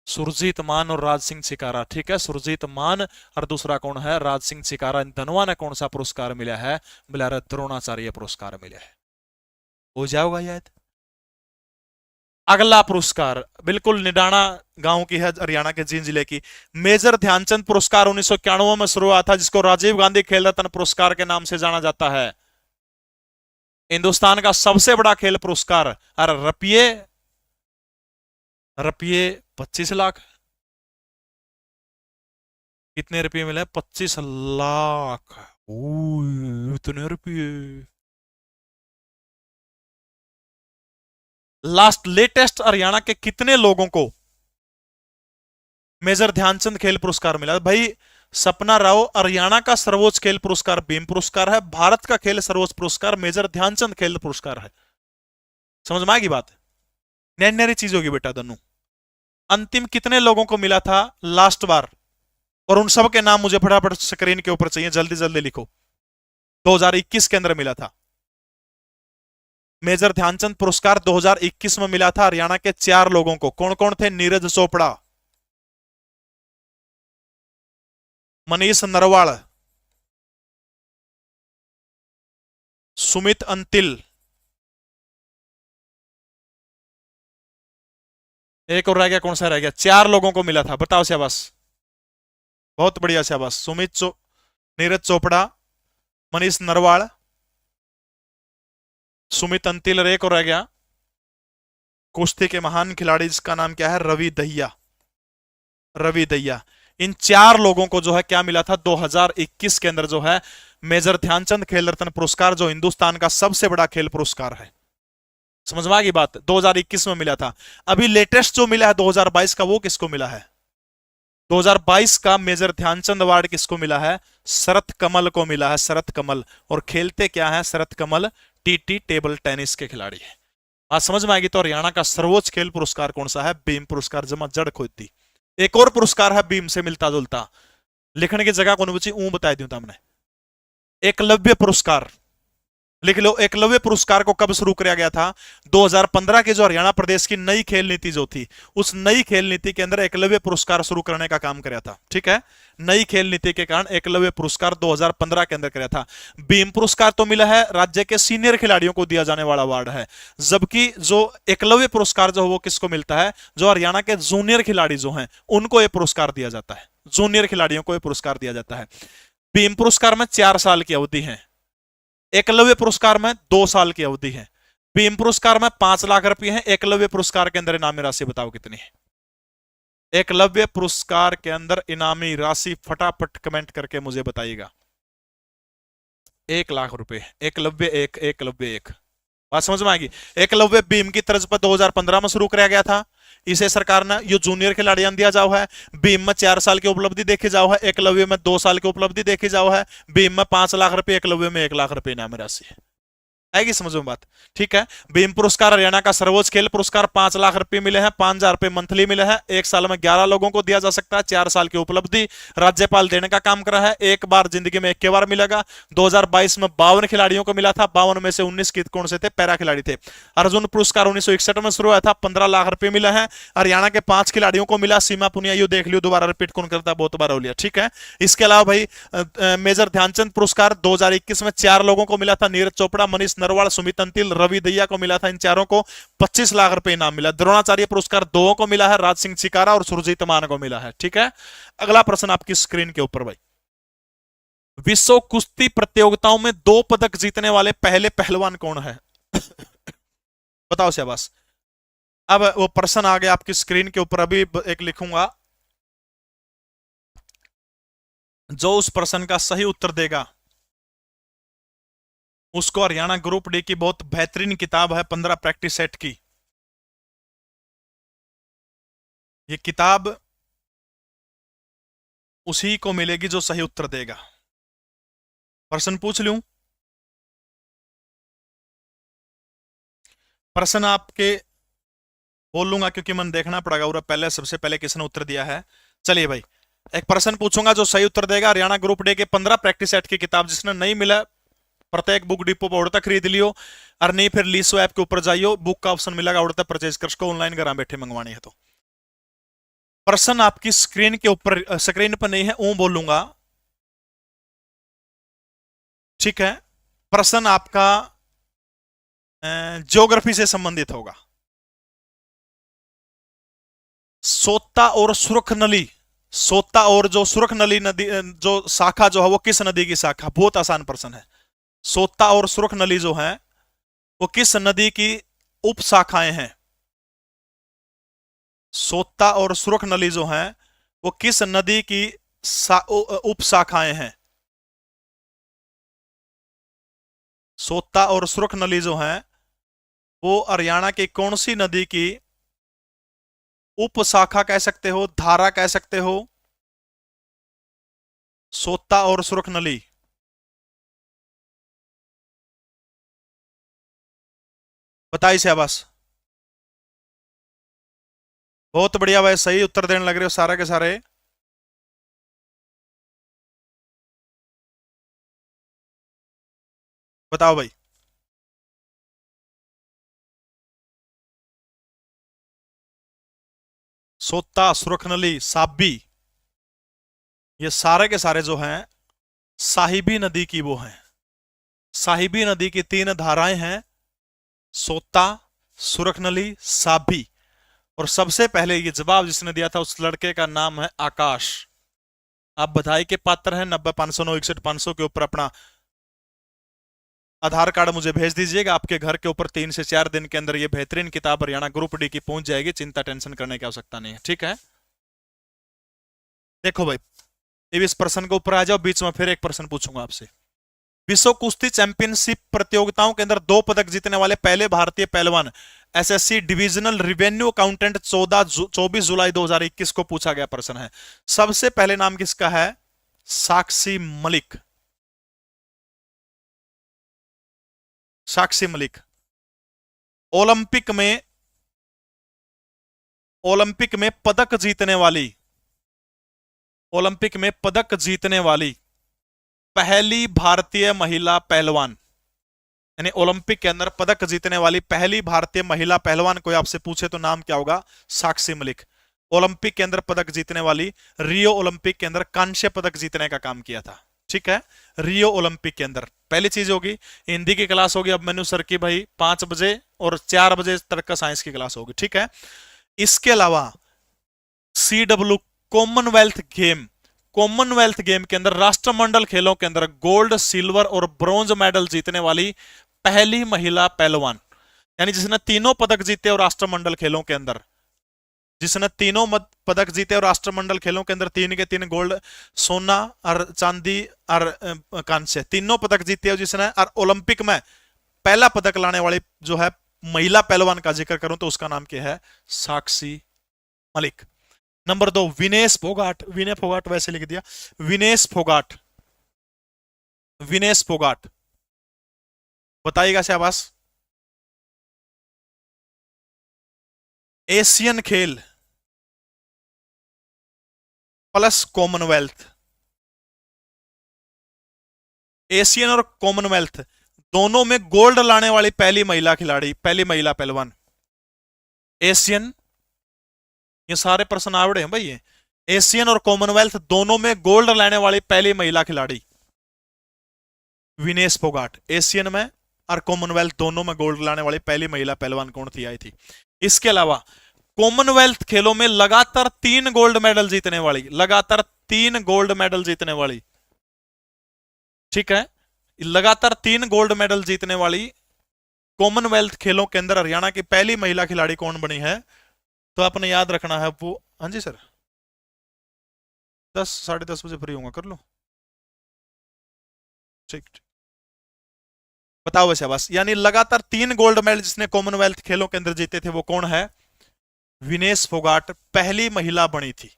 सुरजीत मान और राज सिंह चिकारा, ठीक है। सुरजीत मान और दूसरा कौन है? राज सिंह चिकारा। इन दोनों ने कौन सा पुरस्कार मिला है? मिला है द्रोणाचार्य पुरस्कार मिला है। हो जाओगा याद। अगला पुरस्कार बिल्कुल निडाना गांव की है, हरियाणा के जींद जिले की। मेजर ध्यानचंद पुरस्कार 1991 में शुरू हुआ था, जिसको राजीव गांधी खेल रत्न पुरस्कार के नाम से जाना जाता है। हिंदुस्तान का सबसे बड़ा खेल पुरस्कार। और रुपये, रुपये 25 लाख। कितने रुपये मिले? 25 लाख। इतने रुपये। लास्ट लेटेस्ट हरियाणा के कितने लोगों को मेजर ध्यानचंद खेल पुरस्कार मिला? भाई सपना राव, हरियाणा का सर्वोच्च खेल पुरस्कार भीम पुरस्कार है, भारत का खेल सर्वोच्च पुरस्कार मेजर ध्यानचंद खेल पुरस्कार है। समझ में आएगी बात? नैन नैरी चीज होगी बेटा दोनों। अंतिम कितने लोगों को मिला था लास्ट बार? और उन सब के नाम मुझे फटाफट स्क्रीन के ऊपर चाहिए, जल्दी जल्दी लिखो। 2021 के अंदर मिला था मेजर ध्यानचंद पुरस्कार। 2021 में मिला था हरियाणा के 4 लोगों को। कौन कौन थे? नीरज चोपड़ा, मनीष नरवाल, सुमित अंतिल, एक और रह गया। कौन सा रह गया? 4 लोगों को मिला था। बताओ शाबाश, बहुत बढ़िया शाबाश। नीरज चोपड़ा, मनीष नरवाल, सुमित अंतिल और एक और रह गया कुश्ती के महान खिलाड़ी, जिसका नाम क्या है? रवि दहिया। रवि दहिया। इन 4 लोगों को जो है क्या मिला था 2021 के अंदर? जो है मेजर ध्यानचंद खेल रत्न पुरस्कार, जो हिंदुस्तान का सबसे बड़ा खेल पुरस्कार है। समझ में आ गई बात? 2021 में मिला था। अभी लेटेस्ट जो मिला है 2022 का, वो किसको मिला है? 2022 का मेजर ध्यानचंद अवार्ड किसको मिला है? शरत कमल को मिला है। शरत कमल। और खेलते क्या है Sharath Kamal? TT table tennis के खिलाड़ी है। आज समझ में आएगी। तो हरियाणा का सर्वोच्च खेल पुरस्कार कौन सा है? भीम पुरस्कार। जमा जड़ खोदती। एक और पुरस्कार है भीम से मिलता जुलता, लिखने की जगह कौन बची? बता दूं तुमने। एकलव्य पुरस्कार लिख लो। एकलव्य पुरस्कार को कब शुरू किया गया था? 2015 के जो हरियाणा प्रदेश की नई खेल नीति जो थी, उस नई खेल नीति के अंदर एकलव्य पुरस्कार शुरू करने का काम किया था। ठीक है, नई खेल नीति के कारण एकलव्य पुरस्कार 2015 के अंदर किया था। भीम पुरस्कार तो मिला है, राज्य के सीनियर खिलाड़ियों को दिया जाने वाला अवार्ड है। जबकि जो एकलव्य पुरस्कार जो वो किसको मिलता है? जो हरियाणा के जूनियर खिलाड़ी जो हैं उनको यह पुरस्कार दिया जाता है। जूनियर खिलाड़ियों को यह पुरस्कार दिया जाता है। भीम पुरस्कार में 4 साल की अवधि है, एकलव्य पुरस्कार में 2 साल की अवधि है। भीम पुरस्कार में 5 लाख रुपए है। एकलव्य पुरस्कार के अंदर इनामी राशि बताओ कितनी है? एकलव्य पुरस्कार के अंदर इनामी राशि फटाफट कमेंट करके मुझे बताइएगा। 1 लाख रुपए। एकलव्य एक, एकलव्य एक। बात समझ में आएगी? एकलव्य भीम की तर्ज पर 2015 में शुरू किया गया था। इसे सरकार ने यो जूनियर खिलाड़ियों दिया जाओ है। भीम में 4 साल की उपलब्धि देखी जाओ है, एकलव्य में 2 साल की उपलब्धि देखी जाओ है। भीम में 5 लाख रुपए, एकलव्य में 1 लाख रुपए इनामी राशि है। आएगी समझ में बात? ठीक है। भीम पुरस्कार हरियाणा का सर्वोच्च खेल पुरस्कार, 5 लाख रुपए मिले हैं। 5,000 रुपए मंथली मिले हैं। 1 साल में 11 लोगों को दिया जा सकता है। 4 साल की उपलब्धि राज्यपाल देने का काम कर रहा है। एक बार जिंदगी में 1 बार मिलेगा। 2022 में 52 खिलाड़ियों को मिला था। 52 में से 19 कौन से थे? पैरा खिलाड़ी थे। अर्जुन पुरस्कार 1961 में शुरू हुआ था। 15 लाख रुपए मिला है। हरियाणा के 5 खिलाड़ियों को मिला। सीमा पुनिया यू देख लियो, दोबारा रिपीट कौन करता है? बहुत बार हो लिया। ठीक है। इसके अलावा भाई मेजर ध्यानचंद पुरस्कार 2021 में 4 लोगों को मिला था। नीरज चोपड़ा, मनीष नरवाल, सुमित अंतिल, रवि दहिया को मिला था। इन चारों को 25 लाख रुपए इनाम मिला। द्रोणाचार्य पुरस्कार 2 को मिला है, राज सिंह चिकारा और सुरजीत मान को मिला है। ठीक है। अगला प्रश्न आपकी स्क्रीन के ऊपर भाई, विश्व कुश्ती प्रतियोगिताओं में 2 पदक जीतने वाले पहले पहलवान कौन है? बताओ शाबाश। अब वो प्रश्न आ गया आपकी स्क्रीन के ऊपर, अभी एक लिखूंगा। जो उस प्रश्न का सही उत्तर देगा उसको हरियाणा ग्रुप डी की बहुत बेहतरीन किताब है 15 प्रैक्टिस सेट की, ये किताब उसी को मिलेगी जो सही उत्तर देगा। प्रश्न पूछ लूं? प्रश्न आपके बोल लूंगा क्योंकि मन देखना पड़ेगा और पहले सबसे पहले किसने उत्तर दिया है। चलिए भाई, एक प्रश्न पूछूंगा, जो सही उत्तर देगा हरियाणा ग्रुप डे के 15 प्रैक्टिस सेट की किताब, जिसने नहीं मिला प्रत्येक बुक डिपो पर उड़ता खरीद लियो, और नहीं फिर लीसो ऐप के ऊपर जाइयो, बुक का ऑप्शन मिलेगा, उड़ता परचेज कर उसको, ऑनलाइन घर बैठे मंगवानी है तो। प्रश्न आपकी स्क्रीन के ऊपर, स्क्रीन पर नहीं है, बोलूंगा, ठीक है। प्रश्न आपका ज्योग्राफी से संबंधित होगा। सोता और सुरख नली, सोता और जो सुरख नली नदी, जो शाखा जो है वो किस नदी की शाखा? बहुत आसान प्रश्न है। सोता और सुरख नली जो है वो किस नदी की उप शाखाएं हैं? सोता और सुरख नली जो है वो किस नदी की उप शाखाएं हैं? सोता और सुरख नली जो है वो हरियाणा की कौन सी नदी की उप शाखा कह सकते हो, धारा कह सकते हो? सोता और सुरख नली, बताइए शाबाश। बहुत बढ़िया भाई, सही उत्तर देने लग रहे हो सारे के सारे। बताओ भाई। सोता, सुरखनली, साबी, ये सारे के सारे जो हैं साहिबी नदी की वो हैं। साहिबी नदी की 3 धाराएं हैं, सोता, सुरखनली, साबी। और सबसे पहले ये जवाब जिसने दिया था उस लड़के का नाम है आकाश। आप बधाई के पात्र हैं। 90 509 61 500 के ऊपर अपना आधार कार्ड मुझे भेज दीजिएगा। आपके घर के ऊपर 3 से 4 दिन के अंदर ये बेहतरीन किताब हरियाणा ग्रुप डी की पहुंच जाएगी। चिंता टेंशन करने की आवश्यकता नहीं है, ठीक है। देखो भाई, इस प्रश्न के ऊपर आ जाओ, बीच में फिर एक प्रश्न पूछूंगा आपसे। विश्व कुश्ती चैंपियनशिप प्रतियोगिताओं के अंदर 2 पदक जीतने वाले पहले भारतीय पहलवान, एसएससी डिविजनल रिवेन्यू अकाउंटेंट 24 जुलाई 2021 को पूछा गया प्रश्न है। सबसे पहले नाम किसका है? साक्षी मलिक। साक्षी मलिक ओलंपिक में पदक जीतने वाली, ओलंपिक में पदक जीतने वाली पहली भारतीय महिला पहलवान, यानी ओलंपिक के अंदर पदक जीतने वाली पहली भारतीय महिला पहलवान कोई आपसे पूछे तो नाम क्या होगा? साक्षी मलिक। ओलंपिक के अंदर पदक जीतने वाली, रियो ओलंपिक के अंदर कांस्य पदक जीतने का काम किया था, ठीक है। रियो ओलंपिक के अंदर पहली चीज होगी। हिंदी की क्लास होगी अब मेनू सर की भाई 5 बजे, और 4 बजे तक का साइंस की क्लास होगी, ठीक है। इसके अलावा CW Commonwealth game, Commonwealth game के अंदर राष्ट्रमंडल खेलों के अंदर गोल्ड, सिल्वर और ब्रॉन्ज मेडल जीतने वाली पहली महिला पहलवान, यानी जिसने तीनों पदक जीते और राष्ट्रमंडल खेलों के अंदर, जिसने तीनों पदक जीते और राष्ट्रमंडल खेलों के अंदर 3 के 3 गोल्ड, सोना और चांदी और कांस्य, तीनों पदक जीते और जिसने, और ओलंपिक में पहला पदक लाने वाली जो है महिला पहलवान का जिक्र करूं तो उसका नाम क्या है? साक्षी मलिक। नंबर 2, विनेश फोगाट। विनय फोगाट वैसे लिख दिया, विनेश फोगाट। विनेश फोगाट, बताइएगा शाबाश। एशियन खेल प्लस कॉमनवेल्थ, एशियन और कॉमनवेल्थ दोनों में गोल्ड लाने वाली पहली महिला खिलाड़ी, पहली महिला पहलवान। एशियन, ये सारे प्रश्न आवड़े हैं भाई। ये एशियन और कॉमनवेल्थ दोनों में गोल्ड लाने वाली पहली महिला खिलाड़ी विनेश फोगाट। एशियन में और कॉमनवेल्थ दोनों में गोल्ड लाने वाली पहली महिला पहलवान कौन थी, आई थी? इसके अलावा कॉमनवेल्थ खेलों में लगातार 3 गोल्ड मेडल जीतने वाली, लगातार 3 गोल्ड मेडल जीतने वाली, ठीक है, लगातार 3 गोल्ड मेडल जीतने वाली कॉमनवेल्थ खेलों के अंदर हरियाणा की पहली महिला खिलाड़ी कौन बनी है? तो आपने याद रखना है वो। हाँ जी सर, 10 साढ़े 10 बजे फ्री होगा, कर लो। ठीक ठीक। बताओ वैसे बस, यानी लगातार 3 गोल्ड मेडल जिसने कॉमनवेल्थ खेलों के अंदर जीते थे वो कौन है? विनेश फोगाट पहली महिला बनी थी,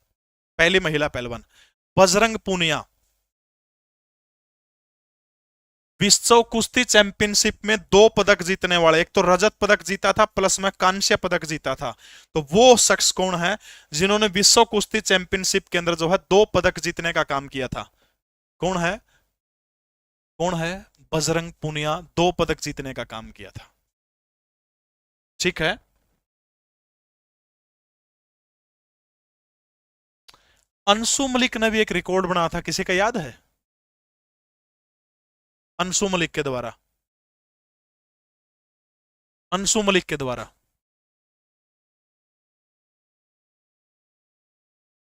पहली महिला पहलवान। बजरंग पूनिया विश्व कुश्ती चैंपियनशिप में 2 पदक जीतने वाले, एक तो रजत पदक जीता था प्लस में कांस्य पदक जीता था, तो वो शख्स कौन है जिन्होंने विश्व कुश्ती चैंपियनशिप के अंदर जो है 2 पदक जीतने का काम किया था? कौन है? कौन है? बजरंग पूनिया 2 पदक जीतने का काम किया था। ठीक है। अंशु मलिक ने भी एक रिकॉर्ड बनाया था, किसी का याद है? अंशु मलिक के द्वारा, अंशु मलिक के द्वारा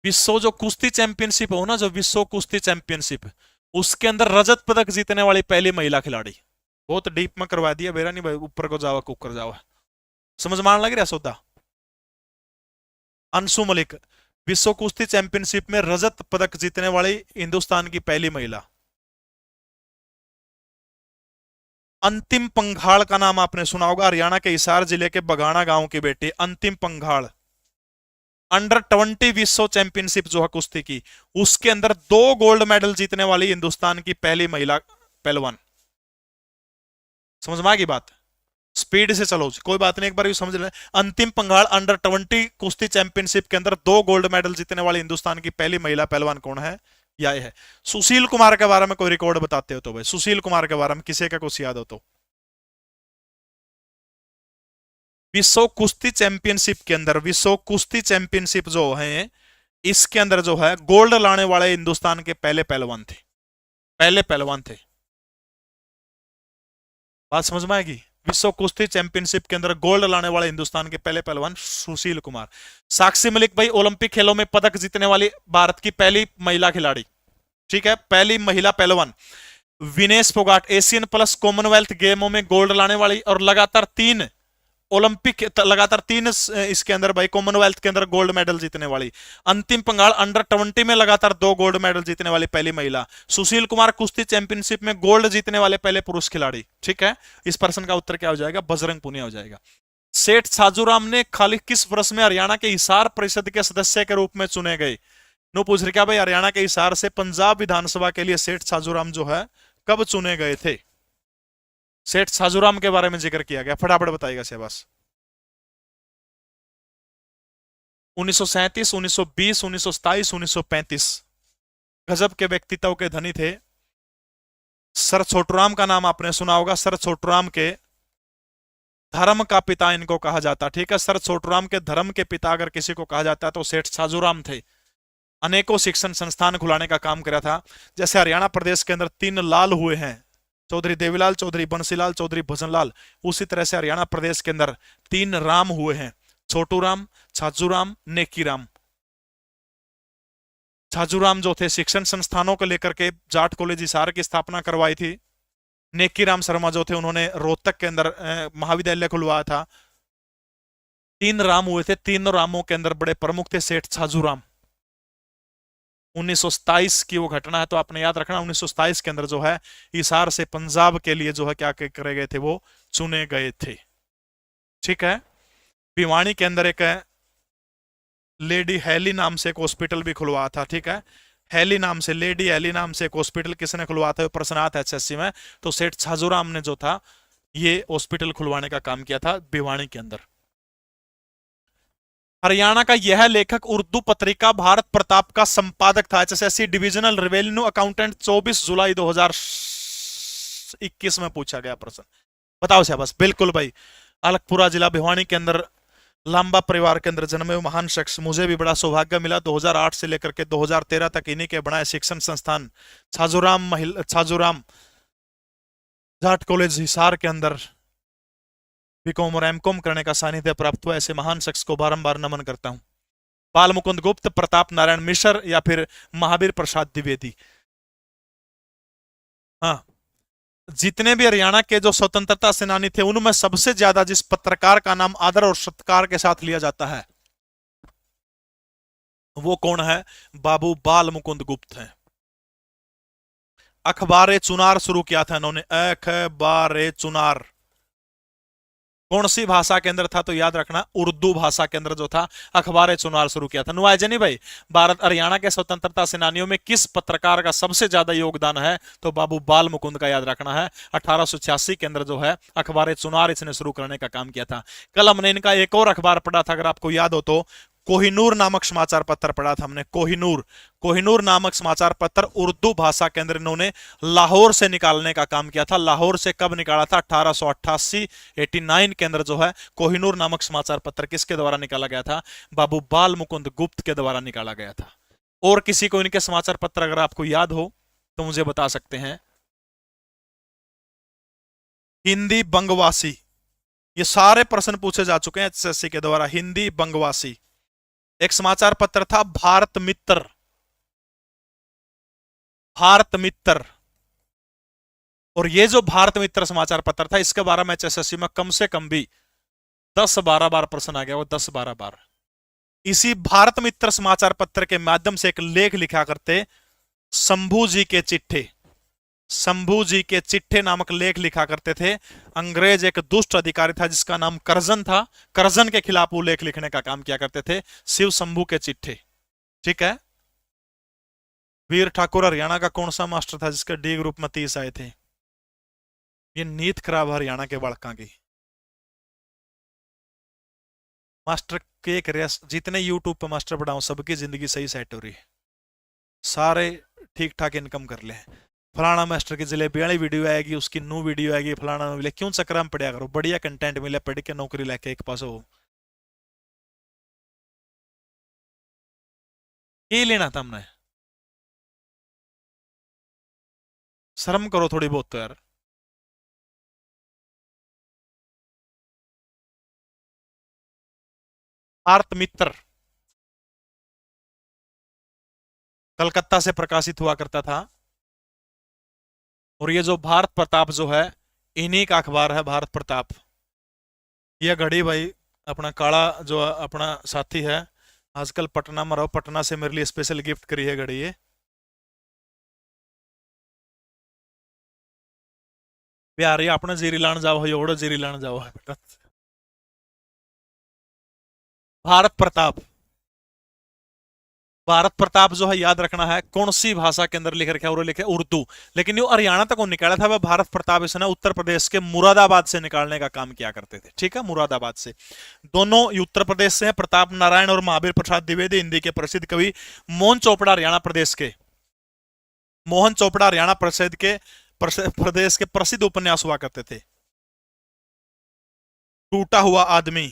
विश्व जो कुश्ती चैंपियनशिप हो ना, जो विश्व कुश्ती चैंपियनशिप, उसके अंदर रजत पदक जीतने वाली पहली महिला खिलाड़ी। बहुत डीप में करवा दिया बेरा नहीं भाई, ऊपर को जावा कुकर जावा, समझ में आने लग रहा सौदा। अंशु मलिक विश्व कुश्ती चैंपियनशिप में रजत पदक जीतने वाली हिंदुस्तान की पहली महिला। अंतिम पंघाल का नाम आपने सुना होगा, हरियाणा के हिसार जिले के बगाना गांव की बेटी अंतिम पंघाल। अंडर 20 विश्व चैंपियनशिप जो है कुश्ती की, उसके अंदर 2 गोल्ड मेडल जीतने वाली हिंदुस्तान की पहली महिला पहलवान। समझ में आ गई बात? स्पीड से चलो, कोई बात नहीं, एक बार भी समझ लें। अंतिम पंघाल अंडर 20 कुश्ती चैंपियनशिप के अंदर 2 गोल्ड मेडल जीतने वाली हिंदुस्तान की पहली महिला पहलवान कौन है? यह है। सुशील कुमार के बारे में कोई रिकॉर्ड बताते हो तो भाई, सुशील कुमार के बारे में किसी का कुछ याद हो तो? विश्व कुश्ती चैंपियनशिप के अंदर, विश्व कुश्ती चैंपियनशिप जो है इसके अंदर जो है गोल्ड लाने वाले हिंदुस्तान के पहले पहलवान थे, पहले पहलवान थे। बात समझ में आएगी? विश्व कुश्ती चैंपियनशिप के अंदर गोल्ड लाने वाले हिंदुस्तान के पहले पहलवान सुशील कुमार। साक्षी मलिक भाई ओलंपिक खेलों में पदक जीतने वाली भारत की पहली महिला खिलाड़ी, ठीक है, पहली महिला पहलवान। Vinesh Phogat Asian plus Commonwealth गेमों में गोल्ड लाने वाली और लगातार 3 ओलंपिक, लगातार 3 इसके अंदर भाई कॉमनवेल्थ के अंदर गोल्ड मेडल जीतने वाली। अंतिम पंघाल अंडर 20 में लगातार 2 गोल्ड मेडल जीतने वाली पहली महिला। सुशील कुमार कुश्ती चैंपियनशिप में गोल्ड जीतने वाले पहले पुरुष खिलाड़ी। ठीक है, इस प्रश्न का उत्तर क्या हो जाएगा? बजरंग पूनिया हो जाएगा। सेठ छाजूराम ने खाली किस वर्ष में हरियाणा के हिसार परिषद के सदस्य के रूप में चुने गए? नो पूछ रहे क्या भाई, हरियाणा के हिसार से पंजाब विधानसभा के लिए सेठ छाजूराम जो है कब चुने गए थे? सेठ छाजूराम के बारे में जिक्र किया गया, फटाफट बताइएगा शहबाज। 1937, 1920, 1927, 1935। गजब के व्यक्तित्व के धनी थे। सर छोटूराम का नाम आपने सुना होगा, सर छोटूराम के धर्म का पिता इनको कहा जाता। ठीक है, सर छोटूराम के धर्म के पिता अगर किसी को कहा जाता है तो सेठ छाजूराम थे। अनेकों शिक्षण संस्थान खुलाने का काम किया था। जैसे हरियाणा प्रदेश के अंदर 3 लाल हुए हैं, चौधरी देवीलाल, चौधरी बंसीलाल, चौधरी भजनलाल, उसी तरह से हरियाणा प्रदेश के अंदर 3 राम हुए हैं, छोटूराम, छाजूराम, नेकीराम। छाजूराम जो थे शिक्षण संस्थानों को लेकर के जाट कॉलेज हिसार की स्थापना करवाई थी। नेकीराम शर्मा जो थे उन्होंने रोहतक के अंदर महाविद्यालय खुलवाया था। 3 राम हुए थे, 3 रामों के अंदर बड़े प्रमुख थे सेठ छाजूराम। 1927 की वो घटना है तो आपने याद रखना, 1927 के अंदर जो है हिसार से पंजाब के लिए जो है क्या करे गए थे, वो चुने गए थे। ठीक है, भिवानी के अंदर एक लेडी हैली नाम से एक हॉस्पिटल भी खुलवाया था। ठीक है, हैली नाम से, लेडी हैली नाम से एक हॉस्पिटल किसने खुलवाया था? प्रश्न आता है एचएससी में, तो सेठ छाजूराम ने जो था ये हॉस्पिटल खुलवाने का काम किया था भिवानी के अंदर। हरियाणा का यह लेखक उर्दू पत्रिका भारत प्रताप का संपादक था। एचएससी डिविजनल रेवेन्यू अकाउंटेंट 24 जुलाई 2021 में पूछा गया प्रश्न। बताओ शाबाश, बिल्कुल भाई। अलकपुरा जिला भिवानी के अंदर लांबा परिवार के अंदर जन्मे हुए महान शख्स, मुझे भी बड़ा सौभाग्य मिला 2008 से लेकर के 2013 तक इन्हीं के बनाए शिक्षण संस्थान छाजूराम जाट कॉलेज हिसार के अंदर बीकॉम और एमकॉम करने का सानिध्य प्राप्त हुआ। ऐसे महान शख्स को बारंबार नमन करता हूं। बाल मुकुंद गुप्त, प्रताप नारायण मिश्र या फिर महावीर प्रसाद द्विवेदी। हाँ, जितने भी हरियाणा के जो स्वतंत्रता सेनानी थे उनमें सबसे ज्यादा जिस पत्रकार का नाम आदर और सत्कार के साथ लिया जाता है वो कौन है? बाबू बाल मुकुंद गुप्त हैं। अखबार चुनार शुरू किया था इन्होंने, अखबार चुनार। कौन सी भाषा के अंदर था? तो याद रखना उर्दू भाषा के अंदर जो था अखबार चुनार शुरू किया था। नुआजनी भाई, भारत हरियाणा के स्वतंत्रता सेनानियों में किस पत्रकार का सबसे ज्यादा योगदान है? तो बाबू बाल मुकुंद का याद रखना है। 1886 के अंदर जो है अखबार चुनार इसने शुरू करने का काम किया था। कल हमने इनका एक और अखबार पढ़ा था, अगर आपको याद हो तो, कोहिनूर नामक समाचार पत्र पढ़ा था हमने। कोहिनूर, कोहिनूर नामक समाचार पत्र उर्दू भाषा के अंदर इन्होंने लाहौर से निकालने का काम किया था। लाहौर से कब निकाला था? 1888 89 के अंदर जो है कोहिनूर नामक समाचार पत्र किसके द्वारा निकाला गया था? बाबू बाल मुकुंद गुप्त के द्वारा निकाला गया था। और किसी को इनके समाचार पत्र अगर आपको याद हो तो मुझे बता सकते हैं। हिंदी बंगवासी, ये सारे प्रश्न पूछे जा चुके हैं एचएससी के द्वारा। हिंदी बंगवासी। एक समाचार पत्र था भारत मित्र, भारत मित्र। और ये जो भारत मित्र समाचार पत्र था, इसके बारे में एचएसएससी में कम से कम भी 10-12 बार प्रश्न आ गया, वो 10-12 बार। इसी भारत मित्र समाचार पत्र के माध्यम से एक लेख लिखा करते शंभू जी के चिट्ठे, शंभू जी के चिट्ठे नामक लेख लिखा करते थे। अंग्रेज एक दुष्ट अधिकारी था जिसका नाम करजन था, करजन के खिलाफ वो लेख लिखने का काम किया करते थे। शिव शंभू के चिट्ठे, ठीक है। वीर ठाकुर हरियाणा का कौन सा मास्टर था जिसके डी ग्रुप में 30 आए थे? ये नीत खराब हरियाणा के बालका की। मास्टर के जितने यूट्यूब पे मास्टर पढ़ाऊं सबकी जिंदगी सही सेट हो रही है, सारे ठीक ठाक इनकम कर ले। फलाना मास्टर की जलेबी वाली वीडियो आएगी, उसकी न्यू वीडियो आएगी, फलाना मिले। क्यों चक्कर में पढ़िया करो, बढ़िया कंटेंट मिले, पढ़ के नौकरी लेके एक पास हो। ये लेना था हमने, शर्म करो थोड़ी बहुत तो यार। भारत मित्र कलकत्ता से प्रकाशित हुआ करता था। और ये जो भारत प्रताप जो है, इन्हीं का अखबार है भारत प्रताप। यह घड़ी भाई अपना काला जो अपना साथी है, आजकल पटना में रहो, पटना से मेरे लिए स्पेशल गिफ्ट करी है घड़ी ये। बिहारी अपने जीरी लान जाओ, योड़ो जीरी लान जाओ बेटा। भारत प्रताप, भारत प्रताप जो है याद रखना है कौन सी भाषा के अंदर लिख रखा है? और लिखे उर्दू। लेकिन ये हरियाणा तक निकाला था वह भारत प्रताप, इसने उत्तर प्रदेश के मुरादाबाद से निकालने का काम किया करते थे, ठीक है, मुरादाबाद से। दोनों उत्तर प्रदेश से हैं, प्रताप नारायण और महावीर प्रसाद द्विवेदी। हिंदी के प्रसिद्ध कवि मोहन चोपड़ा हरियाणा प्रदेश के, मोहन चोपड़ा हरियाणा प्रदेश के प्रसिद्ध उपन्यास हुआ करते थे। टूटा हुआ आदमी,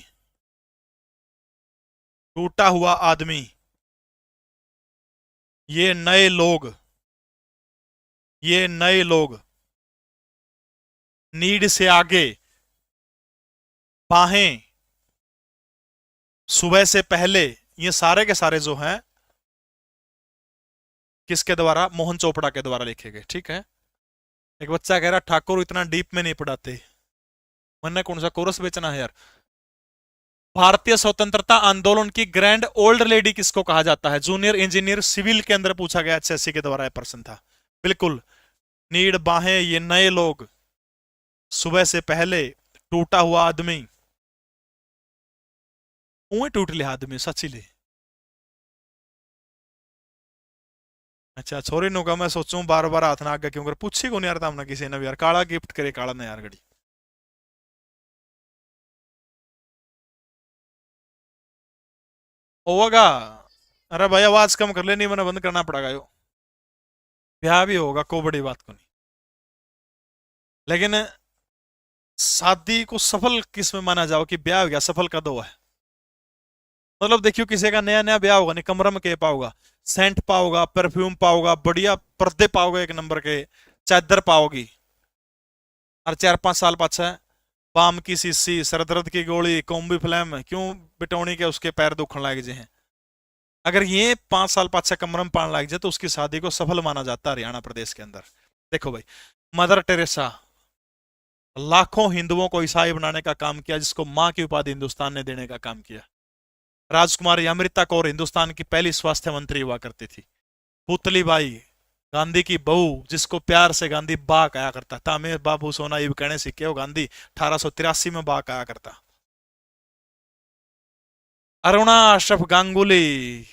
टूटा हुआ आदमी, ये नए लोग, ये नए लोग, नीड से आगे, बाहें, सुबह से पहले, ये सारे के सारे जो हैं किसके द्वारा? मोहन चोपड़ा के द्वारा लिखे गए, ठीक है। एक बच्चा कह रहा ठाकुर इतना डीप में नहीं पढ़ाते, मैंने कौन सा कोरस बेचना है यार। भारतीय स्वतंत्रता आंदोलन की ग्रैंड ओल्ड लेडी किसको कहा जाता है? जूनियर इंजीनियर सिविल के अंदर पूछा गया, एचएससी के द्वारा प्रश्न था, बिल्कुल। नीड, बाहें, ये नए लोग, सुबह से पहले, टूटा हुआ आदमी, ऊं टूट लिया आदमी सची ले। अच्छा छोरी नु का मैं सोचूं बार बार हाथ ना आगे क्यों कर, पूछी को नहीं यार हमने किसी ने भी यार। काला गिफ्ट करे काला ने यार घड़ी होगा। अरे भाई आवाज कम कर ले, नहीं मैंने बंद करना पड़ेगा यो। ब्याह भी होगा, कोई बड़ी बात को नहीं। लेकिन शादी को सफल किस में माना जाओ कि ब्याह हो गया सफल का दो है? मतलब देखियो किसी का नया नया ब्याह होगा, नहीं कमरा में के पाओगा, सेंट पाओगा, परफ्यूम पाओगा, बढ़िया पर्दे पाओगे, एक नंबर के चादर पाओगी। और 4-5 साल पाछा पाम की शीशी, सरदर्द की गोली, कोम्बी फ्लैम क्यों बिटौनी के उसके पैर दुखने लग जाए। अगर ये 5 साल पाछा कमरे में पान लग जाए तो उसकी शादी को सफल माना जाता है हरियाणा प्रदेश के अंदर। देखो भाई, मदर टेरेसा लाखों हिंदुओं को ईसाई बनाने का काम किया, जिसको मां की उपाधि हिंदुस्तान ने देने का काम किया। राजकुमारी अमृता कौर हिंदुस्तान की पहली स्वास्थ्य मंत्री हुआ करती थी। पुतली बाई गांधी की बहू, जिसको प्यार से गांधी बा कहा करता था, मैं बाबू सोना ये कहने सीखे हो, गांधी 1883 में बा कहा करता। अरुणा अशरफ गांगुली,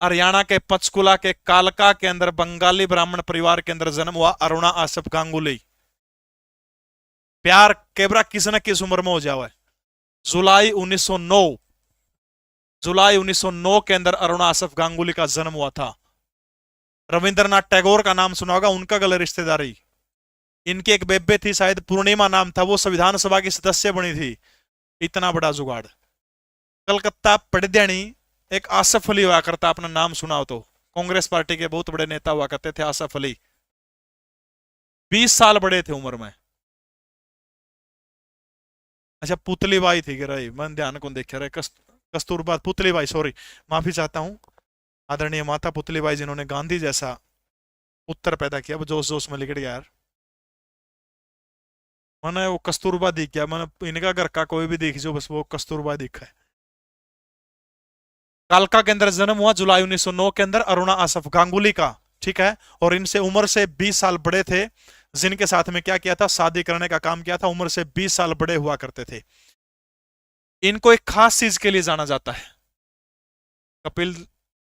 हरियाणा के पंचकुला के कालका के अंदर बंगाली ब्राह्मण परिवार के अंदर जन्म हुआ अरुणा आसफ गांगुली। प्यार केबरा किस न किस उम्र में हो जाओ है। जुलाई 1909, जुलाई 1909 के अंदर अरुणा आसफ गांगुली का जन्म हुआ था। रविंद्रनाथ टैगोर का नाम सुना होगा, उनका गले रिश्तेदारी। इनकी एक बेबे थी, शायद पूर्णिमा नाम था, वो संविधान सभा की सदस्य बनी थी। इतना बड़ा जुगाड़। कलकत्ता पड़द्याणी एक आसफ अली हुआ करता, अपना नाम सुना हो तो, कांग्रेस पार्टी के बहुत बड़े नेता हुआ करते थे आसफ अली। 20 साल बड़े थे उम्र में। अच्छा पुतली बाई थी गिराई, मन ध्यान को देख रहे, कस्तूरबा पुतली बाई, सॉरी माफी चाहता हूं, आदरणीय माता पुतली बाई, जिन्होंने गांधी जैसा पुत्र पैदा किया। वो जोश जोश में लिख गया यार, मैंने वो कस्तूरबा दिख गया, मैंने इनका घर का कोई भी दिख जो, बस वो कस्तूरबा दिखा है। कालका के अंदर जन्म हुआ जुलाई 1909 के अंदर अरुणा आसफ गांगुली का, ठीक है। और इनसे उम्र से 20 साल बड़े थे, जिनके साथ में क्या किया था, शादी करने का काम किया था, उम्र से 20 साल बड़े हुआ करते थे। इनको एक खास चीज के लिए जाना जाता है। कपिल,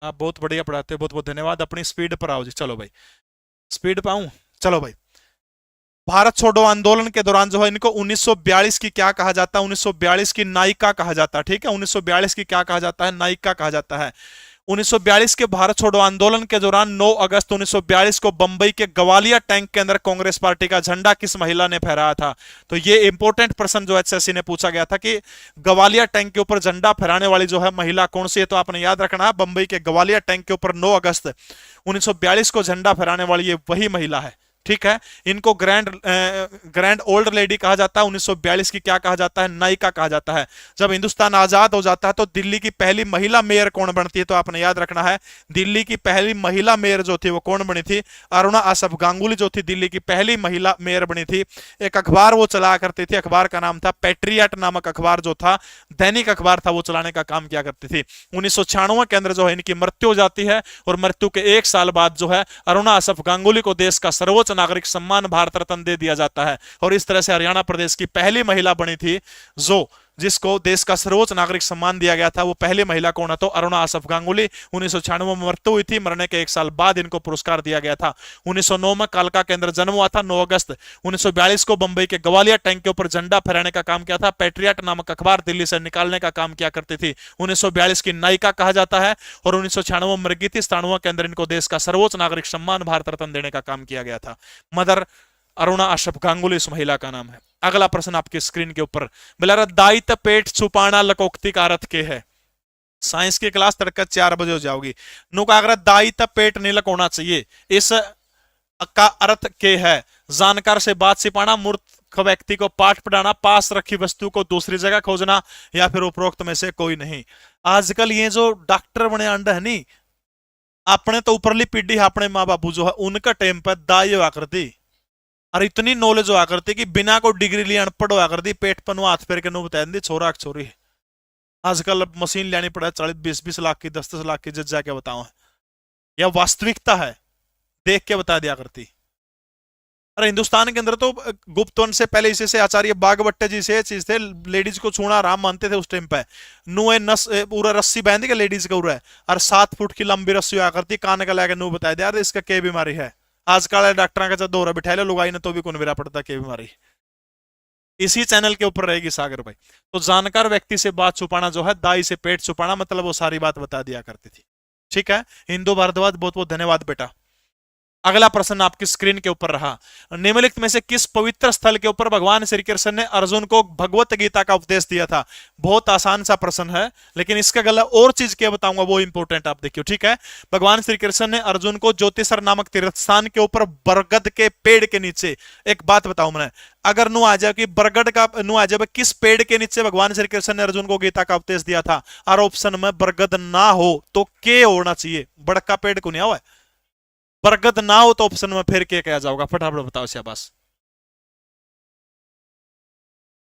आप बहुत बढ़िया पढ़ाते हैं, बहुत बहुत धन्यवाद। अपनी स्पीड पर आओ जी, चलो भाई स्पीड पर आऊं, चलो भाई। भारत छोड़ो आंदोलन के दौरान जो है इनको 1942 की क्या कहा जाता है, 1942 की नायिका कहा जाता है, ठीक है। 1942 की क्या कहा जाता है, नायिका कहा जाता है। 1942 के भारत छोड़ो आंदोलन के दौरान 9 अगस्त 1942 को बंबई के गवालिया टैंक के अंदर कांग्रेस पार्टी का झंडा किस महिला ने फहराया था। तो ये इंपॉर्टेंट प्रश्न जो एचएससी ने पूछा गया था कि गवालिया टैंक के ऊपर झंडा फहराने वाली जो है महिला कौन सी है। तो आपने याद रखना है, बंबई के गवालिया टैंक के ऊपर 9 अगस्त 1942 को झंडा फहराने वाली ये वही महिला है, ठीक है। इनको ग्रैंड ओल्ड लेडी कहा जाता है। 1942 की क्या कहा जाता है, नायिका कहा जाता है। जब हिंदुस्तान आजाद हो जाता है तो दिल्ली की पहली महिला मेयर कौन बनती है, तो आपने याद रखना है, दिल्ली की पहली महिला मेयर जो थी वो कौन बनी थी, अरुणा आसफ गांगुली जो थी दिल्ली की पहली महिला मेयर बनी थी। एक अखबार वो चलाया करती थी, अखबार का नाम था पैट्रियट नामक अखबार जो था, दैनिक अखबार था, वो चलाने का काम किया करती थी। 1996 के अंदर जो है इनकी मृत्यु हो जाती है, और मृत्यु के 1 साल बाद जो है अरुणा आसफ गांगुली को देश का सर्वोच्च नागरिक सम्मान भारत रत्न दे दिया जाता है। और इस तरह से हरियाणा प्रदेश की पहली महिला बनी थी जो, जिसको देश का सर्वोच्च नागरिक सम्मान दिया गया था। वो पहली महिला कौन है, तो अरुणा आसफ गांगुली। 1996 में मृत्यु हुई थी, मरने के 1 साल बाद इनको पुरस्कार दिया गया था। 1909 में कालका के अंदर जन्म हुआ था। 9 अगस्त 1942 को बंबई के गवालिया टैंक के ऊपर झंडा फहराने का काम किया था। पैट्रियट नामक अखबार दिल्ली से निकालने का काम किया करती थी। 1942 की नायिका कहा जाता है, और 1996 में मर गई थी। 97 के अंदर इनको देश का सर्वोच्च नागरिक सम्मान भारत रत्न देने का काम किया गया था। मदर अरुणा आसफ गांगुली इस महिला का नाम है। अगला प्रश्न आपकी स्क्रीन के ऊपर, बिलारा दायित पेट छुपाना लकोक्ति का अर्थ के है। साइंस की क्लास तड़का 4 बजे हो जाओगी। नुकाग्रह दायित पेट नहीं लकोना चाहिए, इस का अर्थ के है। जानकार से बात छिपाना, मूर्ख व्यक्ति को पाठ पढ़ाना, पास रखी वस्तु को दूसरी जगह खोजना, या फिर उपरोक्त में से कोई नहीं। आजकल ये जो डॉक्टर बने अंड है नी, अपने तो ऊपरली पीढ़ी अपने माँ बापू जो है उनका टाइम पर दाई हुआ करती, और इतनी नॉलेज हुआ करती कि बिना कोई डिग्री लिए अनपढ़ हुआ करती, पेट पर हाथ फेर के नो बता दी छोरा छोरी। आजकल मशीन लेनी पड़ा 40-20 लाख की, 10-10 लाख की, जज जाके बताओ, यह वास्तविकता है, देख के बता दिया करती। अरे हिंदुस्तान के अंदर तो गुप्त वंश से पहले इसे से आचार्य बागभट्ट जी से चीज थे, लेडीज को छूना आराम मानते थे उस टाइम पे। नुए नस पूरा रस्सी बांध के लेडीज का उरा, और 7 फुट की लंबी रस्सी हुआ करती, कान का लेकर नु बताया यार इसका क्या बीमारी है। आजकल डॉक्टर का दौरा बिठा लो लुगाई ने, तो भी कौन मेरा पड़ता क्या बीमारी। इसी चैनल के ऊपर रहेगी सागर भाई। तो जानकार व्यक्ति से बात छुपाना जो है, दाई से पेट छुपाना, मतलब वो सारी बात बता दिया करती थी, ठीक है। इंदु भारद्वाज बहुत बहुत धन्यवाद बेटा। अगला प्रश्न आपकी स्क्रीन के ऊपर रहा, निम्नलिखित में से किस पवित्र स्थल के ऊपर भगवान श्री कृष्ण ने अर्जुन को भगवत गीता का उपदेश दिया था। बहुत आसान सा प्रश्न है, लेकिन इसका गला और चीज क्या बताऊंगा वो इंपॉर्टेंट आप देखियो, ठीक है। भगवान श्री कृष्ण ने अर्जुन को ज्योतिषर नामक तीर्थ स्थान के ऊपर बरगद के पेड़ के नीचे, एक बात बताऊं मैं, अगर नु आ जाए कि बरगद का नु आ जाए, किस पेड़ के नीचे भगवान श्री कृष्ण ने अर्जुन को गीता का उपदेश दिया था, और ऑप्शन में बरगद ना हो तो के होना चाहिए, बड़का पेड़ को नहीं हुआ है। बरगद ना हो तो ऑप्शन में फिर क्या कहा जाओगा, फटाफट बताओ शाबाश।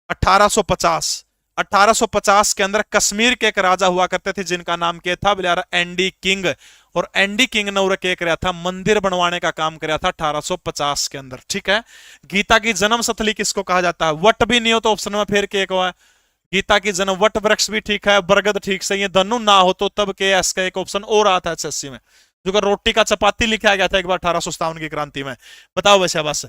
1850, 1850 के अंदर कश्मीर के एक राजा हुआ करते थे जिनका नाम क्या था बिलारा, एंडी किंग। और एंडी किंग ने उन्हें क्या कराया था, मंदिर बनवाने का काम कराया था 1850 के अंदर। ठीक है। गीता की जन्म स्थली किसको कहा जाता है? वट भी नहीं हो तो ऑप्शन में फिर के हुआ है, गीता की जन्म, वट वृक्ष भी ठीक है, बरगद ठीक से, ये दोनों ना हो तो तब के एस का एक ऑप्शन और आता है एसएससी में, जो रोटी का चपाती लिखा गया था एक बार 1857 की क्रांति में। बताओ वैसे बस,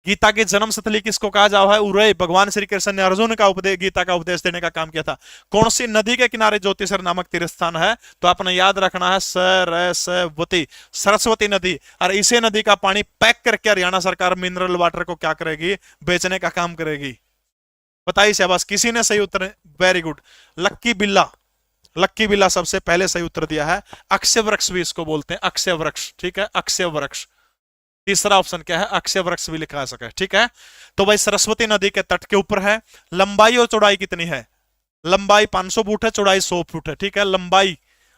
गीता की जन्म स्थली किसको कहा जाओ है? उरे, भगवान श्री कृष्ण ने अर्जुन का उपदेश, गीता का उपदेश देने का काम किया था। कौन सी नदी के किनारे ज्योतिषर नामक तीर्थ स्थान है? तो आपने याद रखना है सरस्वती, सरस्वती नदी। और इसे नदी का पानी पैक करके हरियाणा सरकार मिनरल वाटर को क्या करेगी? बेचने का काम करेगी। बताइए शाबाश, किसी ने सही उत्तर, वेरी गुड, लक्की बिल्ला, लक्की बिल्ला सबसे पहले सही उत्तर दिया है। अक्षय वृक्ष भी इसको बोलते हैं, अक्षय वृक्ष। ठीक है, अक्षय वृक्ष। तीसरा ऑप्शन क्या है? अक्षय वृक्ष भी लिखा जा सके। ठीक है, तो भाई सरस्वती नदी के तट के ऊपर है। लंबाई और चौड़ाई कितनी है? लंबाई 500 फुट है, चौड़ाई 100 फुट है। ठीक है, लंबाई,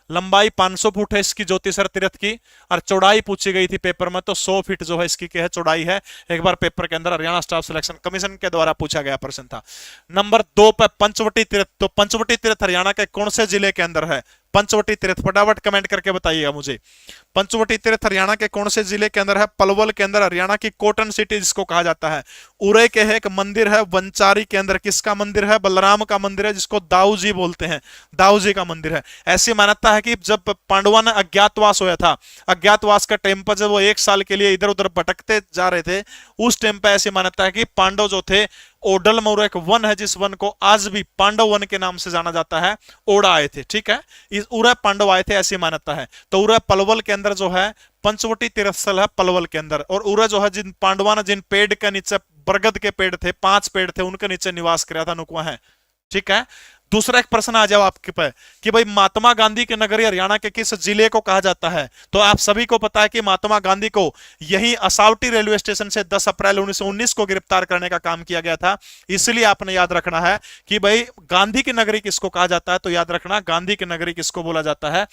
लंबाई 500 फुट है इसकी ज्योतिषर तीर्थ की, और चौड़ाई पूछी गई थी पेपर में तो 100 फीट जो है इसकी क्या है? चौड़ाई है। एक बार पेपर के अंदर हरियाणा स्टाफ सिलेक्शन कमीशन के द्वारा पूछा गया प्रश्न था। नंबर 2 पे पंचवटी तीर्थ, तो पंचवटी तीर्थ हरियाणा के कौन से जिले के अंदर है? पंचवटी तीर्थ फटाफट कमेंट करके बताइएगा मुझे। पंचवटी तीर्थ हरियाणा के कौन से जिले के अंदर है? पलवल के अंदर, हरियाणा की कॉटन सिटी जिसको कहा जाता है। उरे के है एक मंदिर है वंचारी के अंदर, किसका मंदिर है? बलराम का मंदिर है, जिसको दाऊ जी बोलते हैं, दाऊ जी का मंदिर है। ऐसी मान्यता है कि जब पांडवा ने अज्ञातवास हुआ था, अज्ञातवास का टाइम पर जब वो 1 साल के लिए इधर उधर भटकते जा रहे थे, उस टाइम पर ऐसी मान्यता है कि पांडव जो थे, ओडल मोर एक वन है जिस वन को आज भी पांडव वन के नाम से जाना जाता है, ओड़ा आए थे। ठीक है, इस उरे पांडव आए थे ऐसी मान्यता है। तो उरे पलवल के अंदर जो है पंचवटी तीर्थ स्थल है, पलवल के अंदर। और उरे जो है जिन पांडवा ने जिन पेड़ के नीचे, बरगद के पेड़ थे, 5 पेड़ थे, उनके नीचे निवास किया था, नुकवा है। ठीक है, दूसरा एक प्रश्न आ जाओ आपके पे कि भाई महात्मा गांधी की नगरी हरियाणा के किस जिले को कहा जाता है? तो आप सभी को पता है कि महात्मा गांधी को यही असावटी रेलवे स्टेशन से 10 अप्रैल 1919 को गिरफ्तार करने का काम किया गया था। इसलिए आपने याद रखना है कि भाई गांधी की नगरी किसको कहा जाता है? तो याद रखना, गांधी की नगरी किसको बोला जाता है?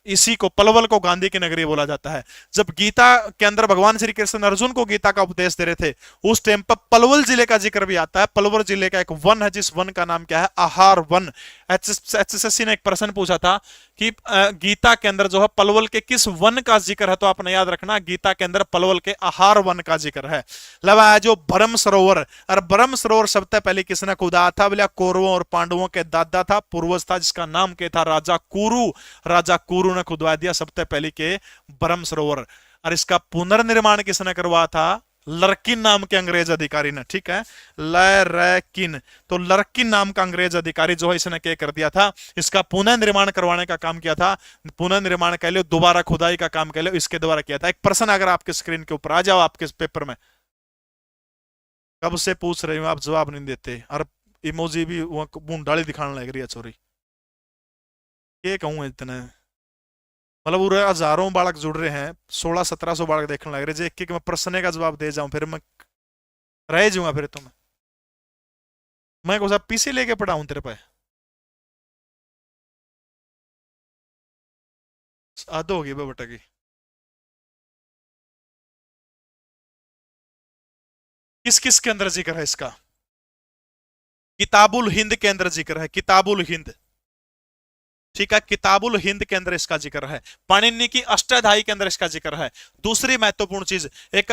इसी को, पलवल को गांधी की नगरी बोला जाता है। जब गीता के अंदर भगवान श्री कृष्ण अर्जुन को गीता का उपदेश दे रहे थे, उस टाइम पर पलवल जिले का जिक्र भी आता है। पलवल जिले का एक वन है जिस वन का नाम क्या है? आहार वन। एचएसएससी ने एक प्रश्न पूछा था कि गीता के अंदर जो है पलवल के किस वन का जिक्र है? तो आपने याद रखना, गीता के अंदर पलवल के आहार वन का जिक्र है। लवा है जो ब्रह्म सरोवर, और ब्रह्म सरोवर सबसे पहले किसने खोदा था? बोले कौरवों और पांडवों के दादा था, पूर्वज था, जिसका नाम क्या था? राजा कुरु। राजा कुरु ने खुदवा दिया सबसे पहले के ब्रह्म सरोवर। और इसका पुनर्निर्माण किसने करवा था? लरकिन नाम के अंग्रेज अधिकारी ने। ठीक है, लरकिन, तो लरकिन नाम का अंग्रेज अधिकारी जो है इसने क्या कर दिया था? इसका पुनर्निर्माण करवाने का काम किया था। पुनर्निर्माण कह लो, दोबारा खुदाई का काम कह लो, इसके द्वारा किया था। एक प्रश्न अगर आपके स्क्रीन के ऊपर आ जाओ आपके पेपर में, कब से पूछ रही हूं, आप जवाब नहीं देते, और इमोजी भी मुंडाली दिखाने लग रही है छोरी। ये कहूं इतने, मतलब पूरे हजारों बालक जुड़ रहे हैं, 1600-1700 बालक देखने लग रहे, एक एक मैं प्रश्न का जवाब दे जाऊं फिर मैं रह जाऊंगा। फिर तो मैं को पीसी लेके पढ़ाऊं तेरे पे? आद होगी बेटा की। किस किस के अंदर जिक्र है इसका? किताबुल हिंद के अंदर जिक्र है, किताबुल हिंद। ठीक है, किताबुल हिंद के अंदर इसका जिक्र है। पाणिनि की अष्टाध्यायी के अंदर इसका जिक्र है। दूसरी महत्वपूर्ण चीज, एक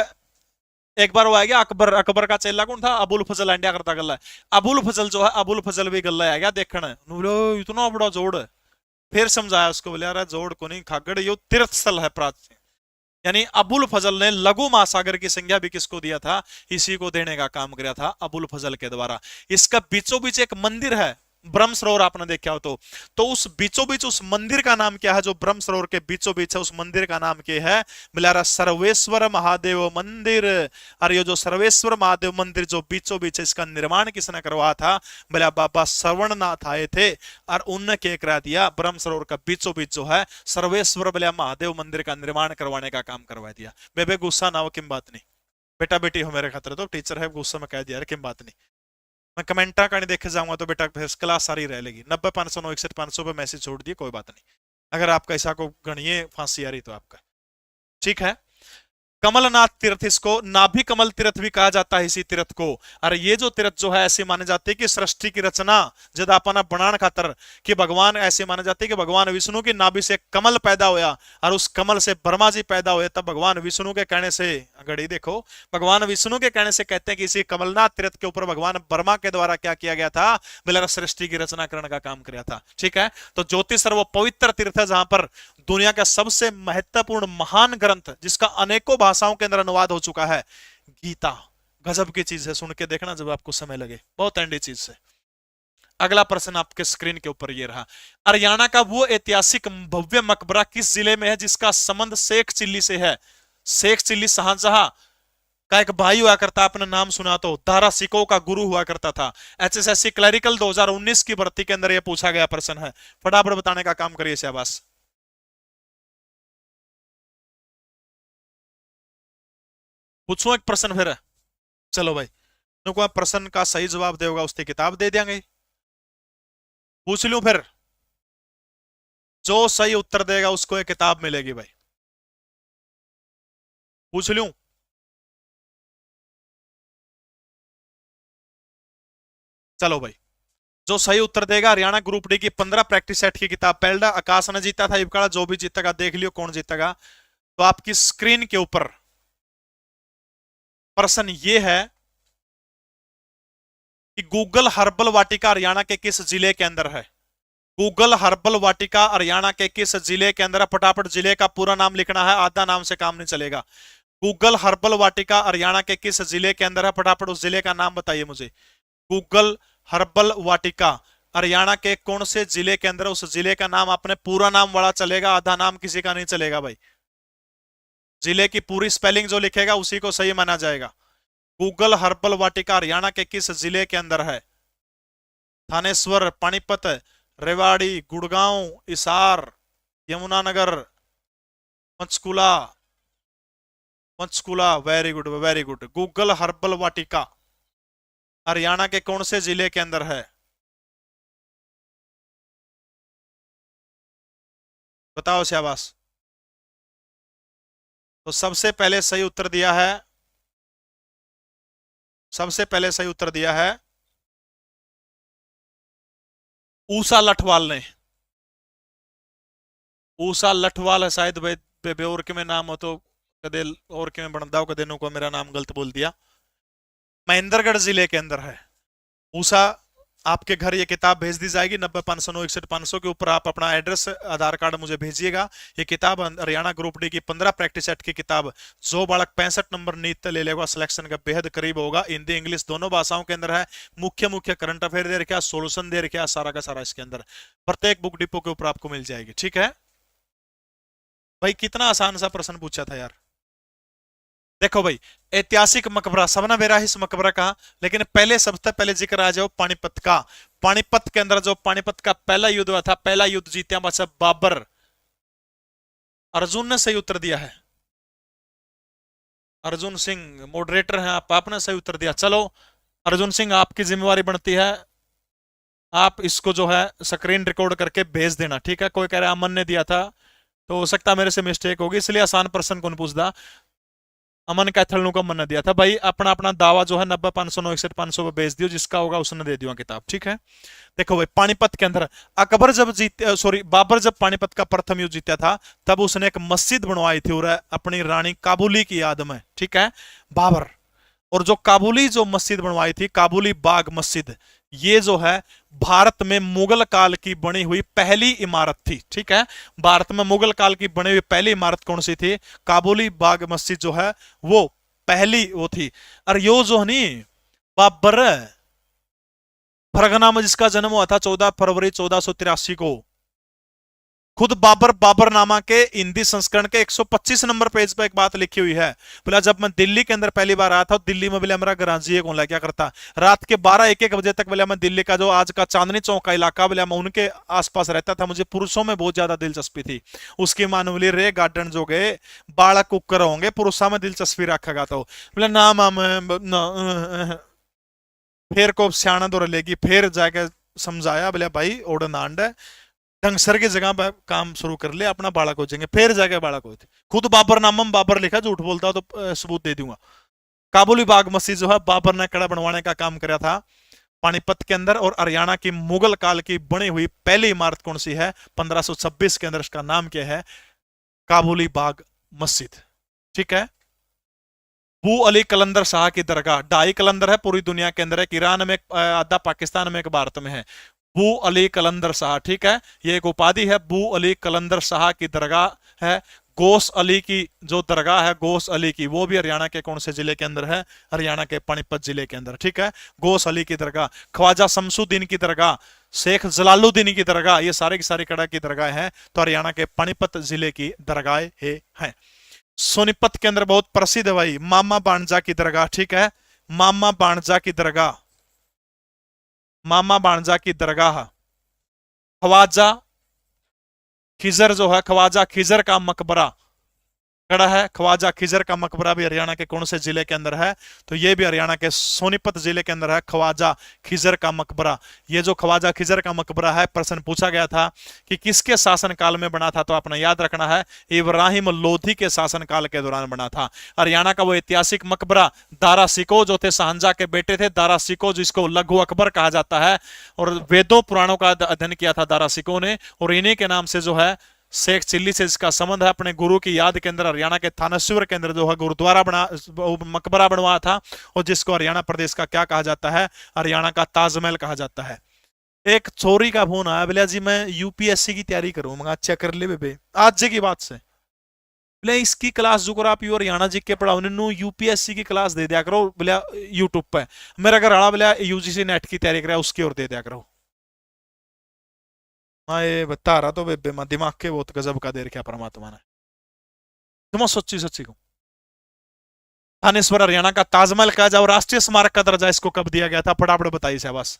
एक बार वो आ गया अकबर, अकबर का चेला कौन था? अबुल फजल इंडिया करता गल्ला है। अबुल फजल जो है, अबुल फजल भी गल्ला आ गया देखने, इतना बड़ा जोड़ है। फिर समझाया उसको, बोले यार जोड़ को नहीं, खागड़ यो तीर्थ स्थल है प्राचीन। यानी अबुल फजल ने लघु महासागर की संज्ञा भी किसको दिया था? इसी को देने का काम किया था अबुल फजल के द्वारा। इसका बीचों बीच एक मंदिर है, ब्रह्म सरोवर, आपने देखा हो तो उस बीचों बीच उस मंदिर का नाम क्या है? जो ब्रह्म सरोवर के बीचों बीच है, उस मंदिर का नाम क्या है? मिलारा सर्वेश्वर महादेव मंदिर। और ये जो सर्वेश्वर महादेव मंदिर जो बीचों बीच है, इसका निर्माण किसने करवाया था? बोला बाबा श्रवणनाथ आए थे और उनने क्या करा दिया? ब्रह्म सरोवर का बीचों बीच जो है सर्वेश्वर बोला महादेव मंदिर का निर्माण करवाने का काम करवा दिया। बेबे गुस्सा ना हो, किम बात नहीं, बेटा बेटी हो मेरे खातर, तो टीचर है गुस्सा में कह दिया, किम बात नहीं। मैं कमेंटा का नहीं देखे जाऊंगा तो बेटा फिर क्लास सारी रह लेगी। 90 500 9 61 500 पे मैसेज छोड़ दिए, कोई बात नहीं। अगर आपका ऐसा को गणिए फांसी आ रही तो आपका ठीक है। कमलनाथ तीर्थ, इसको नाभि कमल तीर्थ भी कहा जाता है इसी तीर्थ को। और ये जो तीर्थ जो है ऐसे माने जाते हैं कि सृष्टि की रचना जब अपना बनान खातर, कि भगवान ऐसे माने जाते हैं कि भगवान विष्णु की नाभि से कमल पैदा होया और उस कमल से ब्रह्मा जी पैदा हुए। तब भगवान विष्णु के कहने से, घड़ी देखो, भगवान विष्णु के कहने से कहते हैं कि इसी कमलनाथ तीर्थ के ऊपर भगवान ब्रह्मा के द्वारा क्या किया गया था, बोले सृष्टि की रचना करने का काम किया था। ठीक है, तो ज्योतिष वो पवित्र तीर्थ है जहां पर दुनिया का सबसे महत्वपूर्ण महान ग्रंथ, जिसका अनेकों भाषाओं के अंदर अनुवाद हो चुका है, गीता। गजब की चीज है, सुन के देखना जब आपको समय लगे, बहुत एंडी चीज है। अगला प्रश्न आपके स्क्रीन के ऊपर ये रहा, हरियाणा का वो ऐतिहासिक भव्य मकबरा किस जिले में है जिसका संबंध शेख चिल्ली से है? शेख चिल्ली शाहजहां का एक भाई हुआ करता, आपने नाम सुना तो, दारा सिको का गुरु हुआ करता था। एचएसएससी क्लरिकल 2019 की भर्ती के अंदर यह पूछा गया प्रश्न है, फटाफट बताने का काम करिए शाबाश। पूछो एक प्रश्न फिर, चलो भाई, कोई प्रश्न का सही जवाब देगा उसकी किताब दे देंगे। पूछ लूं फिर, जो सही उत्तर देगा उसको एक किताब मिलेगी भाई। पूछ लूं, चलो भाई, जो सही उत्तर देगा हरियाणा ग्रुप डी की 15 प्रैक्टिस सेट की किताब, पहला आकाश ने जीता था, इबकाड़ा, जो भी जीतेगा देख लियो कौन जीतेगा। तो आपकी स्क्रीन के ऊपर प्रश्न ये है कि गूगल हर्बल वाटिका हरियाणा के किस जिले के अंदर है? गूगल हर्बल वाटिका हरियाणा के किस जिले के अंदर है? फटाफट जिले का पूरा नाम लिखना है, आधा नाम से काम नहीं चलेगा। गूगल हर्बल वाटिका हरियाणा के किस जिले के अंदर है? फटाफट उस जिले का नाम बताइए मुझे। गूगल हर्बल वाटिका हरियाणा के कौन से जिले के अंदर? उस जिले का नाम अपने पूरा नाम वाला चलेगा, आधा नाम किसी का नहीं चलेगा भाई। जिले की पूरी स्पेलिंग जो लिखेगा उसी को सही माना जाएगा। गूगल हर्बल वाटिका हरियाणा के किस जिले के अंदर है? Thaneshwar, Panipat, Rewari, Gurgaon, Hisar, Yamunanagar, Panchkula. Panchkula, very good very good. Google herbal Vatika Haryana के कौन से जिले के अंदर है? बताओ शाबाश। तो सबसे पहले सही उत्तर दिया है, सबसे पहले सही उत्तर दिया है ऊषा लठवाल ने। ऊषा लठवाल है शायद, और के में नाम हो तो कदे और के में बनदाओ कदे नो को मेरा नाम गलत बोल दिया। महेंद्रगढ़ जिले के अंदर है ऊषा। आपके घर ये किताब भेज दी जाएगी 90 500 9 61 500 के ऊपर आप अपना एड्रेस, आधार कार्ड मुझे भेजिएगा। ये किताब हरियाणा ग्रुप डी की 15 प्रैक्टिस सेट की किताब, जो बालक 65 नंबर नीत ले लेगा सिलेक्शन का बेहद करीब होगा। हिंदी इंग्लिश दोनों भाषाओं के अंदर है। मुख्य मुख्य करंट अफेयर दे रखा, सोल्यूशन दे रखा, सारा का सारा इसके अंदर प्रत्येक बुक डिपो के ऊपर आपको मिल जाएगी। ठीक है भाई, कितना आसान सा प्रश्न पूछा था यार। देखो भाई, ऐतिहासिक मकबरा सबना बेराहिस मकबरा का, लेकिन पहले सबसे पहले जिक्र आ जाओ पानीपत का। पानीपत के अंदर जो पानीपत का पहला युद्ध हुआ था, पहला युद्ध जीते बस बाबर। अर्जुन ने सही उत्तर दिया है, अर्जुन सिंह मॉडरेटर हैं आप, आपने सही उत्तर दिया। चलो अर्जुन सिंह, आपकी जिम्मेवारी बनती है, आप इसको जो है स्क्रीन रिकॉर्ड करके भेज देना। ठीक है, कोई कह रहा है अमन ने दिया था, तो हो सकता है मेरे से मिस्टेक होगी, इसलिए आसान प्रश्न कौन पूछता। अमन कैथल का मन दिया था भाई। अपना अपना दावा जो है 90 500 9 61 500 पे भेज दियो, जिसका होगा उसने दे दियो किताब। ठीक है, देखो भाई, पानीपत के अंदर अकबर जब जीते, सॉरी बाबर जब पानीपत का प्रथम युद्ध जीता था, तब उसने एक मस्जिद बनवाई थी और अपनी रानी काबुली की याद में। ठीक है, बाबर, और जो काबुली जो मस्जिद बनवाई थी, काबुली बाग मस्जिद, ये जो है भारत में मुगल काल की बनी हुई पहली इमारत थी। ठीक है, भारत में मुगल काल की बनी हुई पहली इमारत कौन सी थी? काबुली बाग मस्जिद जो है वो पहली वो थी। और यो जो नहीं बाबर फरगना में जिसका जन्म हुआ था 14 फरवरी 1483 को, खुद बाबर बाबरनामा के हिंदी संस्करण के 125 नंबर पेज पर एक बात लिखी हुई है। बोला जब मैं दिल्ली के अंदर पहली बार आया था, दिल्ली में बोले मेरा गराजी कौन क्या करता, रात के 12-1 बजे तक बोले मैं दिल्ली का जो आज का चांदनी चौक का इलाका, बोले मैं उनके आसपास रहता था। मुझे पुरुषों में बहुत ज्यादा दिलचस्पी थी। उसकी मान बोली रे गार्डन जो गए बालक कुकर होंगे, पुरुषों में दिलचस्पी रखेगा तो बोले ना माम फिर को सियाणा दो लेगी, फिर जाके समझाया बोले भाई ओडनांड है, ढंगसर की जगह पर काम शुरू कर ले, अपना बालक हो जाएंगे, फिर जाके बालक होते। खुद बाबर नामम बाबर लिखा, झूठ बोलता हो तो सबूत दे दूंगा। काबुली बाग मस्जिद जो है बाबर ने कड़ा बनवाने का काम किया था पानीपत के अंदर। और हरियाणा की मुगल काल की बनी हुई पहली इमारत कौन सी है? 1526 के अंदर, इसका नाम क्या है? काबुली बाग मस्जिद। ठीक है। बू अली कलंदर शाह की दरगाह, 2.5 कलंदर है पूरी दुनिया के अंदर, एक ईरान में, आधा पाकिस्तान में, एक भारत में है। बू अली कलंदर शाह, ठीक है, ये एक उपाधि है। बू अली कलंदर शाह की दरगाह है। गोस अली की जो दरगाह है, गोस अली की, वो भी हरियाणा के कौन से जिले के अंदर है? हरियाणा के पानीपत जिले के अंदर। ठीक है, गोस अली की दरगाह। ख्वाजा शमसुद्दीन की दरगाह, शेख जलालुद्दीन की दरगाह, ये सारे की सारी कड़ा की दरगाह है, तो हरियाणा के पानीपत जिले की दरगाह है। सोनीपत के अंदर बहुत प्रसिद्ध है भाई, मामा बाणजा की दरगाह। ठीक है, मामा बाणजा की दरगाह, मामा बाणजा की दरगाह। ख्वाजा खिजर जो है, ख्वाजा खिजर का मकबरा कड़ा है। ख्वाजा खिजर का मकबरा भी हरियाणा के कौन से जिले के अंदर है? तो ये भी हरियाणा के सोनीपत जिले के अंदर है, ख्वाजा खिजर का मकबरा। ये जो ख्वाजा खिजर का मकबरा है, प्रश्न पूछा गया था कि किसके शासन काल में बना था, तो आपने याद रखना है इब्राहिम लोधी के शासन काल के दौरान बना था। हरियाणा का वो ऐतिहासिक मकबरा, दारा सिको जो थे शाहजहां के बेटे थे, दारा सिको जिसको लघु अकबर कहा जाता है, और वेदों पुराणों का अध्ययन किया था दारा सिको ने, और इन्हीं के नाम से जो है शेख चिल्ली से इसका संबंध है। अपने गुरु की याद के अंदर हरियाणा के थानेश्वर के अंदर जो है गुरुद्वारा बना, मकबरा बनवाया था, और जिसको हरियाणा प्रदेश का क्या कहा जाता है? हरियाणा का ताजमहल कहा जाता है। एक छोरी का फोन आया, बोलिया जी मैं यूपीएससी की तैयारी करूं। मैं अच्छा कर ले बेबे, आज जी की बात से बोले इसकी क्लास जो आप यू हरियाणा जी के पढ़ाओ नु यूपीएससी की क्लास दे दिया करो बोलिया यूट्यूब पे। मेरा घर आड़ा बोलिया यूजीसी नेट की तैयारी करा, उसकी ओर दे दिया करो। हाँ ये बता रहा तो बेबे, मैं दिमाग के बहुत गजब का दे रखा परमात्मा ने, तुम सच्ची सच्ची को। थानेश्वर हरियाणा का ताजमहल कहा जाओ, राष्ट्रीय स्मारक का दर्जा इसको कब दिया गया था? फटाफट बताइए शाबाश।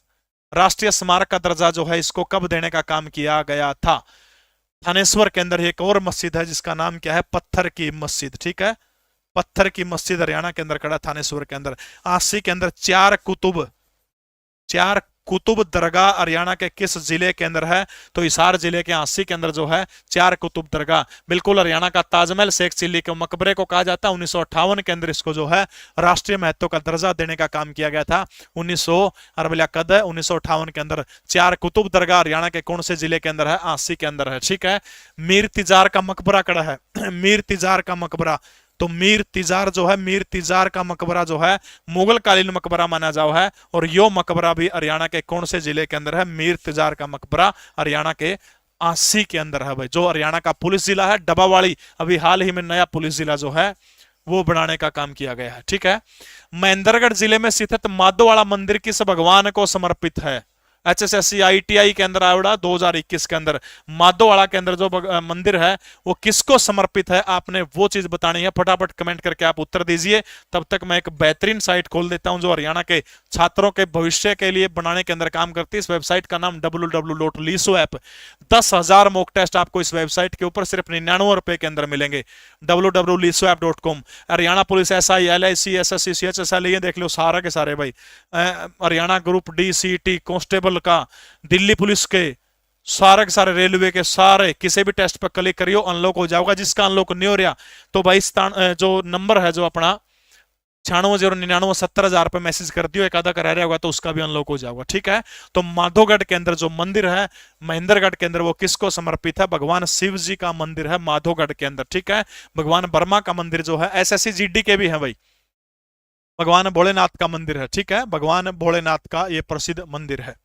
राष्ट्रीय स्मारक का दर्जा जो है इसको कब देने का काम किया गया था? थानेश्वर के अंदर एक और मस्जिद है जिसका नाम क्या है? पत्थर की मस्जिद। ठीक है, पत्थर की मस्जिद हरियाणा के अंदर खड़ा, थानेश्वर के अंदर। आसी के अंदर चार कुतुब दरगाह हरियाणा के किस जिले के अंदर है? तो हिसार जिले के आसी के अंदर जो है चार कुतुब दरगाह। बिल्कुल, हरियाणा का ताजमहल शेख चिल्ली के मकबरे को कहा जाता है। 1958 के अंदर इसको जो है राष्ट्रीय महत्व का दर्जा देने का काम किया गया था। 1900 अरबलिया कद है 1958 के अंदर। चार कुतुब दरगाह हरियाणा के कौन से जिले के अंदर है? आसी के अंदर है। ठीक है, मीर तिजार का मकबरा कड़ा है मीर तिजार का मकबरा। तो मीर तिजार जो है, मीर तिजार का मकबरा जो है मुगल कालीन मकबरा माना जाओ है, और यो मकबरा भी हरियाणा के कौन से जिले के अंदर है? मीर तिजार का मकबरा हरियाणा के आसी के अंदर है भाई। जो हरियाणा का पुलिस जिला है डबावाड़ी, अभी हाल ही में नया पुलिस जिला जो है वो बनाने का काम किया गया है। ठीक है, महेंद्रगढ़ जिले में स्थित माधोवाड़ा मंदिर किस भगवान को समर्पित है? HSSC ITI के अंदर आवड़ा 2021 के अंदर माधोवाड़ा के अंदर जो मंदिर है वो किसको समर्पित है? आपने वो चीज बतानी है, फटाफट कमेंट करके आप उत्तर दीजिए। तब तक मैं एक बेहतरीन साइट खोल देता हूं जो हरियाणा के छात्रों के भविष्य के लिए बनाने के अंदर काम करती है। इस वेबसाइट का नाम www.lisoapp। 10,000 मॉक टेस्ट आपको इस वेबसाइट के ऊपर सिर्फ 99 रुपए के अंदर मिलेंगे। www.lisoapp.com। Haryana police SI LIC SSC CHSL ये देख लो सारा के सारे भाई, Haryana group D CT constable का, दिल्ली पुलिस के सारे के सारे, रेलवे के सारे, किसी भी टेस्ट पर क्लिक करियो अनलॉक हो जाएगा। जिसका अनलॉक नहीं हो रहा तो भाई जो नंबर है जो अपना 96,099,70,000 पे मैसेज कर दियो, एक आधा करा रहा होगा तो उसका भी अनलॉक हो जाएगा। ठीक है, तो माधोगढ़ के अंदर जो मंदिर है महेंद्रगढ़ के अंदर वो किसको समर्पित है? भगवान शिव जी का मंदिर है माधोगढ़ के अंदर। ठीक है, भगवान वर्मा का मंदिर जो है SSC GD के भी है भाई, भगवान भोलेनाथ का मंदिर है। ठीक है, भगवान भोलेनाथ का ये प्रसिद्ध मंदिर है।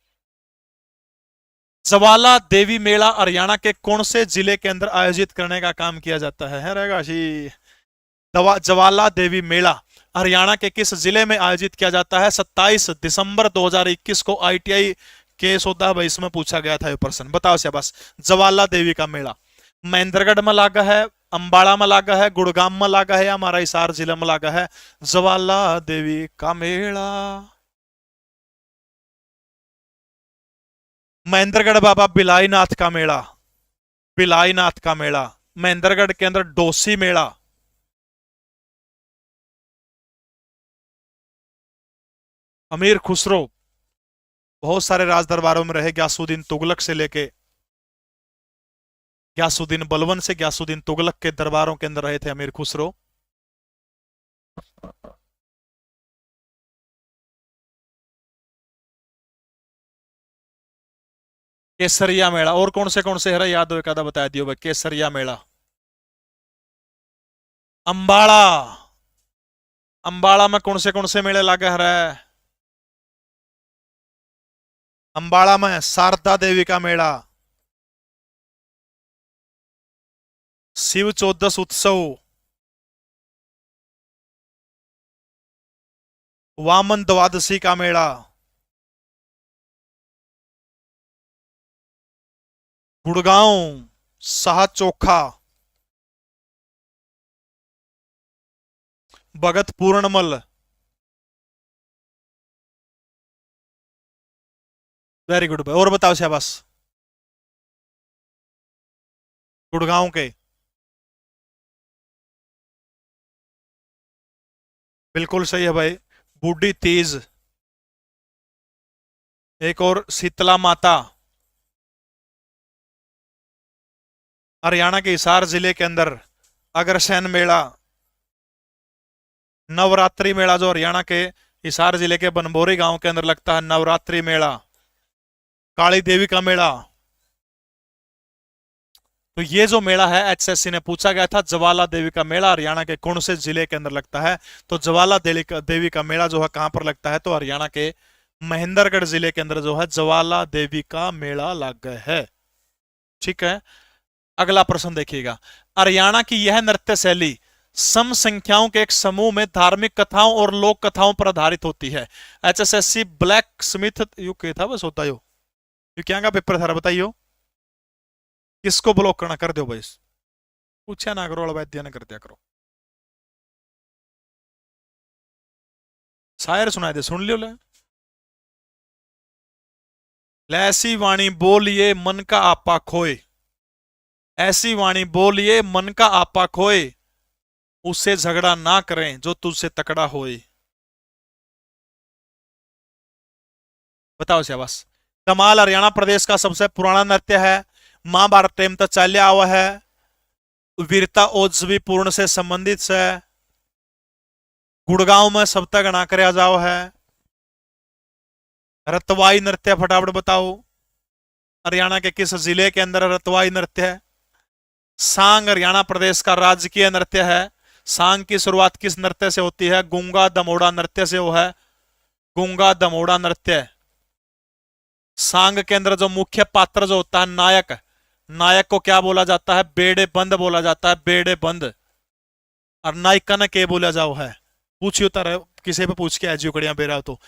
ज्वाला देवी मेला हरियाणा के कौन से जिले के अंदर आयोजित करने का काम किया जाता है? रहेगा जी, ज्वाला देवी मेला हरियाणा के किस जिले में आयोजित किया जाता है? 27 दिसंबर 2021 को ITI के सौदा भाई इसमें पूछा गया था ये प्रश्न, बताओ से बस। ज्वाला देवी का मेला महेंद्रगढ़ में लागा है, अंबाड़ा में लागा है, गुड़गाम में लागा है, या हमारा हिसार जिला में लागा है? ज्वाला देवी का मेला, महेंद्रगढ़ बाबा बिलाईनाथ का मेला, बिलाईनाथ का मेला महेंद्रगढ़ के अंदर। डोसी मेला, अमीर खुसरो बहुत सारे राज दरबारों में रहे, ग्यासुद्दीन तुगलक से लेके ग्यासुद्दीन बलबन से ग्यासुद्दीन तुगलक के दरबारों के अंदर रहे थे अमीर खुसरो। केसरिया मेला, और कौन से है याद हो एक आधा बता दियो भाई। केसरिया मेला, अंबाड़ा, अंबाड़ा में कौन से मेले लागे है? अंबाड़ा में शारदा देवी का मेला, शिव चौदस उत्सव, वामन द्वादशी का मेला, गुड़गांव शाह चोखा, भगत पूर्णमल। वेरी गुड भाई, और बताओ शाबाश। गुड़गांव के, बिल्कुल सही है भाई। बूढ़ी तीज, एक और शीतला माता, हरियाणा के हिसार जिले के अंदर अग्रसेन मेला, नवरात्रि मेला जो हरियाणा के हिसार जिले के बनबोरी गांव के अंदर लगता है, नवरात्रि मेला, काली देवी का मेला। तो ये जो मेला है एचएससी ने पूछा गया था, ज्वाला देवी का मेला हरियाणा के कौन से जिले के अंदर लगता है? तो ज्वाला देवी का मेला जो है कहां पर लगता है? तो हरियाणा के महेंद्रगढ़ जिले के अंदर जो है ज्वाला देवी का मेला लग गया है। ठीक है, अगला प्रश्न देखिएगा। हरियाणा की यह नृत्य शैली सम संख्याओं के एक समूह में धार्मिक कथाओं और लोक कथाओं पर आधारित होती है। एचएसएससी ब्लैक स्मिथ यू के था बस होता यो क्या का पेपर था बताइयो। किसको ब्लॉक करना कर दो भाई, पूछा ना करो, अवैध न कर दिया करो। शायर सुनाए दे, सुन लियो ले। ऐसी वाणी बोलिए मन का आपा खोए, ऐसी वाणी बोलिए मन का आपा खोए, उससे झगड़ा ना करें जो तुझसे तकड़ा होए। बताओ शाबाश। कमाल हरियाणा प्रदेश का सबसे पुराना नृत्य है, महाभारत टाइम तक चाल्या हुआ है, वीरता ओजस्वी पूर्ण से संबंधित है, गुड़गांव में सब तक गणा कर जाओ है। रतवाई नृत्य फटाफट बताओ, हरियाणा के किस जिले के अंदर रतवाई नृत्य है? सांग हरियाणा प्रदेश का राजकीय नृत्य है। सांग की शुरुआत किस नृत्य से होती है? गूंगा दमोड़ा नृत्य से वो है, गूंगा दमोड़ा नृत्य। सांग के अंदर जो मुख्य पात्र जो होता है नायक, नायक को क्या बोला जाता है? बेड़े बंद बोला जाता है, बेड़े बंद। और नायिका ने के बोला जाओ है? पूछिए उतर किसी पे पूछ के एजुकड़िया बेरा हो तो।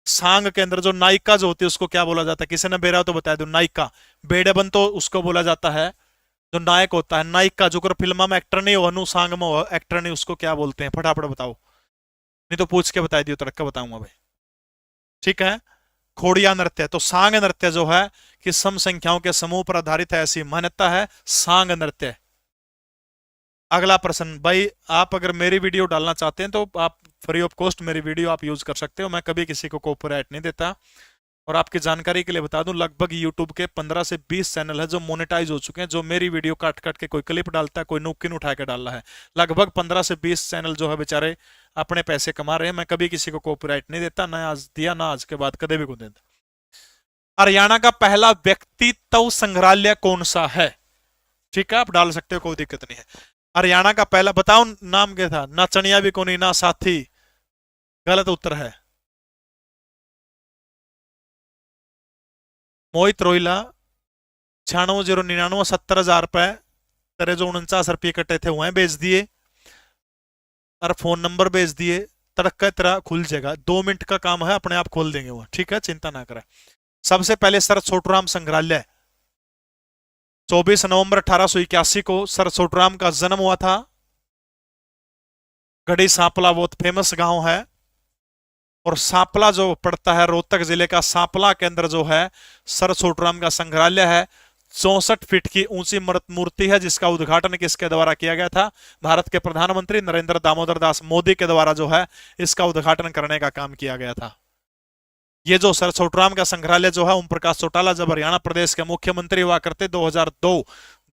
सांग के अंदर जो नायिका जो होती है उसको क्या बोला जाता है? किसी ने बेरा हो तो बता दो। नायिका। बेड़े बंद तो उसको बोला जाता है जो नायक होता है। नायिका जो कर फिल्म में एक्टर नहीं हो, अनु सांग में हो एक्टर नहीं, उसको क्या बोलते हैं? फटाफट बताओ, नहीं तो पूछ के बता दियो, तरक्का बताऊंगा भाई। ठीक है, खोड़िया नृत्य। तो सांग नृत्य जो है कि सम संख्याओं के समूह पर आधारित है, ऐसी मान्यता है सांग नृत्य। अगला प्रश्न भाई, आप अगर मेरी वीडियो डालना चाहते हैं तो आप फ्री ऑफ कॉस्ट मेरी वीडियो आप यूज कर सकते हो, मैं कभी किसी को कॉपीराइट नहीं देता। और आपकी जानकारी के लिए बता दूं, लगभग यूट्यूब के 15 से 20 चैनल है जो मोनेटाइज हो चुके हैं, जो मेरी वीडियो काट काट के कोई क्लिप डालता है, कोई नुक्किन उठा के डाल रहा है। लगभग 15 से 20 चैनल जो है बेचारे अपने पैसे कमा रहे हैं, मैं कभी किसी को कॉपीराइट नहीं देता, ना आज दिया ना आज के बाद कदे भी को देता। हरियाणा का पहला व्यक्तित्व संग्रहालय कौन सा है? ठीक है, आप डाल सकते हो, कोई दिक्कत नहीं है। हरियाणा का पहला बताओ नाम क्या था? ना चनिया भी कोनी ना साथी, गलत उत्तर है। मोहित रोहिला 96,099 70,000 रुपए तेरे जो 49 रुपये कटे थे वह भेज दिए, और फोन नंबर भेज दिए। तड़का तेरा खुल जाएगा, 2 मिनट का काम है, अपने आप खोल देंगे वो। ठीक है, चिंता ना करें। सबसे पहले सर छोटूराम संग्रहालय 24 नवंबर 1881 को सर छोटूराम का जन्म हुआ था। गढ़ी सांपला बहुत फेमस गांव है, और सांपला जो पड़ता है रोहतक जिले का, सांपला के अंदर जो है सर छोटूराम का संग्रहालय है। 64 फीट की ऊंची मूर्ति है, जिसका उद्घाटन किसके द्वारा किया गया था? भारत के प्रधानमंत्री नरेंद्र दामोदर दास मोदी के द्वारा जो है इसका उद्घाटन करने का काम किया गया था। ये जो सर छोटूराम का संग्रहालय जो है, ओम प्रकाश चौटाला जब हरियाणा प्रदेश के मुख्यमंत्री हुआ करते 2002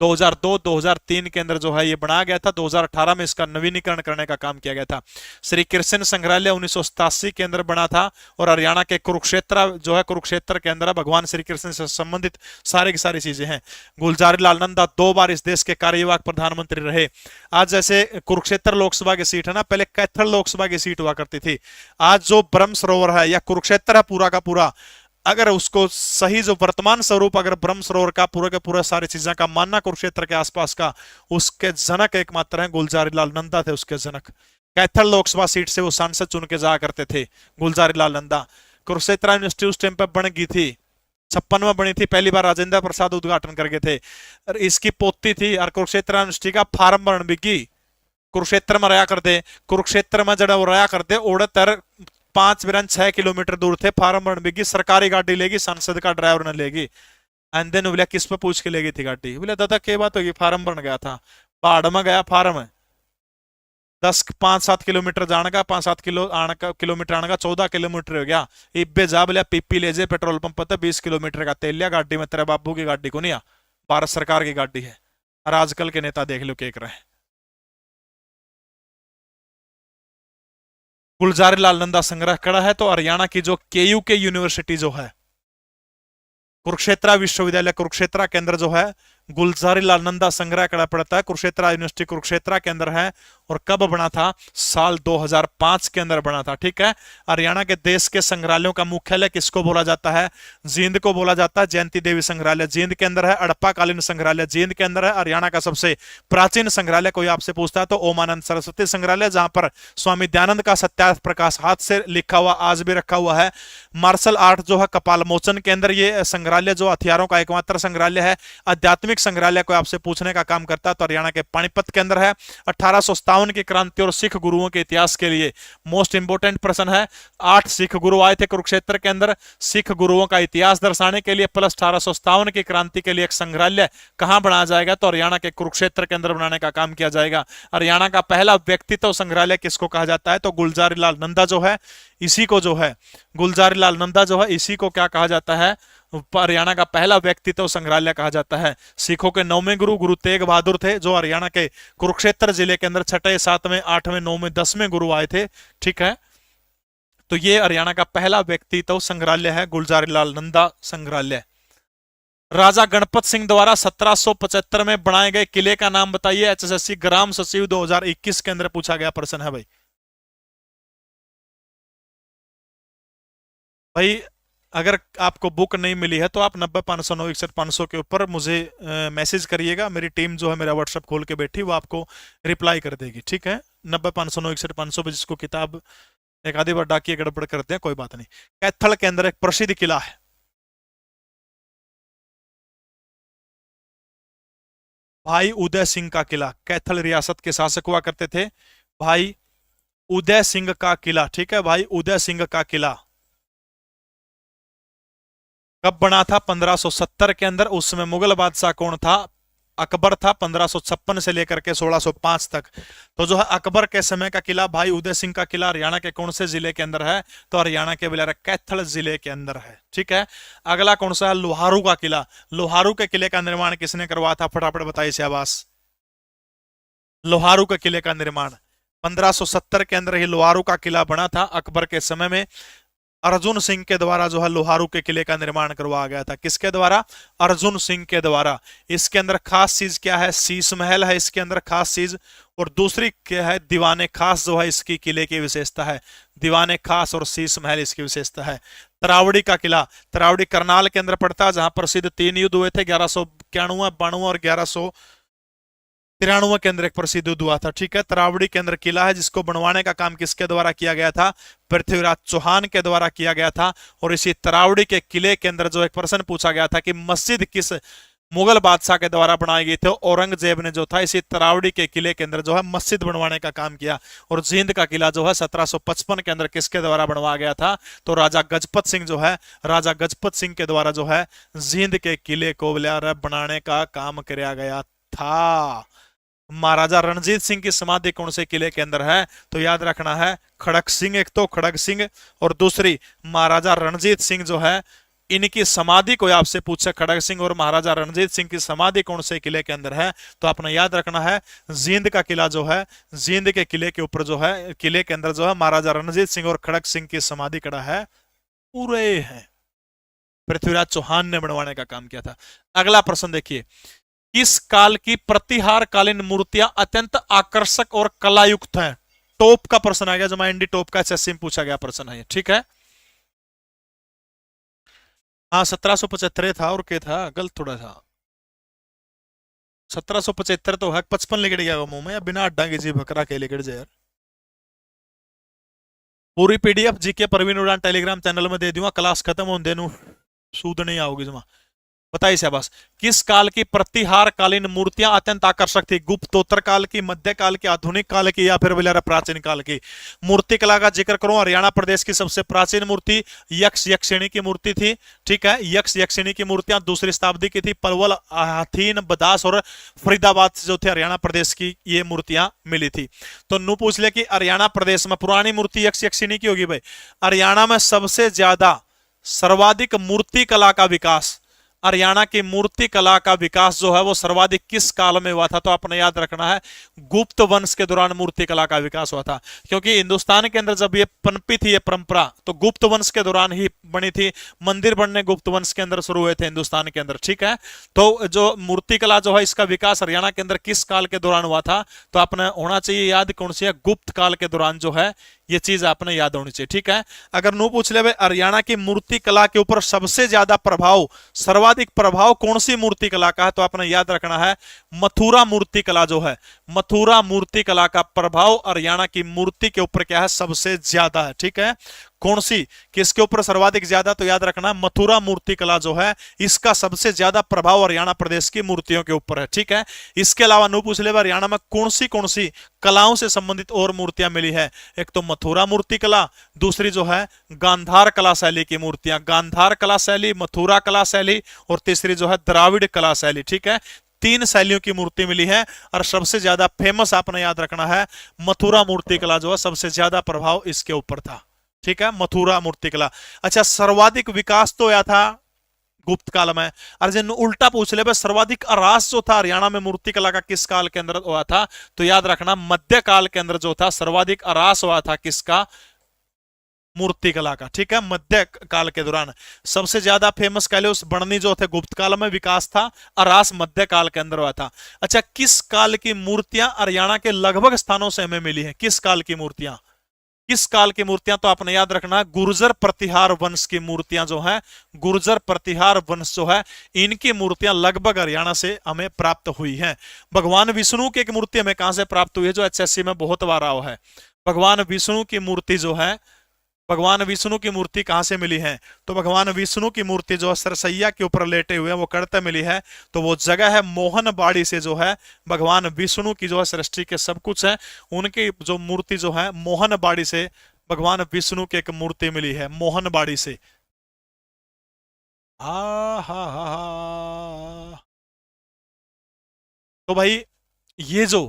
2002-2003 के अंदर जो है ये बनाया गया था। 2018 में इसका नवीनीकरण करने का काम किया गया था। श्री कृष्ण संग्रहालय 1987 के अंदर बना था और हरियाणा के कुरुक्षेत्र जो है, कुरुक्षेत्र के अंदर भगवान श्री कृष्ण से संबंधित सारी की सारी चीजें हैं। गुलजारी लाल नंदा 2 बार इस देश के कार्यवाहक प्रधानमंत्री रहे। आज जैसे कुरुक्षेत्र लोकसभा की सीट है ना, पहले कैथल लोकसभा की सीट हुआ करती थी। आज जो ब्रह्म सरोवर है या कुरुक्षेत्र है पूरा का पूरा, अगर उसको सही जो वर्तमान स्वरूप अगर ब्रह्म सरोवर का पूरा के पूरा सारी चीजें का मानना कुरुक्षेत्र के आसपास का, उसके जनक एकमात्र हैं गुलजारी लाल नंदा थे उसके जनक। कैथल लोकसभा सीट से वो सांसद चुन के जाया करते थे गुलजारी लाल नंदा। कुरुक्षेत्र यूनिवर्सिटी उस टाइम पर बन गई थी, 56 में बनी थी, पहली बार राजेंद्र प्रसाद उद्घाटन करके थे। और इसकी पोती थी और कुरुक्षेत्र यूनिवर्सिटी का फार्म बन बिकी कुरुक्षेत्र में रहा करते। कुरुक्षेत्र में जड़ा वो रहा करते ओड़े तर 5-6 किलोमीटर दूर थे। फार्म बन बिकी, सरकारी गाड़ी लेगी, सांसद का ड्राइवर ने लेगी। एंड देन बोले किस पे पूछ के लेगी थी गाड़ी? बोले दादा क्या बात होगी, फार्म बन गया था। पहाड़ में गया फार्म, 5-7 किलोमीटर जाने का, 5-7 किलोमीटर आने का, 14 किलोमीटर हो गया। इब्बे जा बोलिया पीपी ले जे पेट्रोल पंप पर 20 किलोमीटर का तेल लिया गाड़ी में। तेरे बाबू की गाड़ी को नहीं आ, भारत सरकार की गाड़ी है। और आजकल के नेता देख लो क्या कर रहे हैं। गुलजारी लाल नंदा संग्रह कड़ा है तो हरियाणा की जो केयू के यूनिवर्सिटी जो है, कुरुक्षेत्र विश्वविद्यालय कुरुक्षेत्र के अंदर जो है गुलजारी लाल नंदा संग्रह कड़ा पड़ता है। कुरुक्षेत्र यूनिवर्सिटी कुरुक्षेत्र के अंदर है। और कब बना था? साल 2005 के अंदर बना था। ठीक है। हरियाणा के देश के संग्रहालयों का मुख्यालय किसको बोला जाता है? जींद को बोला जाता है। जयंती देवी संग्रहालय जींद के अंदर है। हड़प्पाकालीन संग्रहालय जींद के अंदर है। हरियाणा का सबसे प्राचीन संग्रहालय कोई आपसे पूछता है तो ओमानंद सरस्वती संग्रहालय, जहां पर स्वामी दयानंद का सत्यार्थ प्रकाश हाथ से लिखा हुआ आज भी रखा हुआ है। मार्शल आर्ट जो है कपाल मोचन के अंदर ये संग्रहालय जो हथियारों का एकमात्र संग्रहालय है। आध्यात्मिक संग्रहालय को आपसे पूछने का काम करता है तो हरियाणा के पानीपत के अंदर है। 1857 की क्रांति और सिख गुरुओं के इतिहास के लिए मोस्ट इंपोर्टेंट प्रश्न है। 8 सिख गुरु आए थे कुरुक्षेत्र के अंदर। सिख गुरुओं का इतिहास दर्शाने के लिए प्लस 1857 की क्रांति के लिए एक संग्रहालय कहां बनाया जाएगा? तो हरियाणा के कुरुक्षेत्र के अंदर बनाने का काम किया जाएगा। हरियाणा का पहला व्यक्तित्व संग्रहालय किसको कहा जाता है? तो गुलजारी लाल नंदा जो है, इसी को जो है गुलजारी लाल नंदा जो है इसी को क्या कहा जाता है? हरियाणा का पहला व्यक्तित्व संग्रहालय कहा जाता है। सिखों के 9वें गुरु गुरु तेग बहादुर थे, जो हरियाणा के कुरुक्षेत्र जिले के अंदर 6, 7, 8, 9, 10वें गुरु आए थे। ठीक है। तो ये हरियाणा का पहला व्यक्तित्व संग्रहालय है गुलजारी लाल नंदा संग्रहालय। राजा गणपत सिंह द्वारा 1775 में बनाए गए किले का नाम बताइए। एचएसएससी ग्राम सचिव 2021 के अंदर पूछा गया प्रश्न है भाई। भाई अगर आपको बुक नहीं मिली है तो आप 90-509-61-500 के ऊपर मुझे मैसेज करिएगा। मेरी टीम जो है मेरा व्हाट्सएप खोल के बैठी, वो आपको रिप्लाई कर देगी। ठीक है। 90-509-61-500 पे जिसको किताब एक आधी बार डाकिए गड़बड़ करते हैं, कोई बात नहीं। कैथल के अंदर एक प्रसिद्ध किला है, भाई उदय सिंह का किला। कैथल रियासत के शासक हुआ करते थे भाई उदय सिंह का किला। ठीक है। भाई उदय सिंह का किला कब बना था? 1570 के अंदर। उस समय मुगल बादशाह कौन था? अकबर था। 1556 से लेकर के 1605 तक। तो जो है अकबर के समय का किला भाई उदय सिंह का किला हरियाणा के कौन से जिले के अंदर है? तो हरियाणा के बिलारा कैथल जिले के अंदर है। ठीक है। अगला कौन सा है? लोहारू का किला। लोहारू के किले का निर्माण किसने करवाया था? फटाफट बताइए शाबाश। लोहारू के किले का निर्माण 1570 के अंदर ही लोहारू का किला बना था। अकबर के समय में अर्जुन सिंह के द्वारा जो है लोहारू के किले का निर्माण करवाया गया था। किसके द्वारा? अर्जुन सिंह के द्वारा। इसके अंदर खास चीज क्या है? शीश महल है इसके अंदर खास चीज। और दूसरी क्या है? दीवाने खास जो है इसकी किले की विशेषता है। दीवाने खास और शीश महल इसकी विशेषता है। तरावड़ी का किला, तरावड़ी करनाल के अंदर पड़ता है, जहां प्रसिद्ध 3 युद्ध हुए थे, 1191, 92 और 1193 के अंदर एक प्रसिद्ध युद्ध हुआ था। ठीक है। तरावड़ी के अंदर किला है, जिसको बनवाने का काम किसके द्वारा किया गया था? पृथ्वीराज चौहान के द्वारा किया गया था। और इसी तरावड़ी के किले के अंदर जो एक प्रश्न पूछा गया था कि मस्जिद किस मुगल बादशाह के द्वारा बनाई गई थी? औरंगजेब ने जो था इसी तरावड़ी के किले के अंदर जो है मस्जिद बनवाने का काम किया। और जींद का किला जो है 1755 के अंदर किसके द्वारा बनवाया गया था? तो राजा गजपत सिंह जो है, राजा गजपत सिंह के द्वारा जो है जींद के किले को बनाने का काम किया गया था। महाराजा रणजीत सिंह की समाधि कौन से किले के अंदर है? तो याद रखना है खड़क सिंह। एक तो खड़क सिंह और दूसरी महाराजा रणजीत सिंह जो है इनकी समाधि कोई आपसे पूछे खड़ग सिंह और महाराजा रणजीत सिंह की समाधि कौन से किले के अंदर है, तो आपने याद रखना है जींद का किला जो है, जींद के किले के ऊपर जो है, किले के अंदर जो है महाराजा रणजीत सिंह और खड़ग सिंह की समाधि कड़ा है, पूरे हैं। पृथ्वीराज चौहान ने बनवाने का काम किया था। अगला प्रश्न देखिए, किस काल की प्रतिहार कालीन मूर्तियां अत्यंत आकर्षक और कलायुक्त हैं? टॉप का प्रश्न आ गया, जो माइंडी टॉप का एसएससी में पूछा गया प्रश्न है, ठीक है। हाँ 1775 था, और क्या था, गलत थोड़ा था। 1775 तो है, 55 लिखट गया मुंह में, बिना अड्डा की जी बकरा के लिखट जाए यार। पूरी पीडीएफ जीके प्रवीण उड़ान टेलीग्राम चैनल में दे दूंगा, क्लास खत्म होने देनु सूद नहीं आओगी जमा। बताइए शाबाश, किस काल की प्रतिहार कालीन मूर्तियां अत्यंत आकर्षक थी? गुप्तोत्तर काल की, मध्य काल की, आधुनिक काल की, या फिर बोले प्राचीन काल की? मूर्ति कला का जिक्र करूं, हरियाणा प्रदेश की सबसे प्राचीन मूर्ति यक्ष यक्षिणी की मूर्ति थी, ठीक है। यक्ष यक्षिणी की मूर्तियां दूसरी शताब्दी की थी। पलवल, हाथीन, बदास और फरीदाबाद से जो थे हरियाणा प्रदेश की ये मूर्तियां मिली थी। तो नू पूछ ले कि हरियाणा प्रदेश में पुरानी मूर्ति यक्ष यक्षिणी की होगी भाई। हरियाणा में सबसे ज्यादा सर्वाधिक मूर्ति कला का विकास, हरियाणा की मूर्ति कला का विकास जो है वो सर्वाधिक किस काल में हुआ था? तो आपने याद रखना है गुप्त वंश के दौरान मूर्ति कला का विकास हुआ था, क्योंकि हिंदुस्तान के अंदर जब ये पनपी थी ये परंपरा तो गुप्त वंश के दौरान ही बनी थी। मंदिर बनने गुप्त वंश के अंदर शुरू हुए थे हिंदुस्तान के अंदर, ठीक है। तो जो मूर्ति कला जो है इसका विकास हरियाणा के अंदर किस काल के दौरान हुआ था? तो आपने होना चाहिए याद, कौन सी है? गुप्त काल के दौरान जो है ये चीज आपने याद होनी चाहिए, ठीक है। अगर नो पूछ ले हरियाणा की मूर्ति कला के ऊपर सबसे ज्यादा प्रभाव, सर्वाधिक प्रभाव कौन सी मूर्ति कला का है? तो आपने याद रखना है मथुरा मूर्ति कला जो है, मथुरा मूर्ति कला का प्रभाव हरियाणा की मूर्ति के ऊपर क्या है? सबसे ज्यादा है, ठीक है। कौन सी, किसके ऊपर सर्वाधिक ज्यादा? तो याद रखना मथुरा मूर्ति कला जो है इसका सबसे ज्यादा प्रभाव हरियाणा प्रदेश की मूर्तियों के ऊपर है, ठीक है। इसके अलावा नो पूछ ले हरियाणा में कौन सी कलाओं से संबंधित और मूर्तियां मिली है? एक तो मथुरा मूर्ति कला, दूसरी जो है गांधार कला शैली की मूर्तियां, गांधार कला शैली, मथुरा कला शैली, और तीसरी जो है द्राविड़ कला शैली, ठीक है। तीन शैलियों की मूर्ति मिली है और सबसे ज्यादा फेमस आपने याद रखना है मथुरा मूर्ति कला जो है, सबसे ज्यादा प्रभाव इसके ऊपर था, ठीक है, मथुरा मूर्ति कला। अच्छा, सर्वाधिक विकास तो या था गुप्त काल में। अर्जुन उल्टा पूछ ले सर्वाधिक अरास जो था हरियाणा में मूर्ति कला का किस काल के अंदर हुआ था? तो याद रखना मध्य काल के अंदर जो था सर्वाधिक अरास हुआ था किसका? मूर्ति कला का, ठीक है, मध्य काल के दौरान। सबसे ज्यादा फेमस कह लो उस बढ़नी जो थे गुप्त काल में विकास था, अरास मध्य काल के अंदर हुआ था। अच्छा, किस काल की मूर्तियां हरियाणा के लगभग स्थानों से हमें मिली है? किस काल की मूर्तियां, किस काल की मूर्तियां? तो आपने याद रखना गुर्जर प्रतिहार वंश की मूर्तियां जो है, गुर्जर प्रतिहार वंश जो है इनकी मूर्तियां लगभग हरियाणा से हमें प्राप्त हुई हैं। भगवान विष्णु की एक मूर्ति हमें कहां से प्राप्त हुई है, जो एचएससी में बहुत बार आओ है? भगवान विष्णु की मूर्ति जो है, भगवान विष्णु की मूर्ति कहां से मिली है? तो भगवान विष्णु की मूर्ति जो सरसैया के ऊपर लेटे हुए हैं वो करते मिली है, तो वो जगह है मोहनबाड़ी से जो है भगवान विष्णु की जो है सृष्टि के सब कुछ है उनकी जो मूर्ति जो है मोहनबाड़ी से भगवान विष्णु की एक मूर्ति मिली है मोहनबाड़ी से। हा हा हा हा। तो भाई ये जो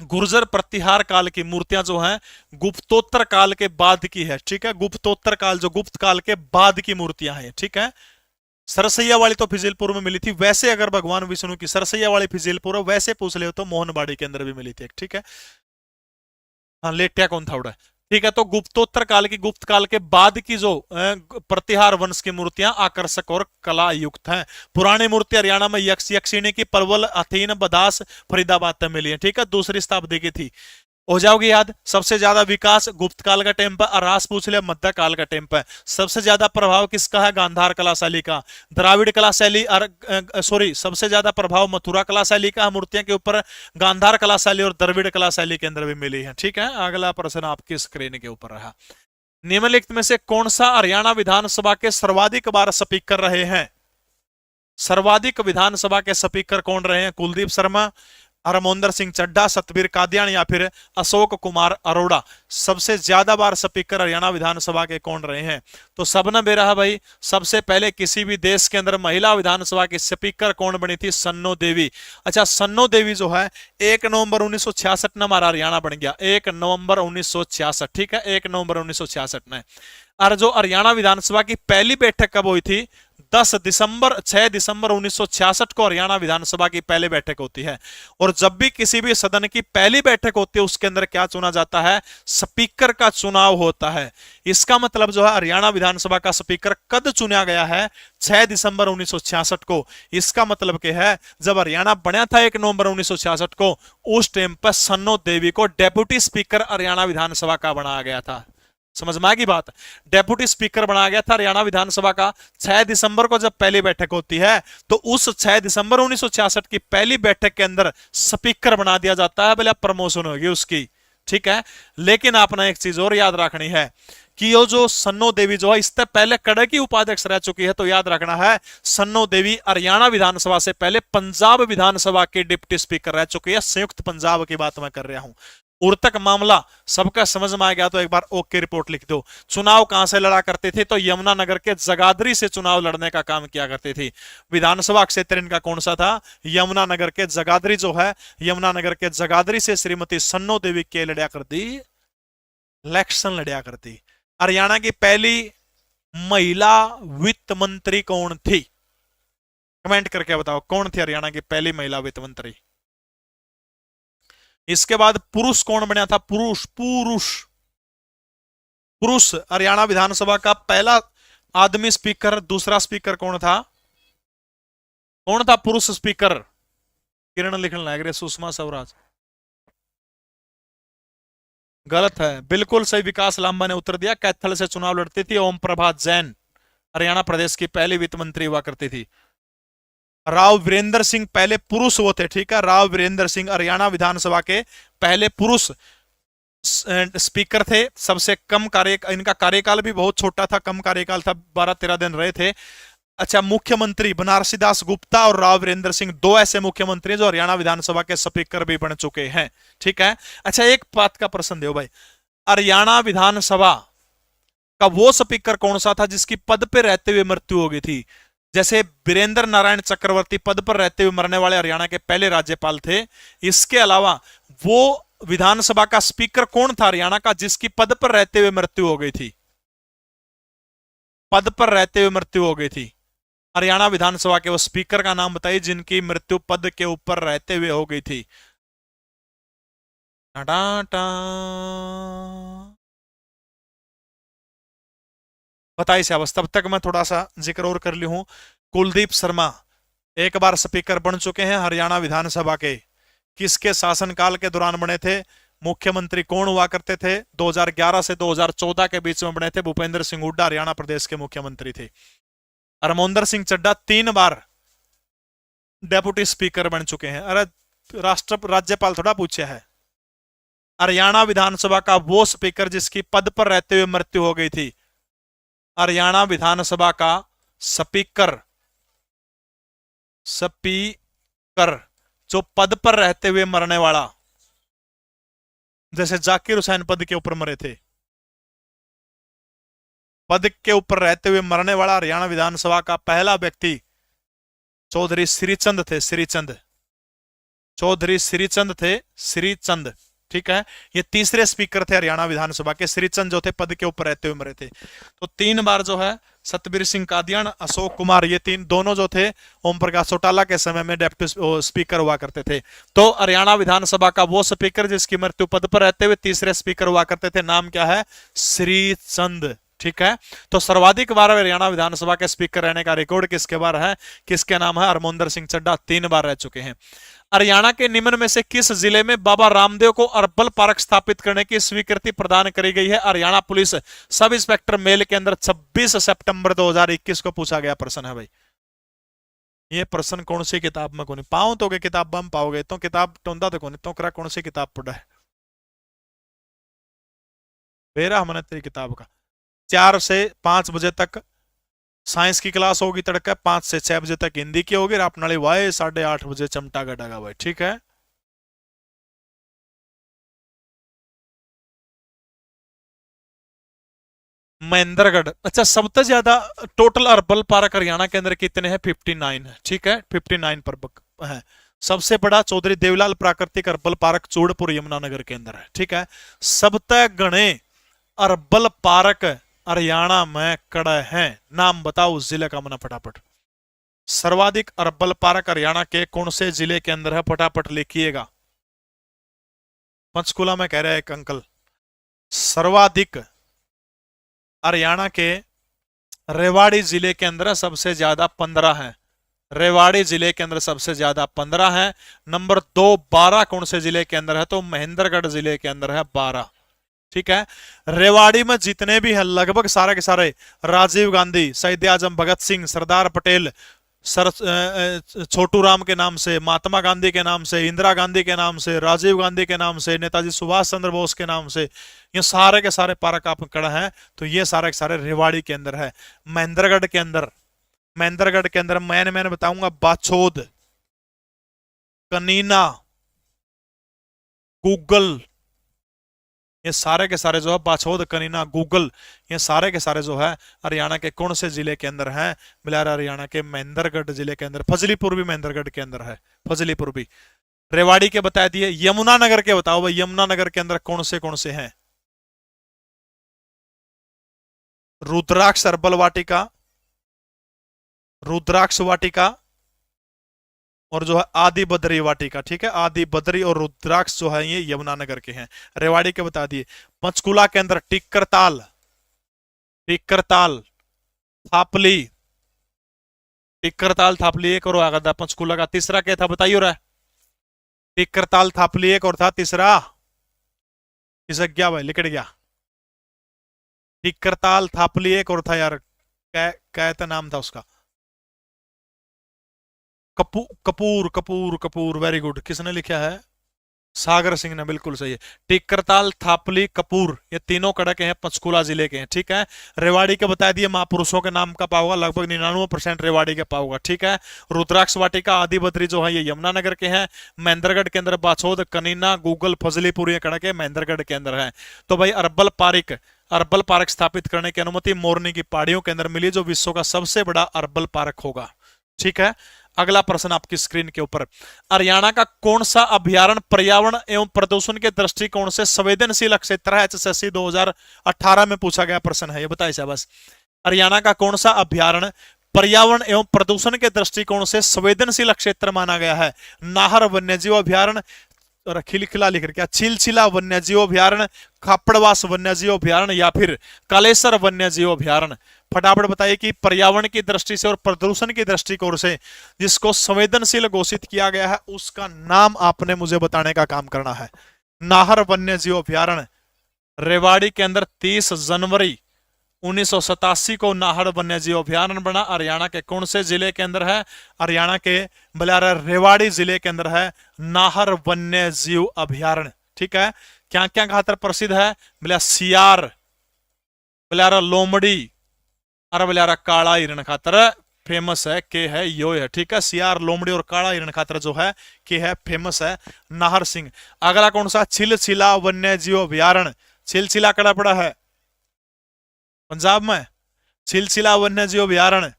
गुर्जर प्रतिहार काल की मूर्तियां जो हैं गुप्तोत्तर काल के बाद की है, ठीक है, गुप्तोत्तर काल जो गुप्त काल के बाद की मूर्तियां हैं, ठीक है। सरसैया वाली तो फिजिलपुर में मिली थी, वैसे अगर भगवान विष्णु की सरसैया वाली फिजिलपुर, वैसे पूछ ले तो मोहनबाड़ी के अंदर भी मिली थी, ठीक है। हाँ, लेट्या कौन था उड़ा, ठीक है। तो गुप्तोत्तर काल की, गुप्त काल के बाद की जो प्रतिहार वंश की मूर्तियां आकर्षक और कला युक्त हैं। पुरानी मूर्ति हरियाणा में यक्ष यक्षिणी की पलवल, अथीन, बदास, फरीदाबाद में मिली है, ठीक है, दूसरी शताब्दी की थी। हो जाओगे याद। सबसे ज्यादा विकास गुप्त काल का टेम्प है, अरास पूछ ले मध्य काल का टेम्प है। सबसे ज्यादा प्रभाव किसका है? गांधार कला शैली का। द्राविड़ कला शैली सॉरी, सबसे ज्यादा प्रभाव मथुरा कला शैली का मूर्तियों के ऊपर, गांधार कला शैली और द्रविड़ कला शैली के अंदर भी मिली है, ठीक है। अगला प्रश्न आपकी स्क्रीन के ऊपर रहा, निम्नलिखित में से कौन सा हरियाणा विधानसभा के सर्वाधिक बार स्पीकर रहे हैं? सर्वाधिक विधानसभा के स्पीकर कौन रहे हैं? कुलदीप शर्मा, हरमोंदर सिंह चड्ढा, सतबीर कादियान या फिर अशोक कुमार अरोड़ा। सबसे ज्यादा बार स्पीकर हरियाणा विधानसभा के कौन रहे हैं? तो सबने बेरा है भाई, सबसे पहले किसी भी देश के अंदर महिला विधानसभा की स्पीकर कौन बनी थी? सन्नो देवी। अच्छा, सन्नो देवी जो है 1 नवंबर 1966 में हमारा हरियाणा बन गया, 1 नवंबर 1966, ठीक है, 1 नवंबर 1966 में। और जो हरियाणा विधानसभा की पहली बैठक कब हुई थी? 6 दिसंबर 1966 को हरियाणा विधानसभा की पहली बैठक होती है। और जब भी किसी भी सदन की पहली बैठक होती है उसके अंदर क्या चुना जाता है? स्पीकर का चुनाव होता है। इसका मतलब जो है हरियाणा विधानसभा का स्पीकर कब चुना गया है? 6 दिसंबर 1966 को। इसका मतलब क्या है, जब हरियाणा बना था 1 नवंबर 1966 को, उस टाइम पर सन्नो देवी को डेप्यूटी स्पीकर हरियाणा विधानसभा का बनाया गया था। समझ में आएगी बात? डेप्यूटी स्पीकर बनाया गया था हरियाणा विधानसभा का। 6 दिसंबर को जब पहली बैठक होती है तो उस 6 दिसंबर 1966 की पहली बैठक के अंदर स्पीकर बना दिया जाता है, बोले प्रमोशन होगी उसकी, ठीक है। लेकिन आपने एक चीज और याद रखनी है कि ये जो सन्नो देवी जो है इससे पहले कड़े की उपाध्यक्ष रह चुकी है, तो याद रखना है सन्नो देवी हरियाणा विधानसभा से पहले पंजाब विधानसभा के डिप्टी स्पीकर रह चुकी है। संयुक्त पंजाब की बात मैं कर रहा हूं। उर तक मामला सबका समझ में आ गया तो एक बार ओके रिपोर्ट लिख दो। चुनाव कहां से लड़ा करते थे? तो यमुनानगर के जगाधरी से चुनाव लड़ने का काम किया करते थे। विधानसभा क्षेत्र इनका कौन सा था? यमुनानगर के जगाधरी जो है, यमुनानगर के जगाधरी से श्रीमती सन्नो देवी के लड़ा करती, इलेक्शन लड़ा करती। हरियाणा की पहली महिला वित्त मंत्री कौन थी? कमेंट करके बताओ कौन थी हरियाणा की पहली महिला वित्त मंत्री। इसके बाद पुरुष कौन बना था? पुरुष हरियाणा विधानसभा का पहला आदमी स्पीकर। दूसरा स्पीकर कौन था? कौन था पुरुष स्पीकर? किरण लिखने लग रहे, सुषमा स्वराज। गलत है, बिल्कुल सही। विकास लांबा ने उत्तर दिया, कैथल से चुनाव लड़ती थी ओम प्रभा जैन, हरियाणा प्रदेश की पहली वित्त मंत्री हुआ करती थी। राव वीरेंद्र सिंह पहले पुरुष वो थे, ठीक है। राव वीरेंद्र सिंह हरियाणा विधानसभा के पहले पुरुष स्पीकर थे। सबसे कम इनका कार्यकाल भी बहुत छोटा था, कम कार्यकाल था, 12-13 दिन रहे थे। अच्छा, मुख्यमंत्री बनारसी दास गुप्ता और राव वीरेंद्र सिंह, दो ऐसे मुख्यमंत्री जो हरियाणा विधानसभा के स्पीकर भी बन चुके हैं, ठीक है। अच्छा, एक बात का प्रश्न दो भाई, हरियाणा विधानसभा का वो स्पीकर कौन सा था जिसकी पद पे रहते हुए मृत्यु हो गई थी? जैसे वीरेंद्र नारायण चक्रवर्ती पद पर रहते हुए मरने वाले हरियाणा के पहले राज्यपाल थे। इसके अलावा वो विधानसभा का स्पीकर कौन था हरियाणा का जिसकी पद पर रहते हुए मृत्यु हो गई थी? पद पर रहते हुए मृत्यु हो गई थी हरियाणा विधानसभा के वो स्पीकर का नाम बताइए जिनकी मृत्यु पद के ऊपर रहते हुए हो गई थी। बताइए साहब, तब तक मैं थोड़ा सा जिक्र और कर ली हूं। कुलदीप शर्मा एक बार स्पीकर बन चुके हैं हरियाणा विधानसभा के। किसके शासनकाल के दौरान बने थे? मुख्यमंत्री कौन हुआ करते थे? 2011 से 2014 के बीच में बने थे। भूपेंद्र सिंह हुड्डा हरियाणा प्रदेश के मुख्यमंत्री थे। हरमोंदर सिंह चड्ढा 3 बार डेप्यूटी स्पीकर बन चुके हैं। अरे राज्यपाल थोड़ा पूछा है। हरियाणा विधानसभा का वो स्पीकर जिसकी पद पर रहते हुए मृत्यु हो गई थी। हरियाणा विधानसभा का स्पीकर जो पद पर रहते हुए मरने वाला, जैसे जाकिर हुसैन पद के ऊपर मरे थे, पद के ऊपर रहते हुए मरने वाला हरियाणा विधानसभा का पहला व्यक्ति चौधरी श्रीचंद थे। चौधरी श्रीचंद थे, श्रीचंद, ठीक है। ये तीसरे स्पीकर थे हरियाणा विधानसभा के। श्रीचंद जो थे पद के ऊपर रहते हुए मरे थे। तो 3 बार जो है सतबीर सिंह कादियान, अशोक कुमार, ये 3 दोनों जो थे ओम प्रकाश चौटाला के समय में डेप्यूटी स्पीकर हुआ करते थे। तो हरियाणा विधानसभा का वो स्पीकर जिसकी मृत्यु पद पर रहते हुए तीसरे स्पीकर हुआ करते थे, नाम क्या है? श्रीचंद, ठीक है। तो सर्वाधिक बार हरियाणा विधानसभा के स्पीकर रहने का रिकॉर्ड किसके बार है? किसके नाम है? हरमोंदर सिंह चड्ढा 3 बार रह चुके हैं। हरियाणा के निम्न में से किस जिले में बाबा रामदेव को अर्बल पार्क स्थापित करने की स्वीकृति प्रदान करी गई है? Haryana police sub inspector male के अंदर 26 सितंबर 2021 को पूछा गया प्रश्न है भाई। ये प्रश्न कौन सी किताब में? कौन पाओ तो किताब में पाओगे तो किताब टोंदा तो कौन तो करा कौन सी किताब पढ़ा है? बेरा हमने तेरी किताब का 4 से 5 बजे तक साइंस की क्लास होगी, तड़का 5 से 6 बजे तक हिंदी की होगी, अपनाली वाई 8:30 बजे चमटा गटागा भाई, ठीक है। महेंद्रगढ़। अच्छा, सबसे ज्यादा टोटल अर्बन पार्क हरियाणा के अंदर कितने हैं? 59 है, ठीक है, 59 पार्क है। सबसे बड़ा चौधरी देवलाल प्राकृतिक अर्बन पार्क चूड़पुर यमुनानगर के अंदर है, ठीक है। सबसे घने अर्बन पार्क हरियाणा में कड़े हैं, नाम बताओ उस जिले का मना फटाफट। सर्वाधिक अर्बन पार्क हरियाणा के कौन से जिले के अंदर है? फटाफट लिखिएगा। पंचकुला में कह रहे हैं एक अंकल। सर्वाधिक हरियाणा के रेवाड़ी जिले के अंदर सबसे ज्यादा 15 है। रेवाड़ी जिले के अंदर सबसे ज्यादा 15 है। नंबर 2 12 कौन से जिले के अंदर है? तो महेंद्रगढ़ जिले के अंदर है 12, ठीक है। रेवाड़ी में जितने भी हैं लगभग सारे के सारे राजीव गांधी, शहीद आजम भगत सिंह, सरदार पटेल, छोटू राम के नाम से, महात्मा गांधी के नाम से, इंदिरा गांधी के नाम से, राजीव गांधी के नाम से, नेताजी सुभाष चंद्र बोस के नाम से, ये सारे के सारे पार्क आप खड़ा हैं तो ये सारे के सारे रेवाड़ी के अंदर है। महेंद्रगढ़ के अंदर, महेंद्रगढ़ के अंदर मैंने बताऊंगा बाछोद, कनीना, गूगल, ये सारे के सारे जो है बाछोद, कनीना, गूगल, ये सारे के सारे जो है हरियाणा के कौन से जिले के अंदर हैं? बिलार हरियाणा के महेंद्रगढ़ जिले के अंदर। फजलीपुर भी महेंद्रगढ़ के अंदर है, फजलीपुर भी। रेवाड़ी के बता दिए। यमुनानगर के बताओ भाई, यमुनानगर के अंदर कौन से हैं? रुद्राक्ष अर्बल वाटिका, रुद्राक्ष वाटिका और जो है आदि बद्री वाटिका, ठीक है। आदि बद्री और रुद्राक्ष जो है ये यमुनानगर के हैं। रेवाड़ी के बता दिए। पंचकुला के अंदर टिक्करताल, टिक्करताल, थापली, टिक्करताल, थापली एक और आ गया था पंचकुला का। तीसरा क्या था बताइए? रहा टिक्करताल, थापली एक और था, तीसरा किसक गया भाई? लिकट गया। टिक्करताल, थापली एक और था यार, क्या था नाम था उसका? Kapoor, Kapoor, Kapoor, very good. किसने लिखा है? सागर सिंह ने, बिल्कुल सही है। टिक्करताल, थापली, कपूर, ये तीनों कड़क हैं, पंचकुला जिले के हैं, ठीक है। रेवाड़ी के बता दिए, महापुरुषों के नाम का पाओगा, लगभग 99% रेवाड़ी के पाओगा, ठीक है। रुद्राक्ष वाटिका, आदि बद्री जो है ये यमुनानगर के हैं। महेंद्रगढ़ के अंदर बाछोद, कनीना, गूगल, फजलीपुर ये कड़क है महेंद्रगढ़ के अंदर है। तो भाई अर्बल पार्क स्थापित करने की अनुमति मोरनी की पहाड़ियों के अंदर मिली, जो विश्व का सबसे बड़ा अर्बल पार्क होगा, ठीक है। अगला प्रश्न आपकी स्क्रीन के ऊपर। हरियाणा का कौन सा अभ्यारण्य पर्यावरण एवं प्रदूषण के दृष्टिकोण से संवेदनशील क्षेत्र है? HSSC 2018 में पूछा गया प्रश्न है, ये बताइए शाबाश। हरियाणा का कौन सा अभ्यारण्य पर्यावरण एवं प्रदूषण के दृष्टिकोण से संवेदनशील क्षेत्र माना गया है? नाहर वन्यजीव अभ्यारण्य, और खिलखिला लिख रखा, छिलछिला वन्यजीव अभ्यारण्य, खापड़वास वन्यजीव अभ्यारण्य या फिर कालेसर वन्यजीव अभ्यारण्य? फटाफट बताइए कि पर्यावरण की दृष्टि से और प्रदूषण की दृष्टिकोण से जिसको संवेदनशील घोषित किया गया है उसका नाम आपने मुझे बताने का काम करना है। नाहर वन्यजीव अभ्यारण्य रेवाड़ी के अंदर 30 जनवरी 1987 को नाहर वन्यजीव अभ्यारण्य बना। हरियाणा के कौन से जिले के अंदर है? हरियाणा के बलियारा रेवाड़ी जिले के अंदर है नाहर वन्यजीव अभ्यारण्य, ठीक है। क्या क्या खातर प्रसिद्ध है? बलिया सियार, बलियारा लोमड़ी और बलियारा काला हिरण खातर फेमस है, के है यो है, ठीक है। सियार, लोमड़ी और काला हिरण खातर जो है के है फेमस है नाहर सिंह। अगला कौन सा? छिलछिला वन्यजीव अभ्यारण्य। छिलछिला कड़ा पड़ा है पंजाब में। छिलछिला वन्यजीव अभ्यारण्य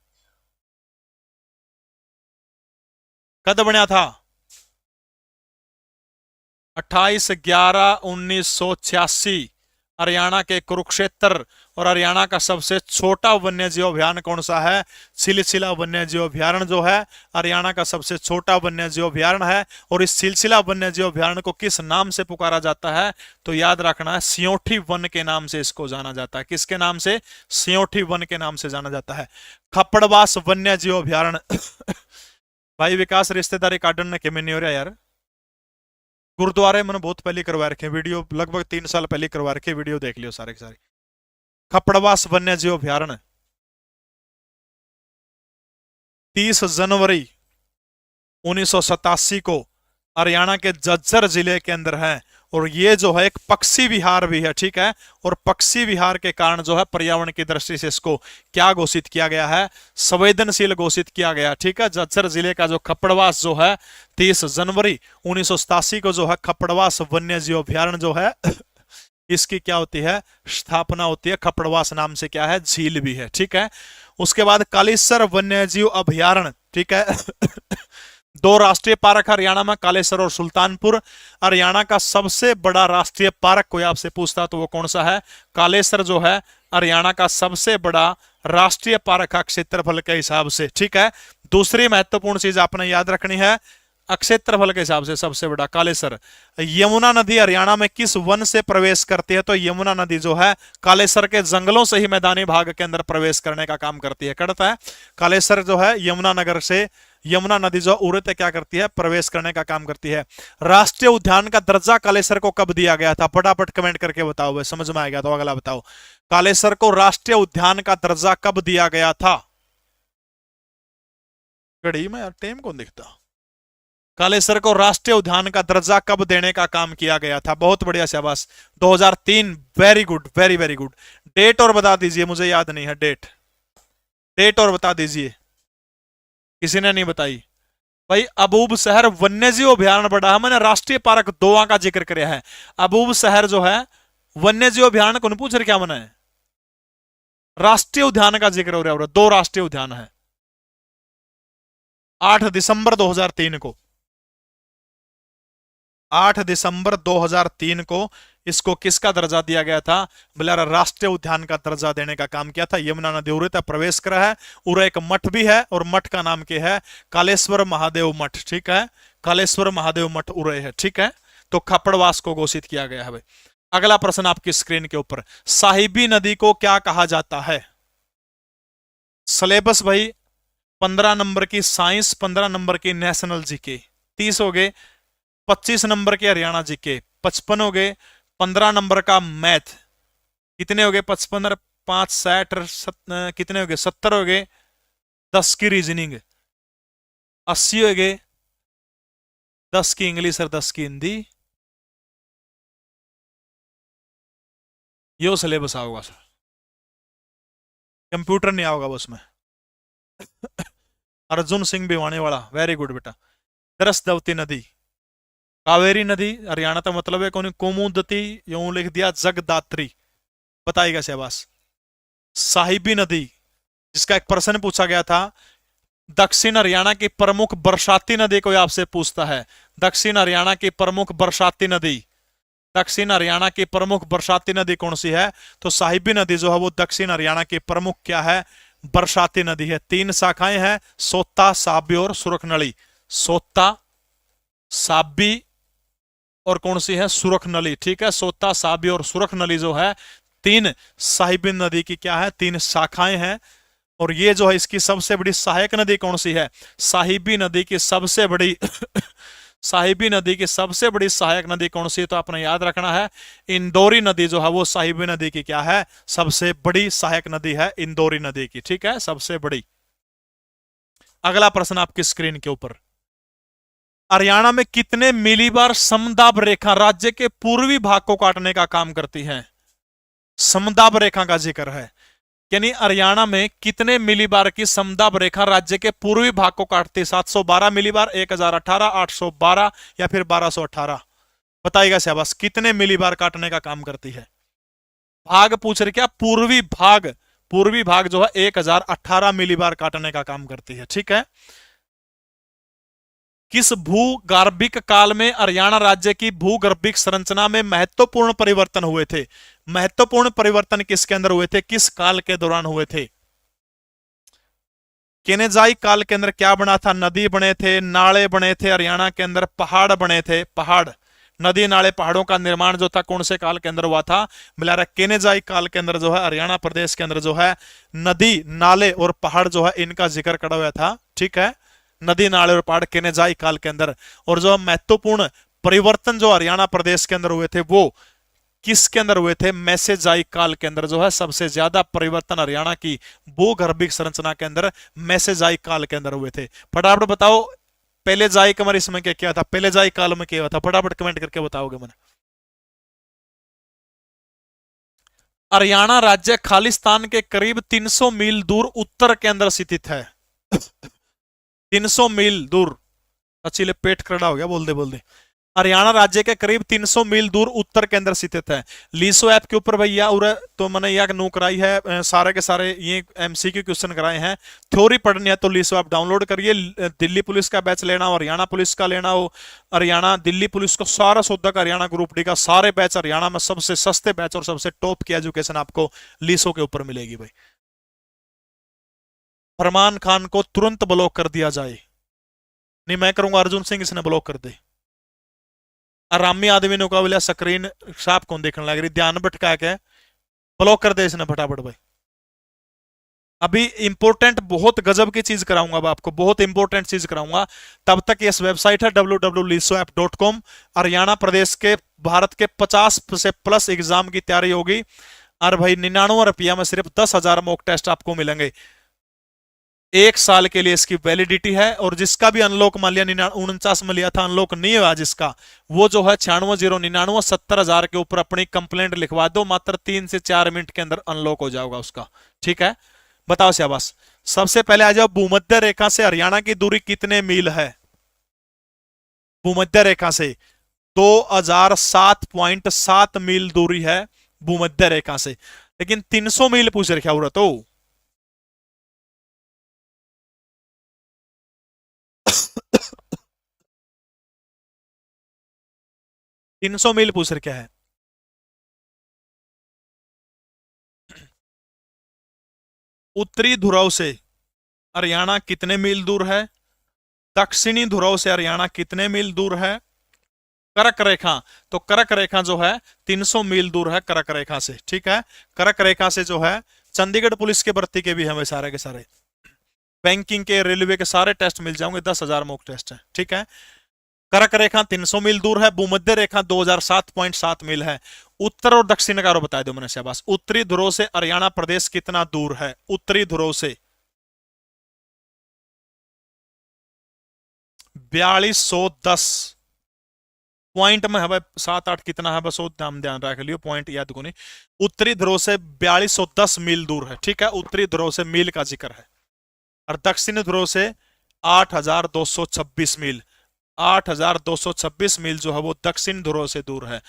कद बनया था? 28/11/1986। हरियाणा के कुरुक्षेत्र। और हरियाणा का सबसे छोटा वन्यजीव अभ्यारण्य कौन सा है? छिलछिला वन्यजीव अभ्यारण्य जो है हरियाणा का सबसे छोटा वन्यजीव अभ्यारण्य है। और इस छिलछिला वन्यजीव अभ्यारण्य को किस नाम से पुकारा जाता है? तो याद रखना है, सियोठी वन के नाम से इसको जाना जाता है। किसके नाम से? सियोठी वन के नाम से जाना जाता है। खपड़वास वन्यजीव अभ्यारण्य भाई विकास रिश्तेदारी कार्डन ने केमे नहीं हो रहा यार। गुरुद्वारे मैंने बहुत पहले करवा रखे वीडियो, लगभग 3 साल पहले करवा रखे वीडियो, देख लियो सारे के सारे। खपड़वास वन्यजीव अभ्यारण्य 30 जनवरी 1987 को हरियाणा के झज्जर जिले के अंदर है। और ये जो है एक पक्षी विहार भी है, ठीक है। और पक्षी विहार के कारण जो है पर्यावरण की दृष्टि से इसको क्या घोषित किया गया है? संवेदनशील घोषित किया गया, ठीक है। झज्जर जिले का जो खपड़वास जो है 30 जनवरी 1987 को जो है खपड़वास वन्यजीव अभ्यारण्य जो है इसकी क्या होती है, स्थापना होती है। खपड़वास नाम से क्या है, झील भी है, ठीक है। उसके बाद कालेसर वन्यजीव अभयारण्य, ठीक है। दो राष्ट्रीय पार्क हरियाणा में, कालेसर और सुल्तानपुर। हरियाणा का सबसे बड़ा राष्ट्रीय पार्क कोई आपसे पूछता तो वो कौन सा है, कालेसर जो है हरियाणा का सबसे बड़ा राष्ट्रीय पार्क का क्षेत्रफल के हिसाब से, ठीक है। दूसरी महत्वपूर्ण चीज आपने याद रखनी है, क्षेत्रफल के हिसाब से सबसे बड़ा कालेसर। यमुना नदी हरियाणा में किस वन से प्रवेश करती है, तो यमुना नदी जो है कालेसर के जंगलों से ही मैदानी भाग के अंदर प्रवेश करने का काम करती है, करता है। कालेसर जो है यमुना नगर से, यमुना नदी जो उड़ते क्या करती है, प्रवेश करने का काम करती है। राष्ट्रीय उद्यान का दर्जा कालेसर को कब दिया गया था, फटाफट कमेंट करके बताओ भाई, समझ में आ गया तो अगला बताओ। कालेसर को राष्ट्रीय उद्यान का दर्जा कब दिया गया था, घड़ी में यार टाइम कौन दिखता। कालेसर को राष्ट्रीय उद्यान का दर्जा कब देने का काम किया गया था, बहुत बढ़िया, शाबाश, 2003, very good, very very good. Date और बता दीजिए, मुझे याद नहीं है डेट, डेट और बता दीजिए, किसी ने नहीं बताई भाई। अबूब शहर वन्यजीव अभयारण्य बड़ा है, मैंने राष्ट्रीय पार्क दोवा का जिक्र किया है। अबूब शहर जो है वन्यजीव अभयारण्य कौन पूछ रहे, क्या मना है, राष्ट्रीय उद्यान का जिक्र हो रहा है, दो राष्ट्रीय उद्यान है। 8 दिसंबर 2003 को, 8 दिसंबर 2003 को इसको किसका दर्जा दिया गया था, बोला राष्ट्रीय उद्यान का दर्जा देने का काम किया था। यमुना नदी उड़े प्रवेश करा है, उरे एक मठ भी है और मठ का नाम क्या है, कालेश्वर महादेव मठ, ठीक है। कालेश्वर महादेव मठ उरे है, ठीक है। तो खपड़वास को घोषित किया गया है भाई। अगला प्रश्न आपकी स्क्रीन के ऊपर, साहिबी नदी को क्या कहा जाता है। सिलेबस भाई 15 नंबर की साइंस, 15 नंबर की नेशनल जीके, 30 हो गए, 25 नंबर के हरियाणा जीके, 55 हो गए, 15 नंबर का मैथ, कितने हो गए 55 और 5 60 कितने हो गए 70 हो गए, 10 की रीजनिंग, 80 हो गए, 10 की इंग्लिश और 10 की हिंदी। यो सिलेबस आओगा सर, कंप्यूटर नहीं आओगा बस में। अर्जुन सिंह भिवानी वाला, वेरी गुड बेटा। दरसदवती नदी, कावेरी नदी हरियाणा का मतलब है कौन, कोमुदती, यूं लिख दिया जगदात्री, बताइएगा शाबाश। साहिबी नदी, जिसका एक प्रश्न पूछा गया था, दक्षिण हरियाणा की प्रमुख बरसाती नदी कोई आपसे पूछता है, दक्षिण हरियाणा की प्रमुख बरसाती नदी, दक्षिण हरियाणा की प्रमुख बरसाती नदी कौन सी है, तो साहिबी नदी जो है वो दक्षिण हरियाणा की प्रमुख क्या है, बरसाती नदी है। 3 शाखाएं हैं, सोता, साबी और सुरखनली। सोता, साबी और कौन सी है, सुरखनली, ठीक है। सोता, साबी और सुरखनली जो है 3 साहिबी नदी की क्या है, 3 शाखाएं हैं। और ये जो है इसकी सबसे बड़ी सहायक नदी कौन सी है, साहिबी नदी की सबसे बड़ी साहिबी नदी की सबसे बड़ी सहायक नदी कौन सी है, तो आपने याद रखना है इंदौरी नदी जो है वो साहिबी नदी की क्या है, सबसे बड़ी सहायक नदी है इंदौरी नदी की, ठीक है, सबसे बड़ी। अगला प्रश्न आपकी स्क्रीन के ऊपर, हरियाणा में कितने मिलीबार समदाब रेखा राज्य के पूर्वी भाग को काटने का काम करती है, समदाब रेखा का जिक्र है, यानी हरियाणा में कितने मिलीबार की समदाब रेखा राज्य के पूर्वी भाग को काटती है, 712 मिलीबार, 1018, 812 या फिर 1218, बताइएगा शाबाश, कितने मिलीबार काटने का काम करती है। भाग पूछ रहे क्या, पूर्वी भाग, पूर्वी भाग जो है 1018 मिलीबार काटने का काम करती है, ठीक है। किस भूगर्भिक काल में हरियाणा राज्य की भूगर्भिक संरचना में महत्वपूर्ण परिवर्तन हुए थे, महत्वपूर्ण परिवर्तन किसके अंदर हुए थे, किस काल के दौरान हुए थे। केनेजाई काल के अंदर क्या बना था, नदी बने थे, नाले बने थे, हरियाणा के अंदर पहाड़ बने थे, पहाड़, नदी नाले पहाड़ों का निर्माण जो था कौन से काल के अंदर हुआ था, मिला केनेजाई काल के अंदर जो है हरियाणा प्रदेश के अंदर जो है नदी नाले और पहाड़ जो है इनका जिक्र करा हुआ था, ठीक है, नदी नाले और पहाड़ केनेजाई काल के अंदर। और जो महत्वपूर्ण परिवर्तन जो हरियाणा प्रदेश के अंदर हुए थे वो किसके अंदर हुए थे, मैसेजाई काल के अंदर जो है सबसे ज्यादा परिवर्तन हरियाणा की भूगर्भिक संरचना के अंदर मैसेजाई काल के अंदर हुए थे। फटाफट बताओ पहले जाई कमर इसमें क्या क्या था, पहले जाई काल में क्या हुआ था, फटाफट कमेंट करके बताओगे मैंने। हरियाणा राज्य खालिस्तान के करीब 300 मील दूर उत्तर के अंदर स्थित है। 300 मील दूर, अच्छी ले पेट करड़ा हो गया बोलते बोलते। हरियाणा राज्य के करीब 300 मील दूर उत्तर केंद्र स्थित है। लीसो ऐप के ऊपर भैया और तो मैंने यह नो कराई है, सारे के सारे ये एमसीक्यू क्वेश्चन कराए हैं। थ्योरी पढ़नी है तो लीसो ऐप डाउनलोड करिए। दिल्ली पुलिस का बैच लेना हो, हरियाणा पुलिस का लेना हो, हरियाणा दिल्ली पुलिस को सारा सौदा का, हरियाणा ग्रुप डी का सारे बैच, हरियाणा में सबसे सस्ते बैच और सबसे टॉप की एजुकेशन आपको लीसो के ऊपर मिलेगी भाई। फरमान खान को तुरंत ब्लॉक कर दिया जाए। नहीं मैं करूंगा, अर्जुन सिंह इसने ब्लॉक कर दे। आरामी आदमी ने बोला स्क्रीन साफ कौन देखने लग रही, ध्यान भटका के ब्लॉक कर दे इसने फटाफट भाई। अभी इंपॉर्टेंट बहुत गजब की चीज कराऊंगा, अब आपको बहुत इंपॉर्टेंट चीज कराऊंगा। तब तक इस वेबसाइट है www.lisoapp.com। हरियाणा प्रदेश के भारत के 50 से प्लस एग्जाम की तैयारी होगी। और भाई 99 रुपया में सिर्फ 10,000 मॉक टेस्ट आपको मिलेंगे। 1 साल के लिए इसकी वैलिडिटी है। और जिसका भी अनलॉक मान लिया 49 में लिया था, अनलॉक नहीं हुआ जिसका, वो जो है 96,099 70,000 के ऊपर अपनी कंप्लेंट लिखवा दो, मात्र 3 से 4 मिनट के अंदर अनलॉक हो जाएगा उसका। ठीक है, बताओ शाबाश। सबसे पहले आ जाओ, भूमध्य रेखा से हरियाणा की दूरी कितने मील है? भूमध्य रेखा से 2007.7 मील दूरी है भूमध्य रेखा से। लेकिन 300 मील पूछ रखा हो तो 300 मील पूछ रखा है। उत्तरी ध्रुव से हरियाणा कितने मील दूर है? दक्षिणी ध्रुव से हरियाणा कितने मील दूर है? कर्क रेखा, तो कर्क रेखा जो है 300 मील दूर है कर्क रेखा से। ठीक है, कर्क रेखा से जो है चंडीगढ़ पुलिस के भर्ती के भी हमें सारे के सारे, बैंकिंग के, रेलवे के सारे टेस्ट मिल जाएंगे। 10,000 मॉक टेस्ट है। ठीक है, कर्क रेखा 300 मील दूर है, भूमध्य रेखा 2007.7 मील है। उत्तर और दक्षिण का बता दो मैंने शाबाश। उत्तरी ध्रुव से हरियाणा प्रदेश कितना दूर है? उत्तरी ध्रुव से 4210 पॉइंट में है भाई, 7-8 कितना है बस वो ध्यान रख लियो, पॉइंट याद को नहीं। उत्तरी ध्रुव से 4210 मील दूर है। ठीक है, उत्तरी ध्रुव से मील का जिक्र है। और दक्षिण ध्रुव से 8,226 मील, 8,226 मील जो है वो दक्षिण ध्रुव से दूर है।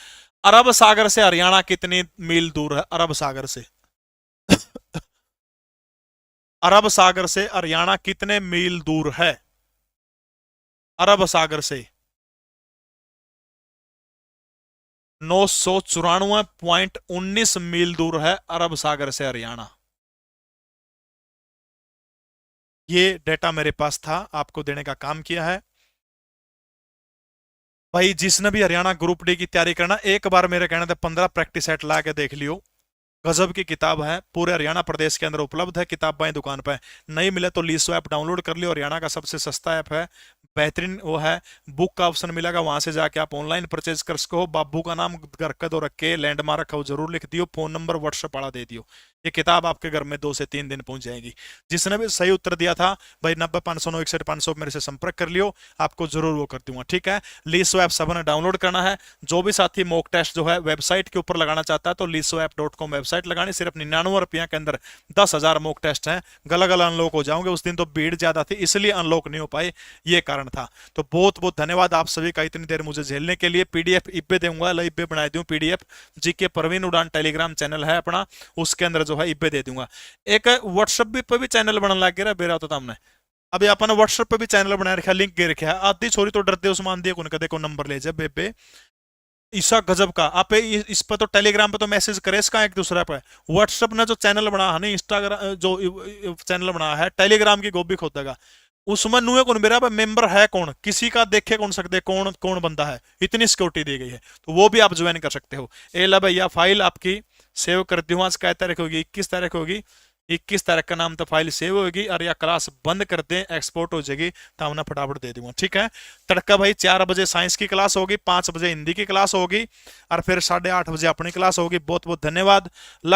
अरब सागर से हरियाणा कितनी मील दूर है? अरब सागर से अरब सागर से हरियाणा कितने मील दूर है? अरब सागर से 994.19 मील दूर है अरब सागर से हरियाणा। ये डेटा मेरे पास था, आपको देने का काम किया है भाई। जिसने भी हरियाणा ग्रुप डी की तैयारी करना, एक बार मेरे कहने से 15 प्रैक्टिस सेट ला के देख लियो। गजब की किताब है, पूरे हरियाणा प्रदेश के अंदर उपलब्ध है। किताब बाई दुकान पे नहीं मिले तो लीसो ऐप डाउनलोड कर लियो। हरियाणा का सबसे सस्ता ऐप है, बेहतरीन वो है। बुक का ऑप्शन मिलेगा, वहां से जाके आप ऑनलाइन परचेज कर सको। बाबू का नाम घर का दो रख के लैंडमार्क हो जरूर लिख दियो, फोन नंबर व्हाट्सएप वाला दे दियो। ये किताब आपके घर में 2 से 3 दिन पहुंच जाएगी। जिसने भी सही उत्तर दिया था भाई 90-509-61-500 मेरे से संपर्क कर लियो, आपको जरूर वो कर दूंगा। ठीक है, लीसो ऐप सबने डाउनलोड करना है। जो भी साथी मॉक टेस्ट जो है वेबसाइट के ऊपर लगाना चाहता है तो lisoapp.com वेबसाइट लगानी। सिर्फ 99 रुपया के अंदर 10,000 मॉक टेस्ट हैं। गला गला अनलॉक हो जाओगे। उस दिन तो भीड़ ज्यादा थी इसलिए अनलॉक नहीं हो पाए, ये कारण था। तो बहुत बहुत धन्यवाद आप सभी का इतनी देर मुझे झेलने के लिए। पीडीएफ इब्बे दूंगा, इब्बे बना दूं पीडीएफ। जीके परवीन उड़ान टेलीग्राम चैनल है अपना, उसके अंदर जो है इब्बे दे दूंगा। एक व्हाट्सएप पे भी चैनल बनने लग गया बेरा तो हमने अभी अपन व्हाट्सएप पे भी चैनल बना रखा, लिंक दे रखा है। आधी छोरी तो डरते उस्मान दिए कौन कदे को नंबर ले जाए बेबे ईसा गजब का। आप इस पर तो टेलीग्राम पे तो मैसेज करे इसका एक दूसरे पे। व्हाट्सएप ने जो चैनल बना है, नहीं इंस्टाग्राम जो चैनल बना है, टेलीग्राम की गोभी खोदेगा उसमें नुए कौन मेरा मेंबर है कौन, किसी का देखे कौन सकते कौन कौन बंदा है, इतनी सिक्योरिटी दी गई है। तो वो भी आप ज्वाइन कर सकते हो। ए ला भैया फाइल आपकी सेव कर दी हूँ। आज क्या तारीख होगी? 21 तारीख होगी। 21 तारीख का नाम तो फाइल सेव होगी और या क्लास बंद कर दें, एक्सपोर्ट हो जाएगी तो हमने फटाफट दे दूंगा। ठीक है, तड़का भाई 4 बजे साइंस की क्लास होगी, 5 बजे हिंदी की क्लास होगी और फिर 8:30 बजे अपनी क्लास होगी। बहुत बहुत धन्यवाद।